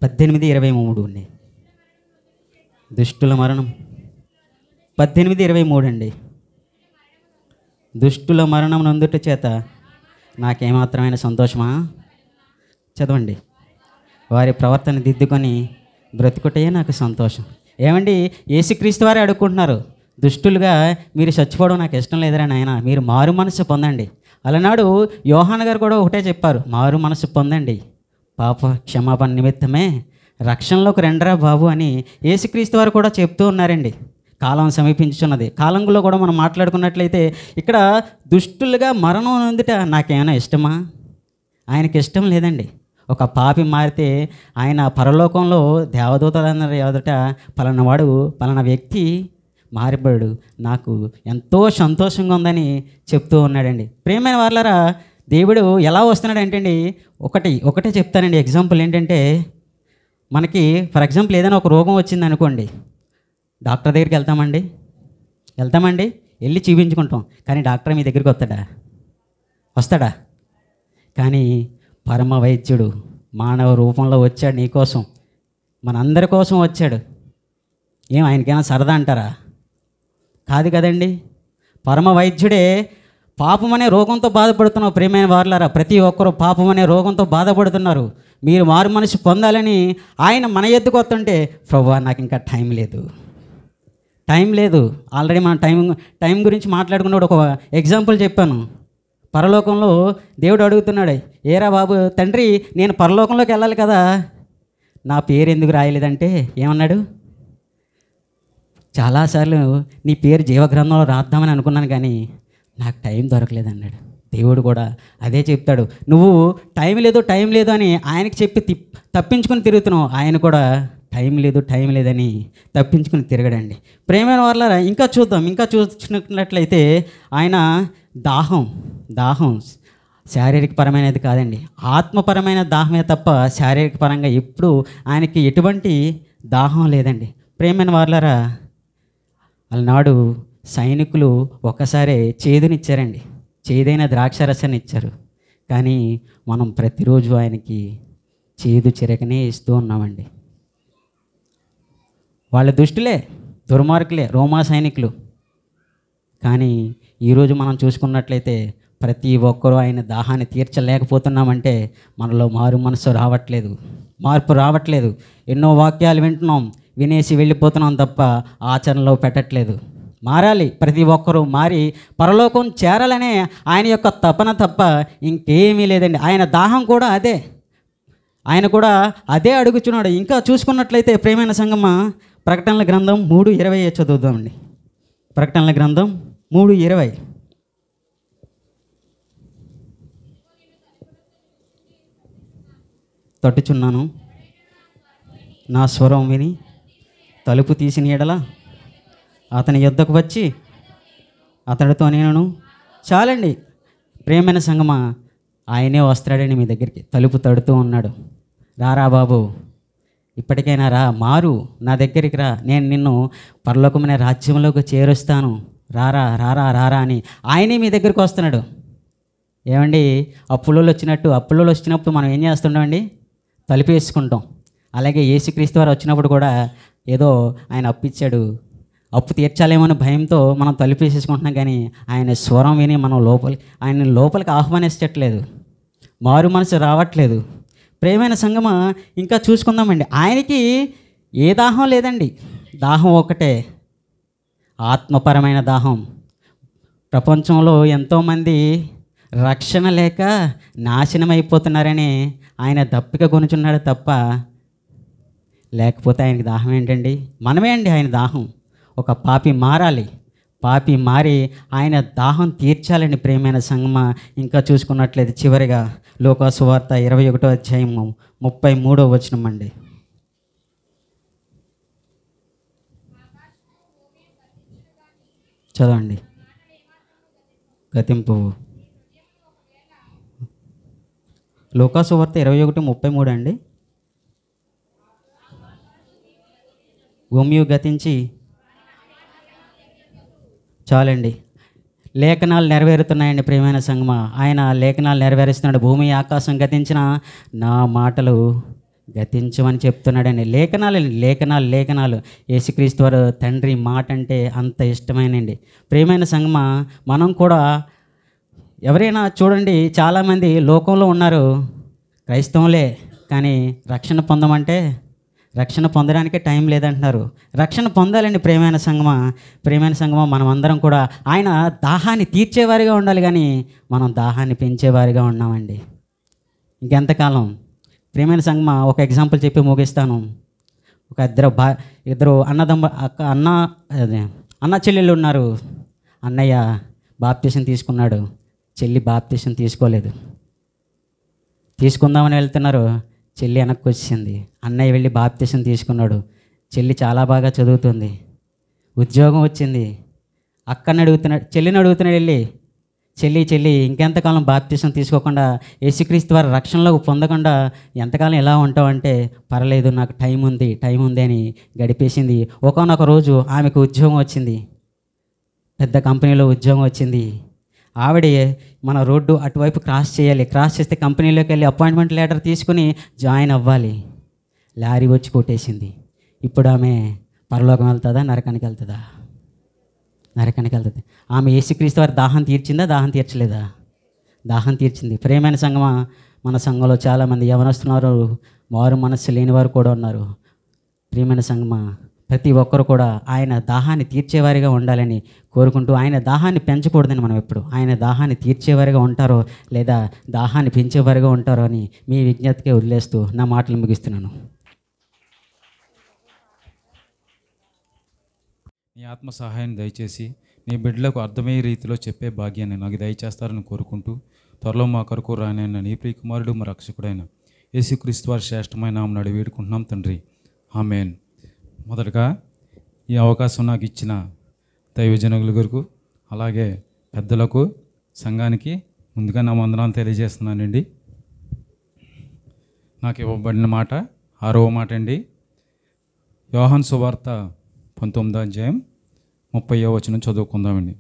18:23 అండి. దుష్టుల మరణం. 18:23 అండి. దుష్టుల మరణం నందుట చేత నాకేమాత్రమైన సంతోషమా? చదవండి. వారి ప్రవర్తన దిద్దుకొని బ్రతుకుటే నాకు సంతోషం. ఏమండి, యేసుక్రీస్తు వారే అడుక్కుంటున్నారు, దుష్టులుగా మీరు చచ్చిపోవడం నాకు ఇష్టం లేదురా నాయన, మీరు మారు మనసు పొందండి. అలనాడు యోహాను గారు కూడా ఒకటే చెప్పారు, మారు మనసు పొందండి, పాప క్షమాపణ నిమిత్తమే రక్షణలోకి రెండరా బాబు అని యేసుక్రీస్తు వారు కూడా చెప్తూ ఉన్నారండి. కాలం సమీపించున్నది. కాలంలో కూడా మనం మాట్లాడుకున్నట్లయితే ఇక్కడ దుష్టులుగా మరణం అందుట నాకేమైనా ఇష్టమా? ఆయనకి ఇష్టం లేదండి. ఒక పాపి మారితే ఆయన పరలోకంలో దేవదూతలందరూ ఎదుట పలానా వాడు పలానా వ్యక్తి మారిపోయాడు, నాకు ఎంతో సంతోషంగా ఉందని చెప్తూ ఉన్నాడండి. ప్రియమైన వాళ్ళారా, దేవుడు ఎలా వస్తున్నాడు అంటే అండి, ఒకటే చెప్తానండి. ఎగ్జాంపుల్ ఏంటంటే, మనకి ఫర్ ఎగ్జాంపుల్ ఏదైనా ఒక రోగం వచ్చింది అనుకోండి, డాక్టర్ దగ్గరికి వెళ్తామండి, వెళ్ళి చూపించుకుంటాం. కానీ డాక్టర్ మీ దగ్గరికి వస్తాడా? కానీ పరమ వైద్యుడు మానవ రూపంలో వచ్చాడు, నీకోసం, మనందరి కోసం వచ్చాడు. ఆయనకైనా సరదా అంటారా? కాదు కదండి. పరమ వైద్యుడే. పాపం అనే రోగంతో బాధపడుతున్నావు ప్రియమైన వారులారా, ప్రతి ఒక్కరూ పాపం అనే రోగంతో బాధపడుతున్నారు. మీరు మారు మనసు పొందాలని ఆయన మన ఎద్దుకు వస్తుంటే, ప్రభువా నాకు ఇంకా టైం లేదు. ఆల్రెడీ మనం టైం గురించి మాట్లాడుకున్నప్పుడు ఒక ఎగ్జాంపుల్ చెప్పాను. పరలోకంలో దేవుడు అడుగుతున్నాడు, ఏరా బాబు తండ్రి, నేను పరలోకంలోకి వెళ్ళాలి కదా, నా పేరు ఎందుకు రాయలేదంటే ఏమన్నాడు? చాలాసార్లు నీ పేరు జీవగ్రంథంలో రాద్దామని అనుకున్నాను కానీ నాకు టైం దొరకలేదన్నాడు. దేవుడు కూడా అదే చెప్తాడు. నువ్వు టైం లేదు అని ఆయనకి చెప్పి తప్పించుకొని తిరుగుతున్నావు. ఆయన కూడా టైం లేదని తప్పించుకుని తిరగడండి. ప్రేమైన వాళ్ళ ఇంకా చూసినట్లయితే ఆయన దాహం శారీరక పరమైనది కాదండి, ఆత్మపరమైన దాహమే తప్ప శారీరక పరంగా ఎప్పుడు ఆయనకి ఎటువంటి దాహం లేదండి. ప్రేమైన వాళ్ళారా, అలనాడు సైనికులు ఒక్కసారే చేదునిచ్చారండి, చేదైన ద్రాక్షరసాన్ని ఇచ్చారు. కానీ మనం ప్రతిరోజు ఆయనకి చేదు చిరకనే ఇస్తూ ఉన్నామండి. వాళ్ళ దుష్టులే, దుర్మార్గులే రోమా సైనికులు. కానీ ఈరోజు మనం చూసుకున్నట్లయితే ప్రతి ఒక్కరూ ఆయన దాహాన్ని తీర్చలేకపోతున్నామంటే మనలో మార్పు రావట్లేదు. ఎన్నో వాక్యాలు వింటున్నాం, వినేసి వెళ్ళిపోతున్నాం తప్ప ఆచరణలో పెట్టట్లేదు. మారాలి, ప్రతి ఒక్కరూ మారి పరలోకం చేరాలనే ఆయన యొక్క తపన తప్ప ఇంకేమీ లేదండి. ఆయన దాహం కూడా అదే, ఆయన కూడా అదే అడుగుచున్నాడు. ఇంకా చూసుకున్నట్లయితే ప్రియమైన సంగమా, ప్రకటనల గ్రంథం 3:20 చదువుదామండి. ప్రకటనల గ్రంథం 3:20. తట్టుచున్నాను, నా స్వరం విని తలుపు తీసిన ఎడల అతని యొద్దకు వచ్చి అతడితో నేను చాలండి. ప్రియమైన సంగమా, ఆయనే వస్తాడండి మీ దగ్గరికి, తలుపు తడుతూ ఉన్నాడు. రారా బాబు, ఇప్పటికైనా రా, మారు, నా దగ్గరికి రా, నేను నిన్ను పరలోకమైన రాజ్యంలోకి చేరుస్తాను, రారా అని ఆయనే మీ దగ్గరికి వస్తున్నాడు. ఏమండి, అప్పులలో వచ్చినప్పుడు మనం ఏం చేస్తుంటామండి? తలుపు వేసుకుంటాం. అలాగే యేసుక్రీస్తు వారు వచ్చినప్పుడు కూడా ఏదో ఆయన అప్పిచ్చాడు, అప్పు తీర్చాలేమని భయంతో మనం తలుపు వేసేసుకుంటున్నాం. కానీ ఆయన స్వరం విని మనం ఆయన లోపలికి ఆహ్వానించట్లేదు, మారు మనసు రావట్లేదు. ప్రియమైన సంగమా, ఇంకా చూసుకుందామండి. ఆయనకి ఏ దాహం లేదండి, దాహం ఒకటే, ఆత్మపరమైన దాహం. ప్రపంచంలో ఎంతోమంది రక్షణ లేక నాశనం అయిపోతున్నారని ఆయన దప్పిక కొనుచున్నాడు తప్ప, లేకపోతే ఆయనకి దాహం ఏంటండి? మనమే అండి ఆయన దాహం. ఒక పాపి మారి ఆయన దాహం తీర్చాలండి. ప్రియమైన సంగమా, ఇంకా చూసుకున్నట్లయితే చివరిగా లూకా సువార్త 21వ అధ్యాయము 33వ వచనం అండి. చదవండి. గతింపు. లూకా సువార్త 21:33 అండి. భూమి గతించి చాలండి, లేఖనాలు నెరవేరుతున్నాయండి. ప్రియమైన సంగమా, ఆయన లేఖనాలు నెరవేరుస్తున్నాడు. భూమి ఆకాశం గతించిన నా మాటలు గతించమని చెప్తున్నాడండి. లేఖనాలు. యేసుక్రీస్తు వారు తండ్రి మాట అంటే అంత ఇష్టమైనండి. ప్రియమైన సంగమా, మనం కూడా ఎవరైనా చూడండి, చాలామంది లోకంలో ఉన్నారు, క్రైస్తవులే, కానీ రక్షణ పొందడానికే టైం లేదంటున్నారు. రక్షణ పొందాలండి ప్రియమైన సంగమా. మనం అందరం కూడా ఆయన దాహాన్ని తీర్చేవారిగా ఉండాలి, కానీ మనం దాహాన్ని పెంచేవారిగా ఉన్నామండి. ఇంకెంతకాలం? ప్రియమైన సంగమా, ఒక ఎగ్జాంపుల్ చెప్పి ముగిస్తాను. ఒక ఇద్దరు అన్న చెల్లెళ్ళు ఉన్నారు. అన్నయ్య బాప్తిసం తీసుకున్నాడు, చెల్లి బాప్తిసం తీసుకోలేదు. తీసుకుందామని వెళ్తున్నారు. చెల్లి వెనక్కి వచ్చింది. అన్నయ్య వెళ్ళి బాప్తీసం తీసుకున్నాడు. చెల్లి చాలా బాగా చదువుతుంది, ఉద్యోగం వచ్చింది. అక్కని అడుగుతున్నాడు, చెల్లిని అడుగుతున్నాడు వెళ్ళి, చెల్లి ఇంకెంతకాలం బాప్తీసం తీసుకోకుండా యేసుక్రీస్తు వారి రక్షణలోకి పొందకుండా ఎంతకాలం ఎలా ఉంటావంటే, పర్లేదు నాకు టైం ఉంది అని గడిపేసింది. ఒకానొక రోజు ఆమెకు ఉద్యోగం వచ్చింది, పెద్ద కంపెనీలో ఉద్యోగం వచ్చింది. ఆవిడే మన రోడ్డు అటువైపు క్రాస్ చేయాలి, క్రాస్ చేస్తే కంపెనీలోకి వెళ్ళి అపాయింట్మెంట్ లెటర్ తీసుకుని జాయిన్ అవ్వాలి. లారీ వచ్చి కొట్టేసింది. ఇప్పుడు ఆమె పరలోకం వెళ్తుందా, నరకానికి వెళ్తుందా? నరకానికి వెళ్తుంది. ఆమె యేసుక్రీస్తు వారి దాహం తీర్చిందా, దాహం తీర్చలేదా? దాహం తీర్చింది. ప్రేమైన సంగమా, మన సంఘంలో చాలామంది యవనస్తున్నారు, మారు మనస్సు లేని వారు కూడా ఉన్నారు. ప్రియమైన సంగమా, ప్రతి ఒక్కరు కూడా ఆయన దాహాన్ని తీర్చేవారిగా ఉండాలని కోరుకుంటూ, ఆయన దాహాన్ని పెంచకూడదని మనం ఎప్పుడు, ఆయన దాహాన్ని తీర్చేవారిగా ఉంటారో లేదా దాహాన్ని పెంచేవారిగా ఉంటారో అని మీ విజ్ఞతకే వదిలేస్తూ నా మాటలు ముగిస్తున్నాను. నీ ఆత్మ సహాయాన్ని దయచేసి నీ బిడ్డలకు అర్థమయ్యే రీతిలో చెప్పే భాగ్యాన్ని నాకు దయచేస్తారని కోరుకుంటూ, త్వరలో మా కొరకు రానైన నీ ప్రియకుమారుడు మా రక్షకుడైన యేసుక్రీస్తు వారి శ్రేష్టమైన నామమున అడిగి వేడుకుంటున్నాం తండ్రి, ఆమేన్. మొదటగా ఈ అవకాశం నాకు ఇచ్చిన దైవజనుల కొరకు, అలాగే పెద్దలకు, సంఘానికి ముందుగా నా వందనాలు తెలియజేస్తున్నానండి. నాకు ఇవ్వబడిన మాట 6వ మాట అండి. యోహాను సువార్త 19వ అధ్యాయం 30వ వచనం చదువుకుందామండి.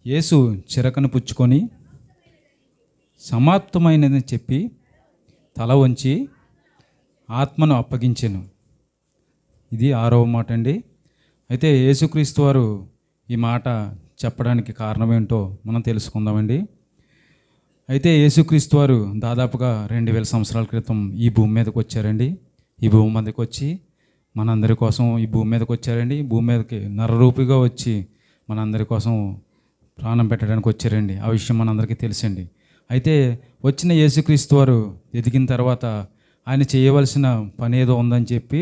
యేసు చిరకను పుచ్చుకొని సమాప్తమైనదని చెప్పి తల వంచి ఆత్మను అప్పగించెను. ఇది 6వ మాట అండి. అయితే యేసుక్రీస్తు వారు ఈ మాట చెప్పడానికి కారణం ఏంటో మనం తెలుసుకుందామండి. అయితే యేసుక్రీస్తు వారు దాదాపుగా 2000 సంవత్సరాల క్రితం ఈ భూమి మీదకి వచ్చారండి. ఈ భూమి మీదకి వచ్చి మనందరి కోసం ఈ భూమి మీదకి వచ్చారండి. భూమి మీదకి నరరూపిగా వచ్చి మనందరి కోసం ప్రాణం పెట్టడానికి వచ్చారండి. ఆ విషయం మనందరికీ తెలుసండి. అయితే వచ్చిన యేసుక్రీస్తు వారు ఎదిగిన తర్వాత ఆయన చేయవలసిన పని ఏదో ఉందని చెప్పి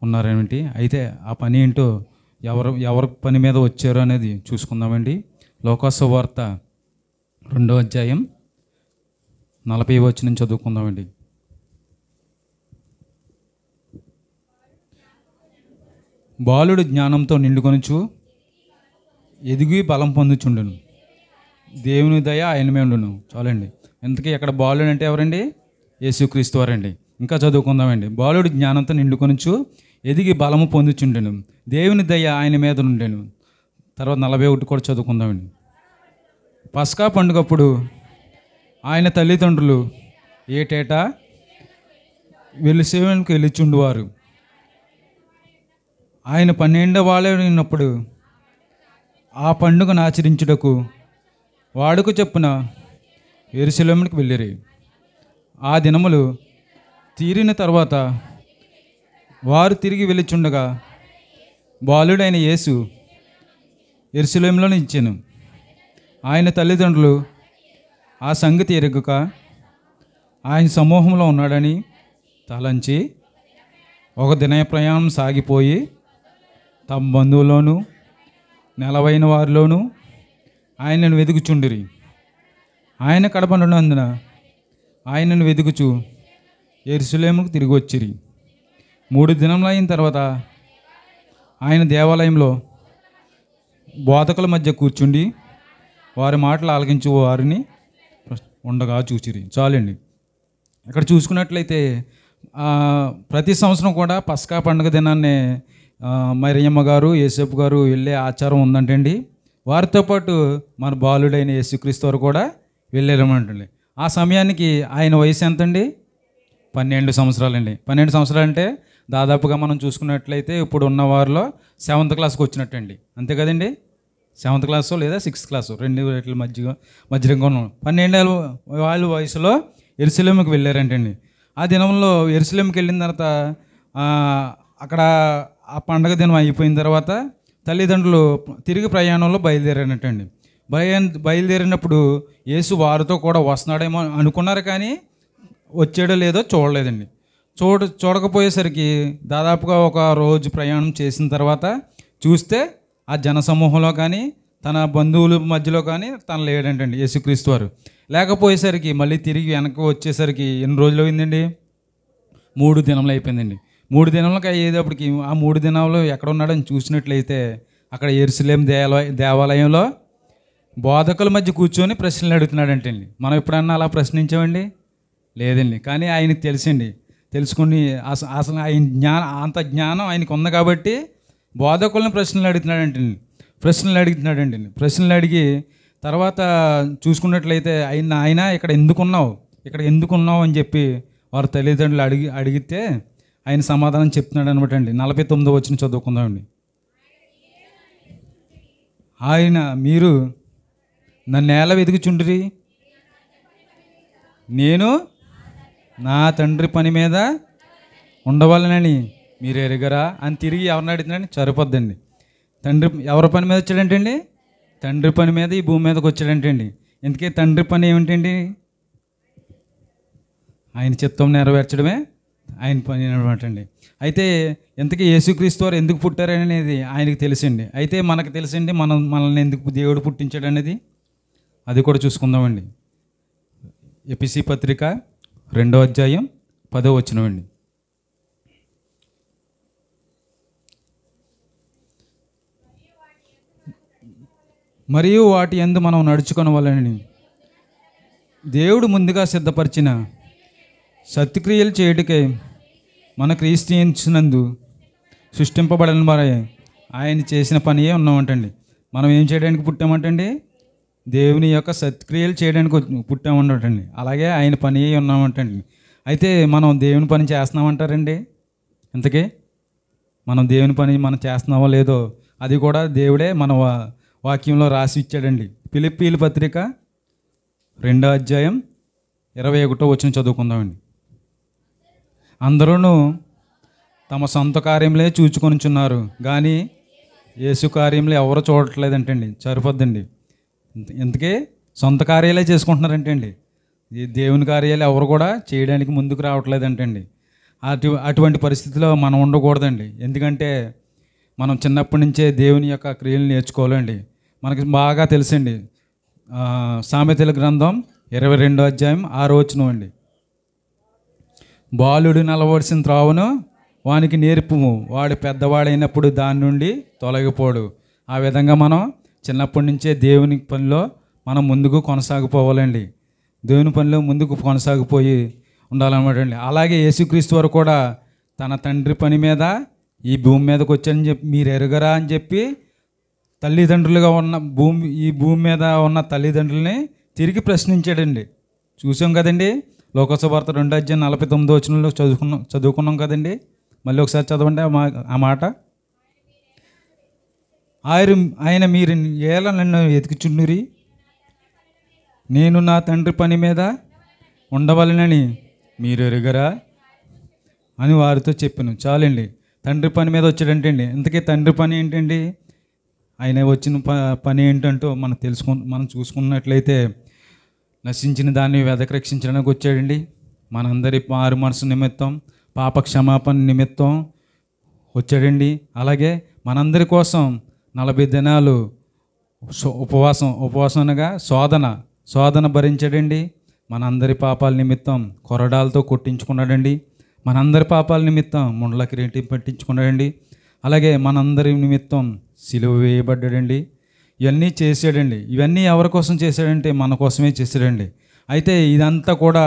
ఉన్నారేమిటి. అయితే ఆ పని ఏంటో, ఎవరి పని మీద వచ్చారో అనేది చూసుకుందామండి. లోకాసు వార్త 2వ అధ్యాయం 40వ వచనం చదువుకుందామండి. బాలుడు జ్ఞానంతో నిండుకొనుచు ఎదిగి బలం పొందుచుండును, దేవుని దయ ఆయన మీద ఉండును. చాలండి. ఎందుకే ఇక్కడ బాలుడు అంటే ఎవరండి? యేసుక్రీస్తు వారండి. ఇంకా చదువుకుందామండి. బాలుడు జ్ఞానంతో నిండుకొనుచు ఎదిగి బలము పొందుచుండెను, దేవుని దయ ఆయన మీద ఉండెను. తర్వాత 41 కూడా చదువుకుందామండి. పస్కా పండుగప్పుడు ఆయన తల్లిదండ్రులు ఏటేటా వెలుసేవనికి వెళ్ళిచుండువారు. ఆయన 12వ వాడైనప్పుడు ఆ పండుగను ఆచరించుటకు వాడుక చొప్పున యెరూషలేమునికి వెళ్ళిరి. ఆ దినములు తీరిన తర్వాత వారు తిరిగి వెళ్ళిచుండగా బాలుడైన యేసు యెరూషలేములో నిలిచెను. ఆయన తల్లిదండ్రులు ఆ సంగతి ఎరుగక ఆయన సమూహంలో ఉన్నాడని తలంచి ఒక దిన ప్రయాణం సాగిపోయి తమ బంధువుల్లోనూ నెలవైన వారిలోనూ ఆయనను వెతుకుచుండిరి. ఆయన కడపనున్నందున ఆయనను వెతుకుచు యెరూషలేముకు తిరిగి వచ్చిరి. 3 దినములు అయిన తర్వాత ఆయన దేవాలయంలో బోధకుల మధ్య కూర్చుండి వారి మాటలు ఆలకించు వారిని ఉండగా చూచిరి. చాలండి. ఇక్కడ చూసుకున్నట్లయితే ప్రతి సంవత్సరం కూడా పస్కా పండుగ దినాన్నే మరియమ్మ గారు, యేసప్ప గారు వెళ్ళే ఆచారం ఉందంటండి. వారితో పాటు మన బాలుడైన యేసుక్రీస్తు వారు కూడా వెళ్ళారమంటండి. ఆ సమయానికి ఆయన వయసు ఎంతండి? 12 సంవత్సరాలండి. 12 సంవత్సరాలు అంటే దాదాపుగా మనం చూసుకున్నట్లయితే ఇప్పుడు ఉన్న వారిలో 7th క్లాస్కి వచ్చినట్టండి. అంతే కదండి. 7th క్లాస్ లేదా 6th క్లాసు, 2 రేట్ల మధ్యగా ఉన్నాం. 12 వాళ్ళ వయసులో యెరూషలేముకి వెళ్ళారంటండి. ఆ దినంలో యెరూషలేముకి వెళ్ళిన తర్వాత అక్కడ ఆ పండగ దినం అయిపోయిన తర్వాత తల్లిదండ్రులు తిరిగి ప్రయాణంలో బయలుదేరారటండి. బయలుదేరినప్పుడు యేసు వారితో కూడా వస్తున్నాడేమో అనుకున్నారు, కానీ వచ్చాడో లేదో చూడలేదండి. చూడకపోయేసరికి దాదాపుగా ఒక రోజు ప్రయాణం చేసిన తర్వాత చూస్తే ఆ జనసమూహంలో కానీ తన బంధువుల మధ్యలో కానీ తను లేడంటండి యేసుక్రీస్తు వారు. లేకపోయేసరికి మళ్ళీ తిరిగి వెనక్కి వచ్చేసరికి ఎన్ని రోజులు అయిందండి? 3 దినములు అయిపోయిందండి. 3 దినములకు అయ్యేటప్పటికి ఆ 3 దినాలు ఎక్కడ ఉన్నాడని చూసినట్లయితే అక్కడ యెరూషలేము దేవాలయంలో బోధకుల మధ్య కూర్చొని ప్రశ్నలు అడుగుతున్నాడంటండి. మనం ఎప్పుడన్నా అలా ప్రశ్నించామండి? లేదండి. కానీ ఆయనకి తెలుసండి. తెలుసుకుని అసలు ఆయన అంత జ్ఞానం ఆయనకు ఉంది కాబట్టి బోధకులను ప్రశ్నలు అడుగుతున్నాడంటండి. ప్రశ్నలు అడిగి తర్వాత చూసుకున్నట్లయితే ఆయన ఇక్కడ ఎందుకున్నావు అని చెప్పి వారి తల్లిదండ్రులు అడిగితే ఆయన సమాధానం చెప్తున్నాడు అనమాట అండి. 49వ వచనం చదువుకుందామండి. ఆయన, మీరు నన్ను ఎలా వెతుకుచుండ్రి, నేను నా తండ్రి పని మీద ఉండవాలనని మీరు ఎరగరా అని తిరిగి ఎవరిని అడుగుతున్నాడని సరిపోద్దండి. తండ్రి ఎవరి పని మీద వచ్చాడంటండి? తండ్రి పని మీద ఈ భూమి మీదకి వచ్చాడంటండి. ఎందుకే తండ్రి పని ఏమిటండి? ఆయన చిత్తం నెరవేర్చడమే ఆయన పని అనమాట అండి. అయితే ఎంతకీ యేసుక్రీస్తు వారు ఎందుకు పుట్టారనేది ఆయనకు తెలుసండి. అయితే మనకు తెలుసండి మనల్ని ఎందుకు దేవుడు పుట్టించాడు అనేది, అది కూడా చూసుకుందామండి. ఎపిసి పత్రిక 2వ అధ్యాయం 10వ వచనం అండి. మరియు వాటి యందు మనం నడుచుకొనవలెనని దేవుడు ముందుగా సిద్ధపరిచిన సత్క్రియలు చేయుటకై మన క్రీస్తు యేసునందు సృష్టింపబడిన వారే ఆయన చేసిన పనియే ఉన్నామంటండి. మనం ఏం చేయడానికి పుట్టామంటండి? దేవుని యొక్క సత్క్రియలు చేయడానికి పుట్టామంటండి. అలాగే ఆయన పనియే ఉన్నామంటండి. అయితే మనం దేవుని పని చేస్తున్నామంటారండి? ఇంతకీ మనం దేవుని పని మనం చేస్తున్నామో లేదో అది కూడా దేవుడే మన వాక్యంలో రాసి ఇచ్చాడండి. ఫిలిప్పీయుల పత్రిక 2వ అధ్యాయం 21వ వచనం చదువుకుందామండి. అందరూ తమ సొంత కార్యములే చూచుకొనిచున్నారు కానీ యేసు కార్యములు ఎవరు చూడట్లేదంటండి. సరిపోద్దండి. ఎందుకే సొంత కార్యాలే చేసుకుంటున్నారంటండి. ఈ దేవుని కార్యాలు ఎవరు కూడా చేయడానికి ముందుకు రావట్లేదంటండి. అటువంటి పరిస్థితిలో మనం ఉండకూడదండి. ఎందుకంటే మనం చిన్నప్పటి నుంచే దేవుని యొక్క క్రియలు నేర్చుకోవాలండి. మనకి బాగా తెలుసండి. సామెతల గ్రంథం 22వ అధ్యాయం 6వ వచనం అండి. బాలుడు నలవలసిన త్రోవను వానికి నేర్పుము, వాడు పెద్దవాడైనప్పుడు దాని నుండి తొలగిపోడు. ఆ విధంగా మనం చిన్నప్పటి నుంచే దేవుని పనిలో మనం ముందుకు కొనసాగిపోవాలండి. దేవుని పనిలో ముందుకు కొనసాగిపోయి ఉండాలన్నమాట అండి. అలాగే యేసుక్రీస్తు వారు కూడా తన తండ్రి పని మీద ఈ భూమి మీదకి వచ్చారని చెప్పి మీరు ఎరగరా అని చెప్పి తల్లిదండ్రులుగా ఉన్న ఈ భూమి మీద ఉన్న తల్లిదండ్రులని తిరిగి ప్రశ్నించాడండి. చూసాం కదండి. లోకసువార్త 2వ అధ్యాయం 49వ వచనంలో చదువుకున్నాం కదండి. మళ్ళీ ఒకసారి చదవండి ఆ మాట. ఆయన మీరు ఎలా నన్ను వెతుకుచుండురి, నేను నా తండ్రి పని మీద ఉండవలనని మీరు ఎరుగరా అని వారితో చెప్పాను. చాలండి. తండ్రి పని మీద వచ్చాడంటే అండి. ఇంతకీ తండ్రి పని ఏంటండి? ఆయన వచ్చిన పని ఏంటంటో మనం చూసుకున్నట్లయితే నశించిన దాన్ని వెదకి రక్షించడానికి వచ్చాడండి. మనందరి మారు మనసు నిమిత్తం, పాప క్షమాపణ నిమిత్తం వచ్చాడండి. అలాగే మనందరి కోసం 40 దినాలు ఉపవాసం అనగా శోధన భరించాడండి. మనందరి పాపాల నిమిత్తం కొరడాలతో కొట్టించుకున్నాడండి. మనందరి పాపాల నిమిత్తం ముండ్ల కిరీటం పెట్టించుకున్నాడండి. అలాగే మనందరి నిమిత్తం సిలువ వేయబడ్డాడండి. ఇవన్నీ చేశాడండి. ఇవన్నీ ఎవరి కోసం చేశాడంటే మన కోసమే చేశాడండి. అయితే ఇదంతా కూడా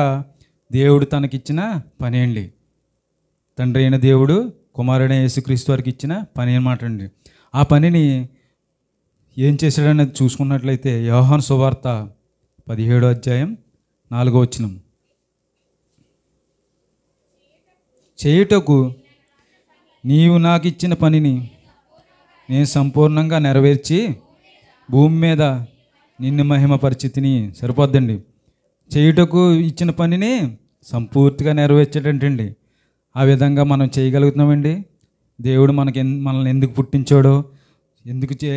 దేవుడు తనకిచ్చిన పని అండి. తండ్రి అయిన దేవుడు కుమారుడైన యేసుక్రీస్తు వారికి ఇచ్చిన పని అన్నమాట అండి. ఆ పనిని ఏం చేశాడనేది చూసుకున్నట్లయితే యోహాను సువార్త 17వ అధ్యాయం 4వ వచనం. చేయుటకు నీవు నాకు ఇచ్చిన పనిని నేను సంపూర్ణంగా నెరవేర్చి భూమి మీద నిన్ను మహిమపరిచితిని. సరిపోద్దండి. చేయుటకు ఇచ్చిన పనిని సంపూర్తిగా నెరవేర్చేటంటండి. ఆ విధంగా మనం చేయగలుగుతున్నామండి. దేవుడు మనల్ని ఎందుకు పుట్టించాడో,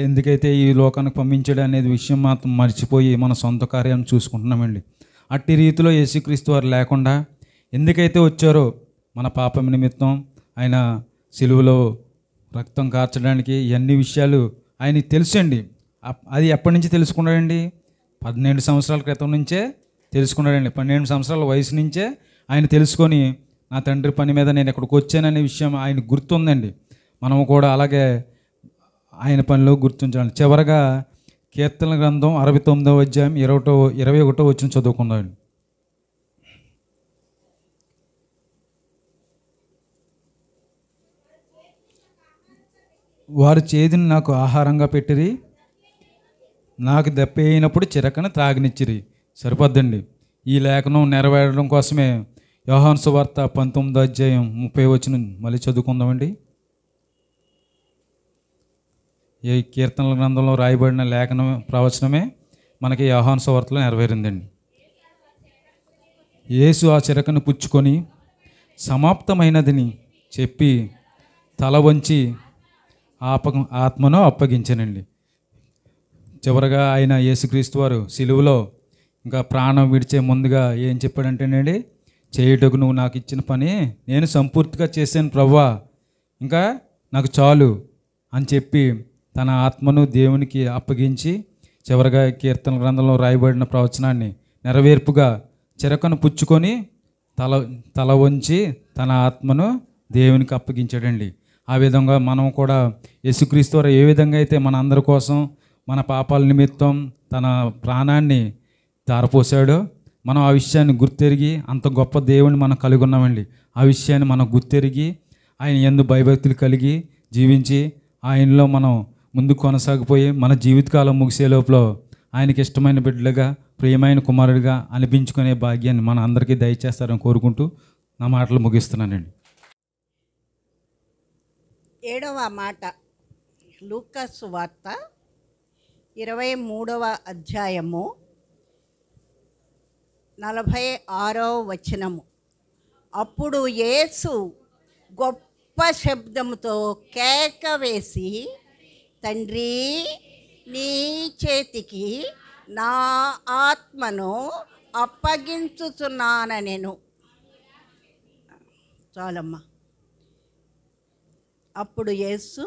ఎందుకైతే ఈ లోకానికి పంపించాడు అనేది విషయం మాత్రం మర్చిపోయి మన సొంత కార్యాలను చూసుకుంటున్నామండి. అట్టి రీతిలో యేసుక్రీస్తు వారు లేకుండా ఎందుకైతే వచ్చారో మన పాపం నిమిత్తం ఆయన సిలువలో రక్తం కార్చడానికి ఇవన్నీ విషయాలు ఆయనకి తెలుసండి. అది ఎప్పటి నుంచి తెలుసుకున్నాడండి? 12 సంవత్సరాల క్రితం నుంచే తెలుసుకున్నాడండి. 12 సంవత్సరాల వయసు నుంచే ఆయన తెలుసుకొని నా తండ్రి పని మీద నేను ఇక్కడికి వచ్చాననే విషయం ఆయన గుర్తుందండి. మనము కూడా అలాగే ఆయన పనిలో గుర్తుంచాలి. చివరగా కీర్తన గ్రంథం 69వ అధ్యాయం 21వ వచనం చదువుకుందామండి. వారు చేదుని నాకు ఆహారంగా పెట్టిరి, నాకు దప్పి అయినప్పుడు చిరకన త్రాగనిచ్చిరి. సరిపోద్దండి. ఈ లేఖనం నెరవేరడం కోసమే యోహాను సువార్త 19వ అధ్యాయం 30వ వచనం మళ్ళీ చదువుకుందామండి. ఈ కీర్తనల గ్రంథంలో రాయబడిన లేఖనం ప్రవచనమే మనకి యోహాను సువార్తలో నెరవేరిందండి. యేసు ఆ చిరకను పుచ్చుకొని సమాప్తమైనదని చెప్పి తల వంచి ఆత్మను అప్పగించానండి. చివరగా ఆయన యేసుక్రీస్తు వారు సిలువలో ఇంకా ప్రాణం విడిచే ముందుగా ఏం చెప్పాడంటేనండి, చేయుటకు నువ్వు నాకు ఇచ్చిన పని నేను సంపూర్తిగా చేశాను ప్రభువా, ఇంకా నాకు చాలు అని చెప్పి తన ఆత్మను దేవునికి అప్పగించి చివరగా కీర్తన గ్రంథంలో రాయబడిన ప్రవచనాన్ని నెరవేర్పుగా చిరకను పుచ్చుకొని తల వంచి తన ఆత్మను దేవునికి అప్పగించాడండి. ఆ విధంగా మనం కూడా యేసుక్రీస్తు వారు ఏ విధంగా అయితే మన అందరి కోసం మన పాపాల నిమిత్తం తన ప్రాణాన్ని ధారపోసాడో మనం ఆ విషయాన్ని గుర్తెరిగి అంత గొప్ప దేవుని మనం కలిగి ఉన్నామండి. ఆ విషయాన్ని మనం గుర్తెరిగి ఆయన యందు భయభక్తులు కలిగి జీవించి ఆయనలో మనం ముందుకు కొనసాగిపోయి మన జీవితకాలం ముగిసే లోపల ఆయనకి ఇష్టమైన బిడ్డలుగా ప్రియమైన కుమారుడిగా అనిపించుకునే భాగ్యాన్ని మన అందరికీ దయచేస్తారని కోరుకుంటూ నా మాటలు ముగిస్తున్నానండి. 7వ మాట లూకా సువార్త 23వ అధ్యాయము 46వ వచనము. అప్పుడు యేసు గొప్ప శబ్దముతో కేక వేసి, తండ్రి, నీ చేతికి నా ఆత్మను అప్పగించుచున్నానెను. చాలమ్మా. అప్పుడు యేసు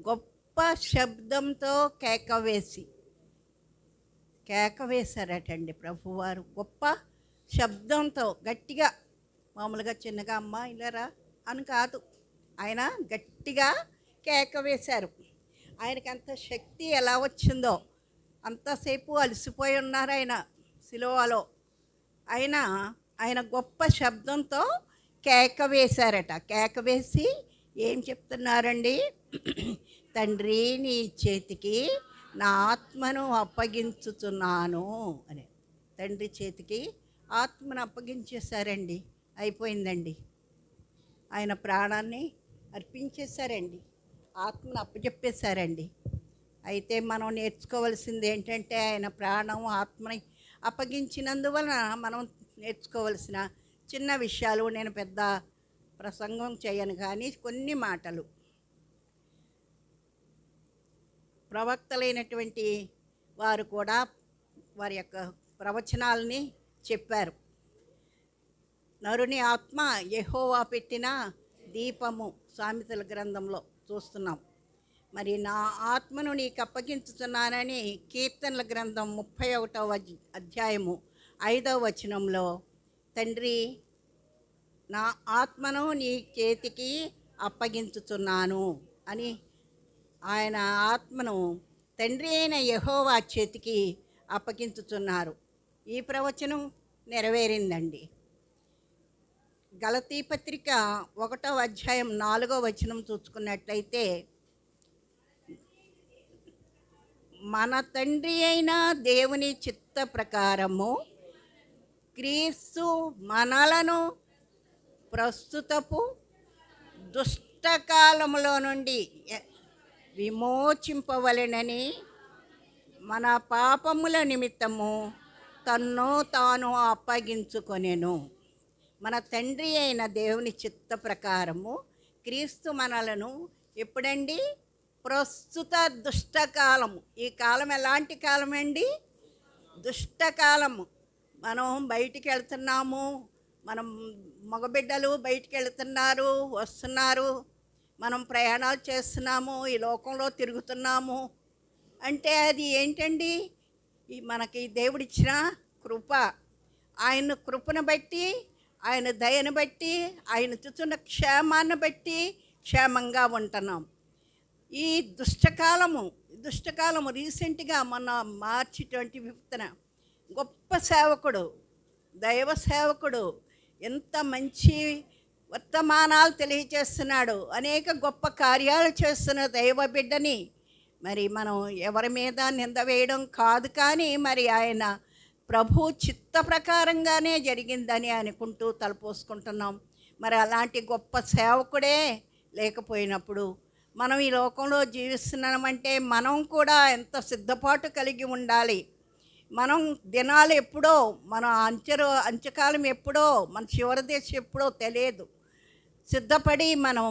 గొప్ప శబ్దంతో కేక వేశారటండి ప్రభువారు. గొప్ప శబ్దంతో గట్టిగా, మామూలుగా చిన్నగా అమ్మ ఇలారా అని కాదు, ఆయన గట్టిగా కేక వేశారు. ఆయనకి అంత శక్తి ఎలా వచ్చిందో, అంతసేపు అలసిపోయి ఉన్నారు ఆయన సిలువలో. ఆయన గొప్ప శబ్దంతో కేక వేశారట. కేక వేసి ఏం చెప్తున్నారండి? తండ్రి, నీ చేతికి నా ఆత్మను అప్పగించుతున్నాను అని. తండ్రి చేతికి ఆత్మను అప్పగించేశారండి. అయిపోయిందండి. ఆయన ప్రాణాన్ని అర్పించేశారండి, ఆత్మను అప్పచెప్పేశారండి. అయితే మనం నేర్చుకోవాల్సింది ఏంటంటే, ఆయన ప్రాణం ఆత్మని అప్పగించినందువలన మనం నేర్చుకోవలసిన చిన్న విషయాలు. నేను పెద్ద ప్రసంగం చేయను కానీ కొన్ని మాటలు. ప్రవక్తలైనటువంటి వారు కూడా వారి యొక్క ప్రవచనాలని చెప్పారు. నరుని ఆత్మ యెహోవా పెట్టిన దీపము, సామెతల గ్రంథంలో చూస్తున్నాం. మరి నా ఆత్మను నీకు అప్పగించుతున్నానని కీర్తనల గ్రంథం 31వ అధ్యాయము 5వ వచనంలో, తండ్రి, నా ఆత్మను నీ చేతికి అప్పగించుతున్నాను అని ఆయన ఆత్మను తండ్రి అయిన యెహోవా చేతికి అప్పగించుతున్నారు. ఈ ప్రవచనం నెరవేరిందండి. గలతీ పత్రిక 1వ అధ్యాయం 4వ వచనం చూసుకున్నట్లయితే, మన తండ్రి అయిన దేవుని చిత్త ప్రకారము క్రీస్తు మనలను ప్రస్తుతపు దుష్టకాలములో నుండి విమోచింపవలెనని మన పాపముల నిమిత్తము తన్ను తాను అప్పగించుకొనెను. మన తండ్రి అయిన దేవుని చిత్త ప్రకారము క్రీస్తు మనలను ఎప్పుడండి? ప్రస్తుత దుష్టకాలము. ఈ కాలం ఎలాంటి కాలం అండి? దుష్టకాలము. మనం బయటికి వెళ్తున్నాము, మనం మగబిడ్డలు బయటికి వెళ్తున్నారు, వస్తున్నారు, మనం ప్రయాణాలు చేస్తున్నాము, ఈ లోకంలో తిరుగుతున్నాము. అంటే అది ఏంటండి? ఈ మనకి దేవుడిచ్చిన కృప. ఆయన కృపను బట్టి, ఆయన దయను బట్టి, ఆయన చూస్తున్న క్షేమాన్ని బట్టి క్షేమంగా ఉంటున్నాం. ఈ దుష్టకాలము రీసెంట్గా మొన్న మార్చి 25న గొప్ప సేవకుడు, దైవ సేవకుడు ఎంత మంచి వర్తమానాలు తెలియచేస్తున్నాడు, అనేక గొప్ప కార్యాలు చేస్తున్న దైవ బిడ్డని మరి మనం ఎవరి మీద నింద వేయడం కాదు, కానీ మరి ఆయన ప్రభు చిత్త ప్రకారంగానే జరిగిందని అనుకుంటూ తలపోసుకుంటున్నాం. మరి అలాంటి గొప్ప సేవకుడే లేకపోయినప్పుడు మనం ఈ లోకంలో జీవిస్తున్నామంటే మనం కూడా ఎంత సిద్ధపాటు కలిగి ఉండాలి. మనం దినాలు ఎప్పుడో, మన అంత్యకాలం ఎప్పుడో, మన చివరి దశ ఎప్పుడో తెలియదు. సిద్ధపడి మనం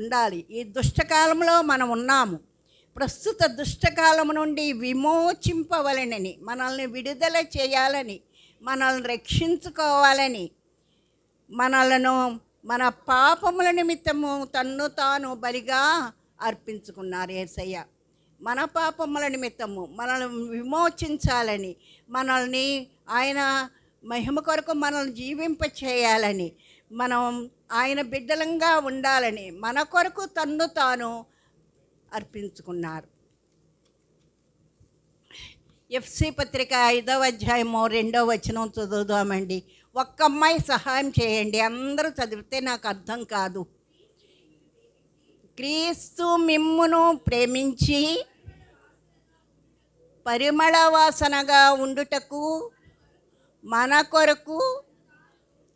ఉండాలి. ఈ దుష్టకాలంలో మనం ఉన్నాము. ప్రస్తుత దుష్టకాలం నుండి విమోచింపవలనని, మనల్ని విడుదల చేయాలని, మనల్ని రక్షించుకోవాలని, మన పాపముల నిమిత్తము తన్ను తాను బలిగా అర్పించుకున్నారు యేసయ్య. మన పాపముల నిమిత్తము మనల్ని విమోచించాలని, మనల్ని ఆయన మహిమ కొరకు మనల్ని జీవింప చేయాలని, మనం ఆయన బిడ్డలంగా ఉండాలని మన కొరకు తన్ను తాను అర్పించుకున్నారు. ఎఫ్సి పత్రిక 5వ అధ్యాయము 2వ వచనం చదువుదామండి. ఒక్క అమ్మాయి సహాయం చేయండి, అందరూ చదివితే నాకు అర్థం కాదు. క్రీస్తు మిమ్మును ప్రేమించి పరిమళ వాసనగా ఉండుటకు మన కొరకు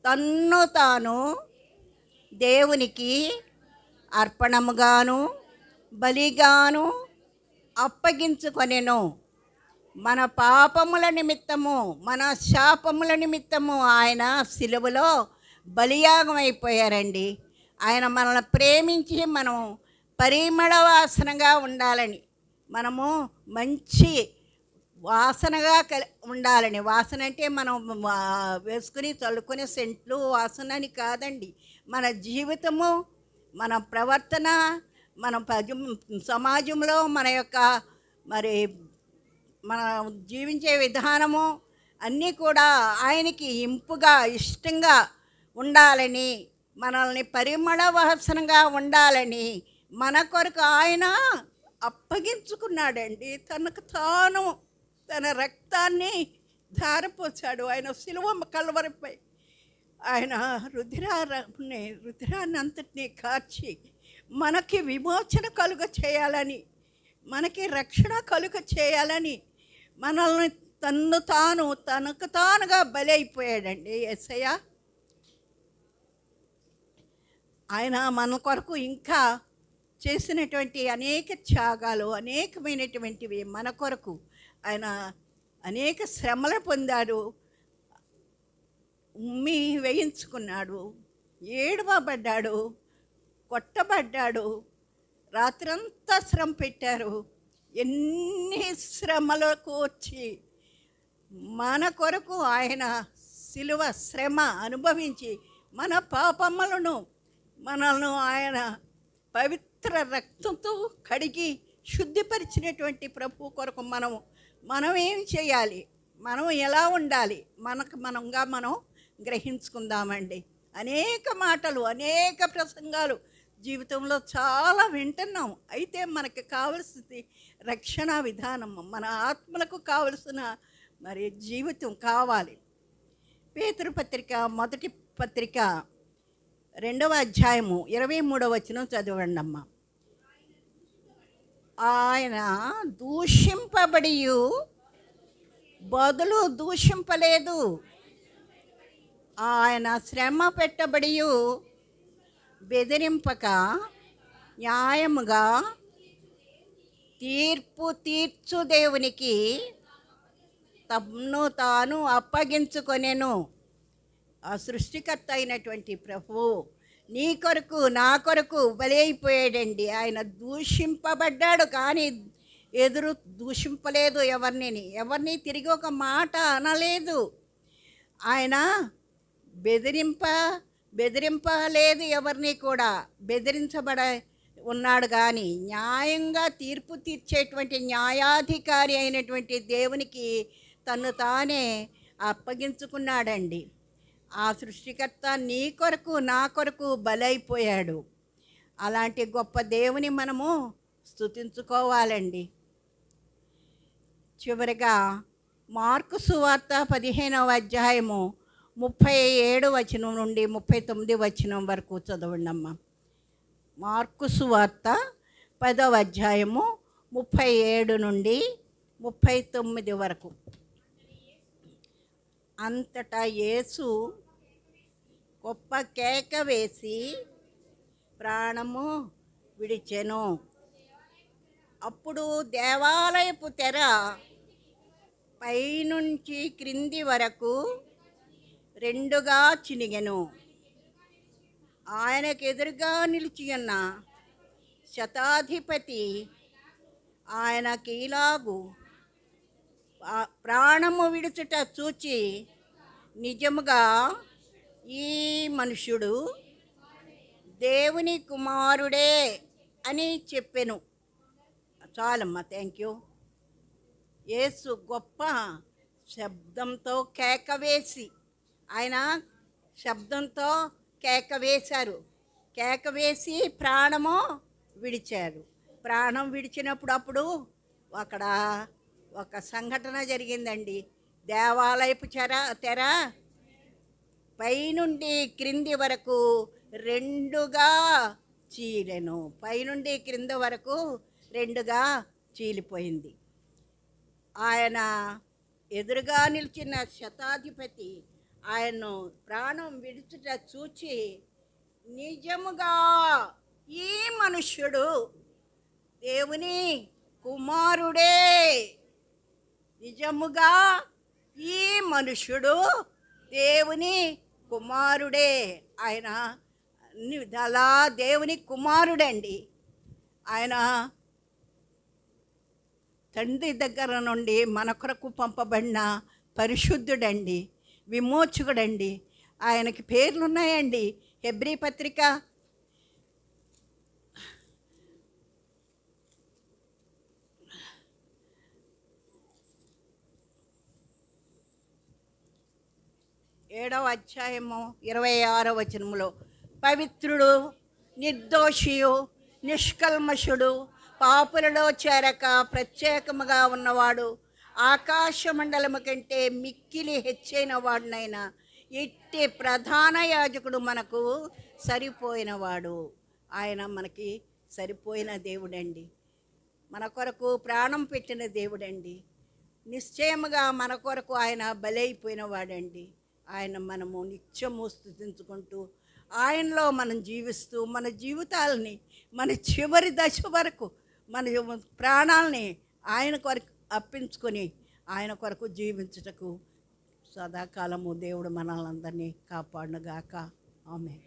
తన్ను తాను దేవునికి అర్పణముగాను బలిగాను అప్పగించుకొనెను. మన పాపముల నిమిత్తము, మన శాపముల నిమిత్తము ఆయన సిలువలో బలియాగం అయిపోయారండి. ఆయన మనల్ని ప్రేమించి మనం పరిమళ వాసనగా ఉండాలని, మనము మంచి వాసనగా ఉండాలని. వాసన అంటే మనం వేసుకుని చల్లుకునే సెంట్లు వాసన అని కాదండి. మన జీవితము, మన ప్రవర్తన, మన సమాజంలో మన యొక్క మరి మన జీవించే విధానము అన్నీ కూడా ఆయనకి ఇంపుగా ఇష్టంగా ఉండాలని, మనల్ని పరిమళ వాసనగా ఉండాలని మన కొరకు ఆయన అప్పగించుకున్నాడండి. తనకు తాను తన రక్తాన్ని ధారపోసాడు. ఆయన సిలువ కల్వరిపై ఆయన రుధిరాన్ని అంతటినీ కార్చి మనకి విమోచన కలుగ చేయాలని, మనకి రక్షణ కలుగ చేయాలని మనల్ని తనకు తానుగా బలి అయిపోయాడండి యేసయ్య. ఆయన మన కొరకు ఇంకా చేసినటువంటి అనేక త్యాగాలు, అనేకమైనటువంటివి మన కొరకు ఆయన అనేక శ్రమలు పొందాడు, ఉమ్మి వేయించుకున్నాడు, ఏడవబడ్డాడు, కొట్టబడ్డాడు, రాత్రంతా శ్రమ పెట్టారు. ఎన్ని శ్రమలకు వచ్చి మన కొరకు ఆయన సిలువ శ్రమ అనుభవించి మన పాపములను మనల్ని ఆయన పవిత్ర రక్తంతో కడిగి శుద్ధిపరిచినటువంటి ప్రభు కొరకు మనం ఏం చేయాలి, మనం ఎలా ఉండాలి, మనం గ్రహించుకుందామండి. అనేక మాటలు, అనేక ప్రసంగాలు జీవితంలో చాలా వింటున్నాం. అయితే మనకు కావలసింది రక్షణ విధానం, మన ఆత్మలకు కావలసిన మరి జీవితం కావాలి. పేతురు పత్రిక మొదటి పత్రిక 2వ అధ్యాయము 23వ వచనం చదవండి అమ్మ. ఆయన దూషింపబడి బదులు దూషింపలేదు, ఆయన శ్రమ పెట్టబడి బెదిరింపక న్యాయముగా తీర్చు దేవునికి తన్ను తాను అప్పగించుకొనెను. ఆ సృష్టికర్త అయినటువంటి ప్రభువు నీ కొరకు నా కొరకు బలి అయిపోయాడండి. ఆయన దూషింపబడ్డాడు, కానీ దూషింపలేదు ఎవరిని తిరిగి ఒక మాట అనలేదు. ఆయన బెదిరింపలేదు ఎవరిని కూడా. ఉన్నాడు కానీ న్యాయంగా తీర్పు తీర్చేటువంటి న్యాయాధికారి అయినటువంటి దేవునికి తను తానే అప్పగించుకున్నాడండి. ఆ సృష్టికర్త నీ కొరకు నా కొరకు బలైపోయాడు. అలాంటి గొప్ప దేవుని మనము స్తుతించుకోవాలండి. చివరిగా మార్కు సువార్త 15వ అధ్యాయము 37 వచనం నుండి 39 వచనం వరకు చదవండి అమ్మ. మార్కు సువార్త 10వ అధ్యాయము 37 నుండి 39 వరకు. అంతటా యేసు గొప్ప కేక వేసి ప్రాణము విడిచెను. అప్పుడు దేవాలయపు తెర పైనుంచి క్రింది వరకు రెండుగా చినిగెను. ఆయనకు ఎదురుగా నిలిచి ఉన్న శతాధిపతి ఆయనకి ఇలాగు ప్రాణము విడుచుట చూచి, నిజముగా ఈ మనుష్యుడు దేవుని కుమారుడే అని చెప్పెను. చాలమ్మా, థ్యాంక్ యూ. యేసు గొప్ప శబ్దంతో కేక వేసి, ఆయన శబ్దంతో కేక వేశారు. కేక వేసి ప్రాణము విడిచారు. ప్రాణం విడిచినప్పుడు అప్పుడు అక్కడ ఒక సంఘటన జరిగిందండి. దేవాలయపు తెర పైనుండి క్రింది వరకు రెండుగా చీలెను. పైనుండి క్రింది వరకు రెండుగా చీలిపోయింది. ఆయన ఎదురుగా నిలిచిన శతాధిపతి ఆయన్ను ప్రాణం విడుచుట చూచి, నిజముగా ఈ మనుష్యుడు దేవుని కుమారుడే, నిజముగా ఈ మనుష్యుడు దేవుని కుమారుడే. ఆయన అన్ని విధాలా దేవుని కుమారుడండి. ఆయన తండ్రి దగ్గర నుండి మన కొరకు పంపబడిన పరిశుద్ధుడండి, విమోచకుడండి. ఆయనకి పేర్లు ఉన్నాయండి. హెబ్రీ పత్రిక 7వ అధ్యాయము 26వ వచనములో, పవిత్రుడు, నిర్దోషియు, నిష్కల్మషుడు, పాపులలో చేరక ప్రత్యేకముగా ఉన్నవాడు, ఆకాశ మండలము కంటే మిక్కిలి హెచ్చైన వాడినైనా ఇట్టి ప్రధాన యాజకుడు మనకు సరిపోయినవాడు. ఆయన మనకి సరిపోయిన దేవుడండి. మన కొరకు ప్రాణం పెట్టిన దేవుడండి. నిశ్చయముగా మన కొరకు ఆయన బలైపోయిన వాడండి. ఆయన మనము నిత్యము స్తుతించుకుంటూ ఆయనలో మనం జీవిస్తూ మన జీవితాలని, మన చివరి దశ వరకు మన ప్రాణాలని ఆయన కొరకు అర్పించుకొని ఆయన కొరకు జీవించుటకు సదాకాలము దేవుడు మనల్ని అందరినీ కాపాడునుగాక. ఆమేన్.